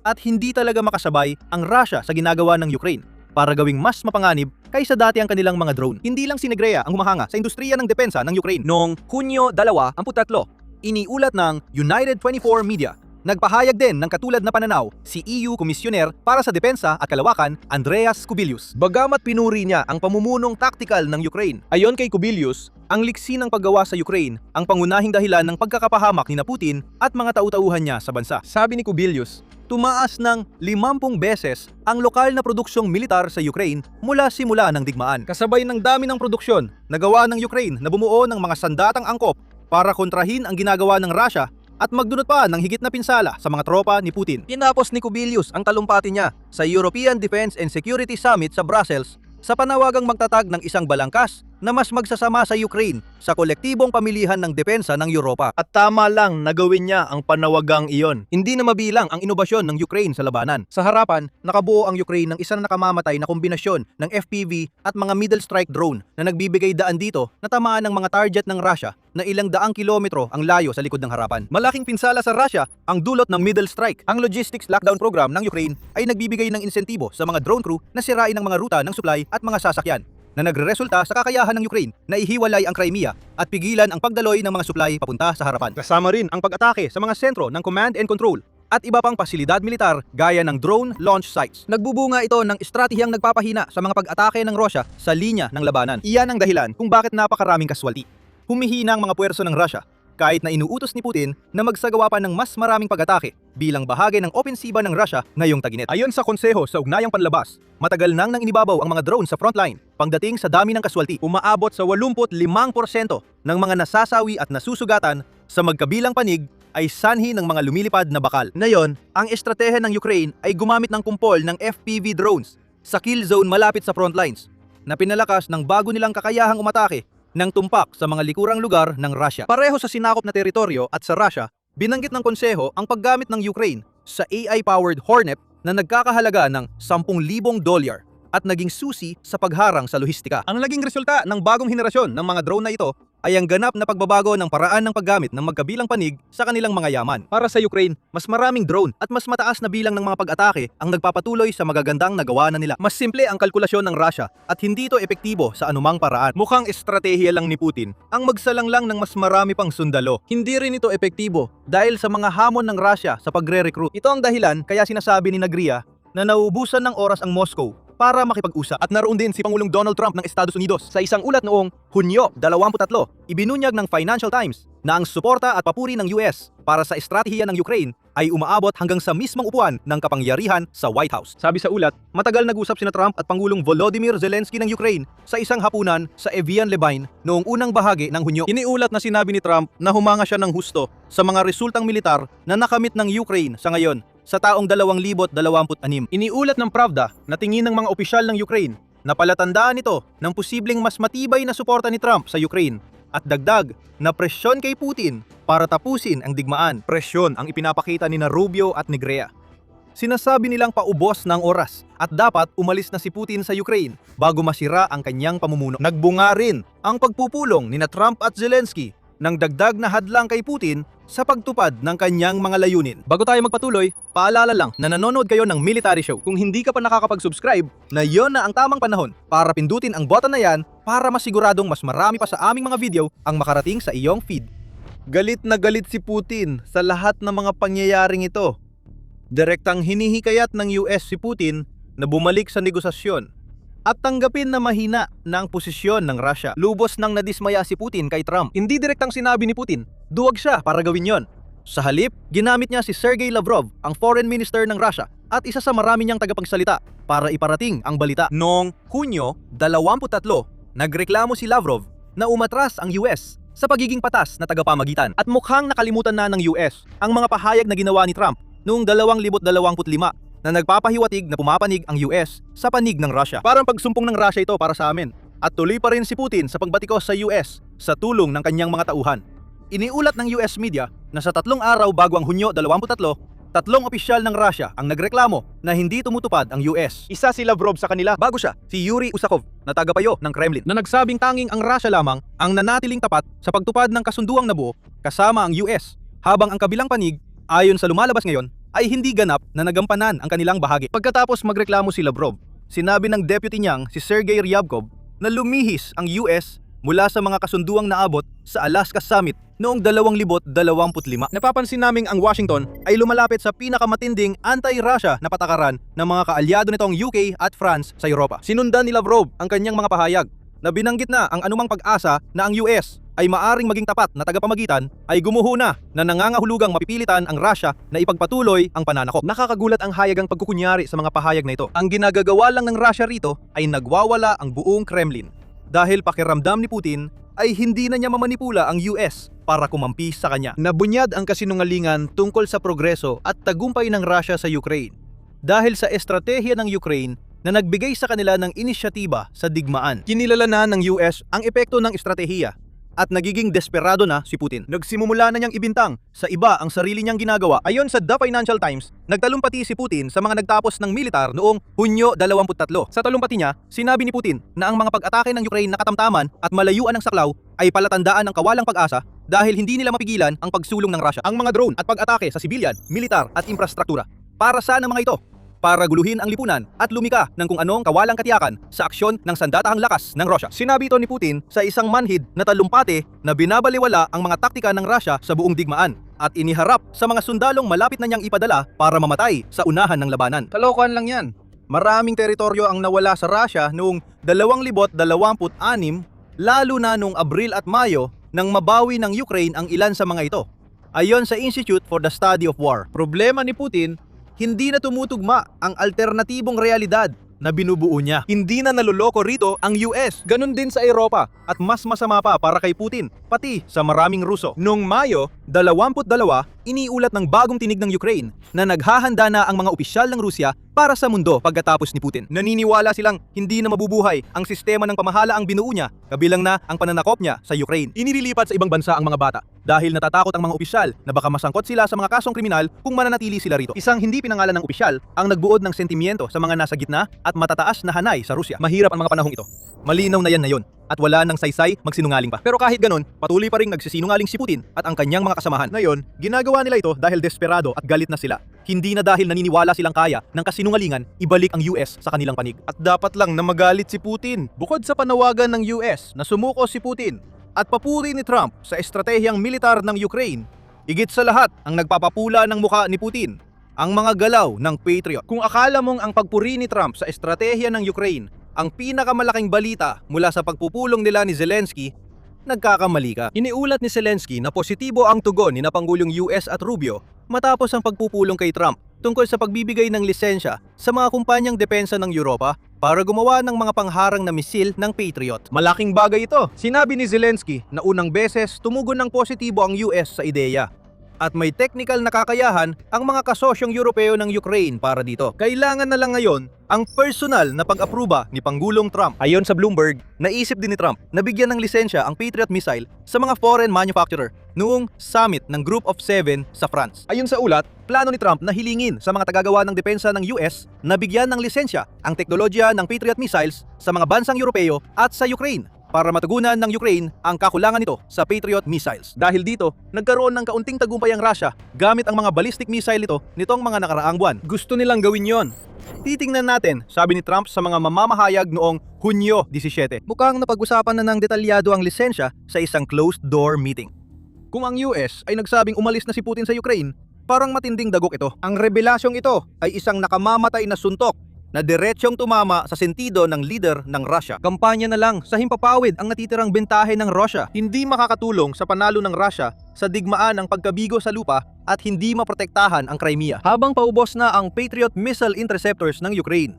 At hindi talaga makasabay ang Russia sa ginagawa ng Ukraine para gawing mas mapanganib kaysa dati ang kanilang mga drone. Hindi lang si Negrea ang humahanga sa industriya ng depensa ng Ukraine. Noong Hunyo 23, iniulat ng United 24 Media, nagpahayag din ng katulad na pananaw si EU Komisyoner para sa Depensa at Kalawakan, Andreas Kubilius. Bagamat pinuri niya ang pamumunong taktikal ng Ukraine, ayon kay Kubilius, ang liksi ng paggawa sa Ukraine ang pangunahing dahilan ng pagkakapahamak ni Putin at mga tau-tauhan niya sa bansa. Sabi ni Kubilius, tumaas ng 50 beses ang lokal na produksyong militar sa Ukraine mula simula ng digmaan. Kasabay ng dami ng produksyon na gawa ng Ukraine na bumuo ng mga sandatang angkop para kontrahin ang ginagawa ng Russia at magdunot pa ng higit na pinsala sa mga tropa ni Putin. Tinapos ni Kubilius ang talumpati niya sa European Defense and Security Summit sa Brussels sa panawagang magtatag ng isang balangkas na mas magsasama sa Ukraine sa kolektibong pamilihan ng depensa ng Europa. At tama lang na gawin niya ang panawagang iyon. Hindi na mabilang ang inobasyon ng Ukraine sa labanan. Sa harapan, nakabuo ang Ukraine ng isang nakamamatay na kombinasyon ng FPV at mga middle strike drone na nagbibigay daan dito na tamaan ng mga target ng Russia na ilang daang kilometro ang layo sa likod ng harapan. Malaking pinsala sa Russia ang dulot ng middle strike. Ang logistics lockdown program ng Ukraine ay nagbibigay ng insentibo sa mga drone crew na sirain ang mga ruta ng supply at mga sasakyan na nagreresulta sa kakayahan ng Ukraine na ihiwalay ang Crimea at pigilan ang pagdaloy ng mga supply papunta sa harapan. Kasama rin ang pag-atake sa mga sentro ng command and control at iba pang pasilidad militar gaya ng drone launch sites. Nagbubunga ito ng estratehiyang nagpapahina sa mga pag-atake ng Russia sa linya ng labanan. Iyan ang dahilan kung bakit napakaraming kaswalti. Humihina ang mga puwerso ng Russia kahit na inuutos ni Putin na magsagawa pa ng mas maraming pag-atake bilang bahagi ng opensiba ng Russia ngayong tag-init. Ayon sa konseho sa ugnayang panlabas, matagal nang inibabaw ang mga drone sa frontline pagdating sa dami ng kaswalti. Umaabot sa 85% ng mga nasasawi at nasusugatan sa magkabilang panig ay sanhi ng mga lumilipad na bakal. Ngayon, ang estratehiya ng Ukraine ay gumamit ng kumpol ng FPV drones sa kill zone malapit sa frontlines na pinalakas ng bago nilang kakayahang umatake ng tumpak sa mga likurang lugar ng Russia. Pareho sa sinakop na teritoryo at sa Russia, binanggit ng konseho ang paggamit ng Ukraine sa AI-powered Hornet na nagkakahalaga ng $10,000 at naging susi sa pagharang sa lohistika. Ang naging resulta ng bagong henerasyon ng mga drone na ito ay ang ganap na pagbabago ng paraan ng paggamit ng magkabilang panig sa kanilang mga yaman. Para sa Ukraine, mas maraming drone at mas mataas na bilang ng mga pag-atake ang nagpapatuloy sa magagandang nagawa na nila. Mas simple ang kalkulasyon ng Russia at hindi ito epektibo sa anumang paraan. Mukhang estratehiya lang ni Putin ang magsalang lang ng mas marami pang sundalo. Hindi rin ito epektibo dahil sa mga hamon ng Russia sa pagre-recruit. Ito ang dahilan kaya sinasabi ni Negrea na nauubusan ng oras ang Moscow para makipag-usap. At naroon din si Pangulong Donald Trump ng Estados Unidos. Sa isang ulat noong Hunyo 23, ibinunyag ng Financial Times na ang suporta at papuri ng US para sa estratehiya ng Ukraine ay umaabot hanggang sa mismong upuan ng kapangyarihan sa White House. Sabi sa ulat, matagal nag-usap sina Trump at Pangulong Volodymyr Zelensky ng Ukraine sa isang hapunan sa Evian Levine noong unang bahagi ng Hunyo. Iniulat na sinabi ni Trump na humanga siya ng husto sa mga resultang militar na nakamit ng Ukraine sa ngayon sa taong 2026. Iniulat ng Pravda na tingin ng mga opisyal ng Ukraine na palatandaan ito ng posibleng mas matibay na suporta ni Trump sa Ukraine at dagdag na presyon kay Putin para tapusin ang digmaan. Presyon ang ipinapakita ni Rubio at Negrea. Sinasabi nilang paubos ng oras at dapat umalis na si Putin sa Ukraine bago masira ang kanyang pamumuno. Nagbunga rin ang pagpupulong ni Trump at Zelensky ng dagdag na hadlang kay Putin sa pagtupad ng kanyang mga layunin. Bago tayo magpatuloy, paalala lang na nanonood kayo ng Military Show. Kung hindi ka pa nakakapag-subscribe, na yon na ang tamang panahon para pindutin ang button na yan para masiguradong mas marami pa sa aming mga video ang makarating sa iyong feed. Galit na galit si Putin sa lahat ng mga pangyayaring ito. Direktang hinihikayat ng US si Putin na bumalik sa negosasyon at tanggapin na mahina na ang posisyon ng Russia. Lubos nang nadismaya si Putin kay Trump. Hindi direktang sinabi ni Putin, duwag siya para gawin yon. Sa halip, ginamit niya si Sergey Lavrov, ang foreign minister ng Russia, at isa sa marami niyang tagapagsalita para iparating ang balita. Noong Hunyo 23, nagreklamo si Lavrov na umatras ang US sa pagiging patas na tagapamagitan. At mukhang nakalimutan na ng US ang mga pahayag na ginawa ni Trump noong 2025 na nagpapahiwatig na pumapanig ang US sa panig ng Russia. Parang pagsumpong ng Russia ito para sa amin. At tuloy pa rin si Putin sa pagbatikos sa US sa tulong ng kanyang mga tauhan. Iniulat ng US media na sa 3 araw bago ang Hunyo 23, 3 opisyal ng Russia ang nagreklamo na hindi tumutupad ang US. Isa si Lavrov sa kanila bago siya, si Yuri Usakov na tagapayo ng Kremlin, na nagsabing tanging ang Russia lamang ang nanatiling tapat sa pagtupad ng kasunduang nabuo kasama ang US, habang ang kabilang panig, ayon sa lumalabas ngayon, ay hindi ganap na nagampanan ang kanilang bahagi. Pagkatapos magreklamo si Lavrov, sinabi ng deputy niyang si Sergei Ryabkov na lumihis ang US mula sa mga kasunduang naabot sa Alaska Summit noong 2025. Napapansin naming ang Washington ay lumalapit sa pinakamatinding anti-Russia na patakaran ng mga kaalyado nitong UK at France sa Europa. Sinundan ni Lavrov ang kanyang mga pahayag na binanggit na ang anumang pag-asa na ang US ay maaring maging tapat na tagapamagitan ay gumuho na nangangahulugang mapipilitan ang Russia na ipagpatuloy ang pananakop. Nakakagulat ang hayagang pagkukunyari sa mga pahayag na ito. Ang ginagagawa lang ng Russia rito ay nagwawala ang buong Kremlin. Dahil pakiramdam ni Putin ay hindi na niya mamanipula ang US para kumampi sa kanya. Nabunyad ang kasinungalingan tungkol sa progreso at tagumpay ng Russia sa Ukraine dahil sa estratehiya ng Ukraine na nagbigay sa kanila ng inisyatiba sa digmaan. Kinilala na ng US ang epekto ng estratehiya at nagiging desperado na si Putin. Nagsimumula na niyang ibintang sa iba ang sarili niyang ginagawa. Ayon sa The Financial Times, nagtalumpati si Putin sa mga nagtapos ng militar noong Hunyo 23. Sa talumpati niya, sinabi ni Putin na ang mga pag-atake ng Ukraine na katamtaman at malayuan ng saklaw ay palatandaan ng kawalang pag-asa dahil hindi nila mapigilan ang pagsulong ng Russia. Ang mga drone at pag-atake sa sibilyan, militar at infrastruktura. Para saan ang mga ito? Para guluhin ang lipunan at lumika ng kung anong kawalang katiyakan sa aksyon ng sandatahang lakas ng Russia. Sinabi ito ni Putin sa isang manhid na talumpati na binabaliwala ang mga taktika ng Russia sa buong digmaan at iniharap sa mga sundalong malapit na niyang ipadala para mamatay sa unahan ng labanan. Kalokohan lang yan. Maraming teritoryo ang nawala sa Russia noong 2026, lalo na noong Abril at Mayo nang mabawi ng Ukraine ang ilan sa mga ito. Ayon sa Institute for the Study of War, problema ni Putin, hindi na tumutugma ang alternatibong realidad na binubuo niya. Hindi na naloloko rito ang US. Ganon din sa Europa at mas masama pa para kay Putin, pati sa maraming Ruso. Noong Mayo 22, iniulat ng bagong tinig ng Ukraine na naghahanda na ang mga opisyal ng Rusya para sa mundo pagkatapos ni Putin. Naniniwala silang hindi na mabubuhay ang sistema ng pamahalaang binuo niya, kabilang na ang pananakop niya sa Ukraine. Inililipat sa ibang bansa ang mga bata dahil natatakot ang mga opisyal na baka masangkot sila sa mga kasong kriminal kung mananatili sila rito. Isang hindi pinangalan ng opisyal ang nagbuod ng sentimiento sa mga nasa gitna at matataas na hanay sa Rusya. Mahirap ang mga panahong ito. Malinaw na yan at wala nang saysay magsinungaling pa. Pero kahit ganon, patuloy pa ring nagsisinungaling si Putin at ang kanyang mga kasamahan. Ngayon, ginagawa nila ito dahil desperado at galit na sila. Hindi na dahil naniniwala silang kaya ng kasinungalingan ibalik ang US sa kanilang panig. At dapat lang na magalit si Putin. Bukod sa panawagan ng US na sumuko si Putin at papuri ni Trump sa estratehiyang militar ng Ukraine, higit sa lahat ang nagpapapula ng muka ni Putin, ang mga galaw ng Patriot. Kung akala mong ang pagpuri ni Trump sa estratehiya ng Ukraine ang pinakamalaking balita mula sa pagpupulong nila ni Zelensky, nagkakamali ka. Iniulat ni Zelensky na positibo ang tugon ni Pangulong US at Rubio matapos ang pagpupulong kay Trump tungkol sa pagbibigay ng lisensya sa mga kumpanyang depensa ng Europa para gumawa ng mga pangharang na misil ng Patriot. Malaking bagay ito. Sinabi ni Zelensky na unang beses tumugon ng positibo ang US sa ideya. At may technical na kakayahan ang mga kasosyong Europeo ng Ukraine para dito. Kailangan na lang ngayon ang personal na pag-apruba ni Pangulong Trump. Ayon sa Bloomberg, naisip din ni Trump na bigyan ng lisensya ang Patriot missile sa mga foreign manufacturer noong summit ng Group of 7 sa France. Ayon sa ulat, plano ni Trump na hilingin sa mga tagagawa ng depensa ng US na bigyan ng lisensya ang teknolohiya ng Patriot missiles sa mga bansang Europeo at sa Ukraine para matugunan ng Ukraine ang kakulangan nito sa Patriot missiles. Dahil dito, nagkaroon ng kaunting tagumpay ang Russia gamit ang mga ballistic missile nito nitong mga nakaraang buwan. Gusto nilang gawin yon. Titingnan natin, sabi ni Trump sa mga mamamahayag noong Hunyo 17. Mukhang napag-usapan na ng detalyado ang lisensya sa isang closed-door meeting. Kung ang US ay nagsabing umalis na si Putin sa Ukraine, parang matinding dagok ito. Ang revelasyong ito ay isang nakamamatay na suntok na diretsyong tumama sa sentido ng leader ng Russia. Kampanya na lang sa himpapawid ang natitirang bentahe ng Russia. Hindi makakatulong sa panalo ng Russia sa digmaan ang pagkabigo sa lupa at hindi maprotektahan ang Crimea. Habang paubos na ang Patriot missile interceptors ng Ukraine,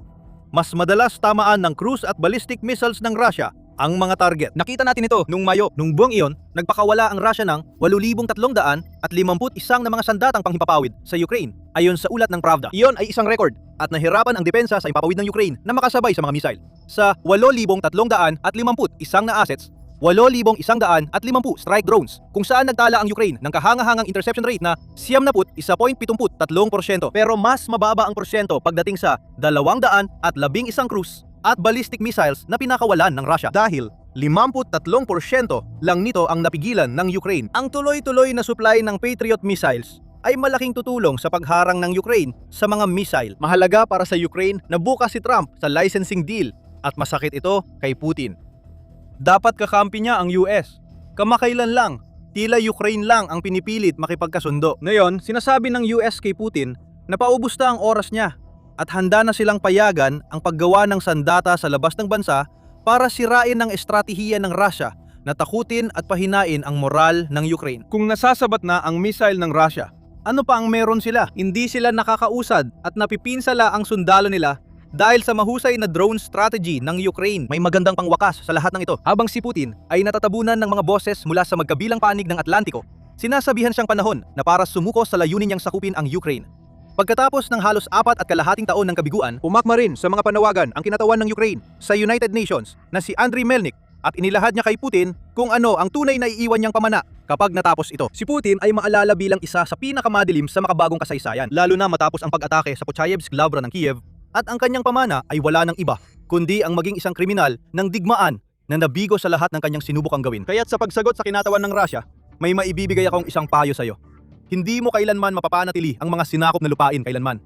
mas madalas tamaan ng cruise at ballistic missiles ng Russia ang mga target. Nakita natin ito nung Mayo. Nung buwang iyon, nagpakawala ang Russia ng 8,351 na mga sandatang panghimpapawid sa Ukraine ayon sa ulat ng Pravda. Iyon ay isang record at nahirapan ang depensa sa himpapawid ng Ukraine na makasabay sa mga missile. Sa 8,351 na assets, 8,150 strike drones kung saan nagtala ang Ukraine ng kahangahangang interception rate na 71.73%, pero mas mababa ang porsyento pagdating sa 211 cruise at ballistic missiles na pinakawalan ng Russia dahil 53% lang nito ang napigilan ng Ukraine. Ang tuloy-tuloy na supply ng Patriot missiles ay malaking tutulong sa pagharang ng Ukraine sa mga missile. Mahalaga para sa Ukraine na bukas si Trump sa licensing deal at masakit ito kay Putin. Dapat kakampi niya ang US. Kamakailan lang, tila Ukraine lang ang pinipilit makipagkasundo. Ngayon, sinasabi ng US kay Putin na paubos na ang oras niya at handa na silang payagan ang paggawa ng sandata sa labas ng bansa para sirain ang estratehiya ng Russia na takutin at pahinain ang moral ng Ukraine. Kung nasasabat na ang missile ng Russia, ano pa ang meron sila? Hindi sila nakakausad at napipinsala ang sundalo nila dahil sa mahusay na drone strategy ng Ukraine. May magandang pangwakas sa lahat ng ito. Habang si Putin ay natatabunan ng mga boses mula sa magkabilang panig ng Atlantiko, sinasabihan siyang panahon na para sumuko sa layunin niyang sakupin ang Ukraine. Pagkatapos ng halos 4.5 taon ng kabiguan, umakma rin sa mga panawagan ang kinatawan ng Ukraine sa United Nations na si Andriy Melnik at inilahad niya kay Putin kung ano ang tunay na iiwan niyang pamana kapag natapos ito. Si Putin ay maalala bilang isa sa pinakamadilim sa makabagong kasaysayan, lalo na matapos ang pag-atake sa Pochayevsk Lavra ng Kiev, at ang kanyang pamana ay wala ng iba kundi ang maging isang kriminal ng digmaan na nabigo sa lahat ng kanyang sinubukang gawin. Kaya't sa pagsagot sa kinatawan ng Russia, may maibibigay akong isang payo sa iyo. Hindi mo kailanman mapapanatili ang mga sinakop na lupain kailanman.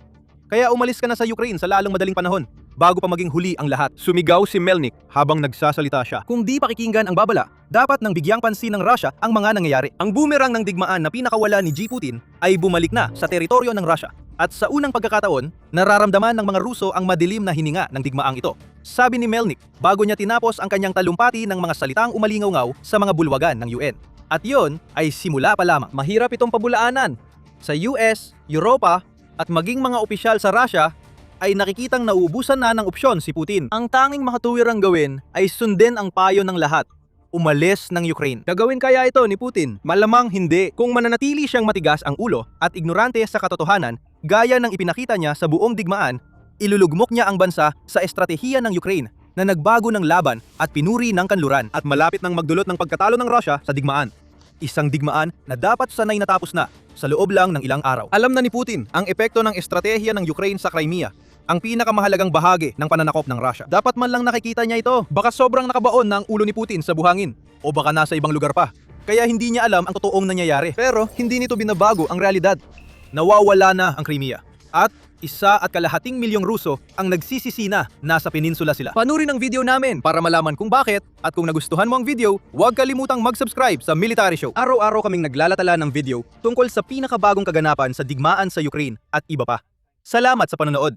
Kaya umalis ka na sa Ukraine sa lalong madaling panahon bago pa maging huli ang lahat. Sumigaw si Melnik habang nagsasalita siya. Kung di pakikinggan ang babala, dapat nang bigyang pansin ng Russia ang mga nangyayari. Ang boomerang ng digmaan na pinakawala ni G. Putin ay bumalik na sa teritoryo ng Russia. At sa unang pagkakataon, nararamdaman ng mga Ruso ang madilim na hininga ng digmaang ito. Sabi ni Melnik bago niya tinapos ang kanyang talumpati ng mga salitang umalingaw-ngaw sa mga bulwagan ng UN. At yon ay simula pa lamang. Mahirap itong pabulaanan. Sa US, Europa, at maging mga opisyal sa Russia ay nakikitang nauubusan na ng opsyon si Putin. Ang tanging makatuwirang gawin ay sundin ang payo ng lahat. Umalis ng Ukraine. Gagawin kaya ito ni Putin? Malamang hindi. Kung mananatili siyang matigas ang ulo at ignorante sa katotohanan, gaya ng ipinakita niya sa buong digmaan, ilulugmok niya ang bansa sa estratehiya ng Ukraine na nagbago ng laban at pinuri ng kanluran at malapit nang magdulot ng pagkatalo ng Russia sa digmaan. Isang digmaan na dapat sanay natapos na sa loob lang ng ilang araw. Alam na ni Putin ang epekto ng estratehiya ng Ukraine sa Crimea, ang pinakamahalagang bahagi ng pananakop ng Russia. Dapat man lang nakikita niya ito. Baka sobrang nakabaon na ang ulo ni Putin sa buhangin o baka nasa ibang lugar pa. Kaya hindi niya alam ang totoong nangyayari. Pero hindi nito binabago ang realidad. Nawawala na ang Crimea. At 1.2 milyong Ruso ang nagsisisi na nasa peninsula sila. Panurin ang video namin para malaman kung bakit, at kung nagustuhan mo ang video, huwag kalimutang mag-subscribe sa Military Show. Araw-araw kaming naglalatala ng video tungkol sa pinakabagong kaganapan sa digmaan sa Ukraine at iba pa. Salamat sa panonood!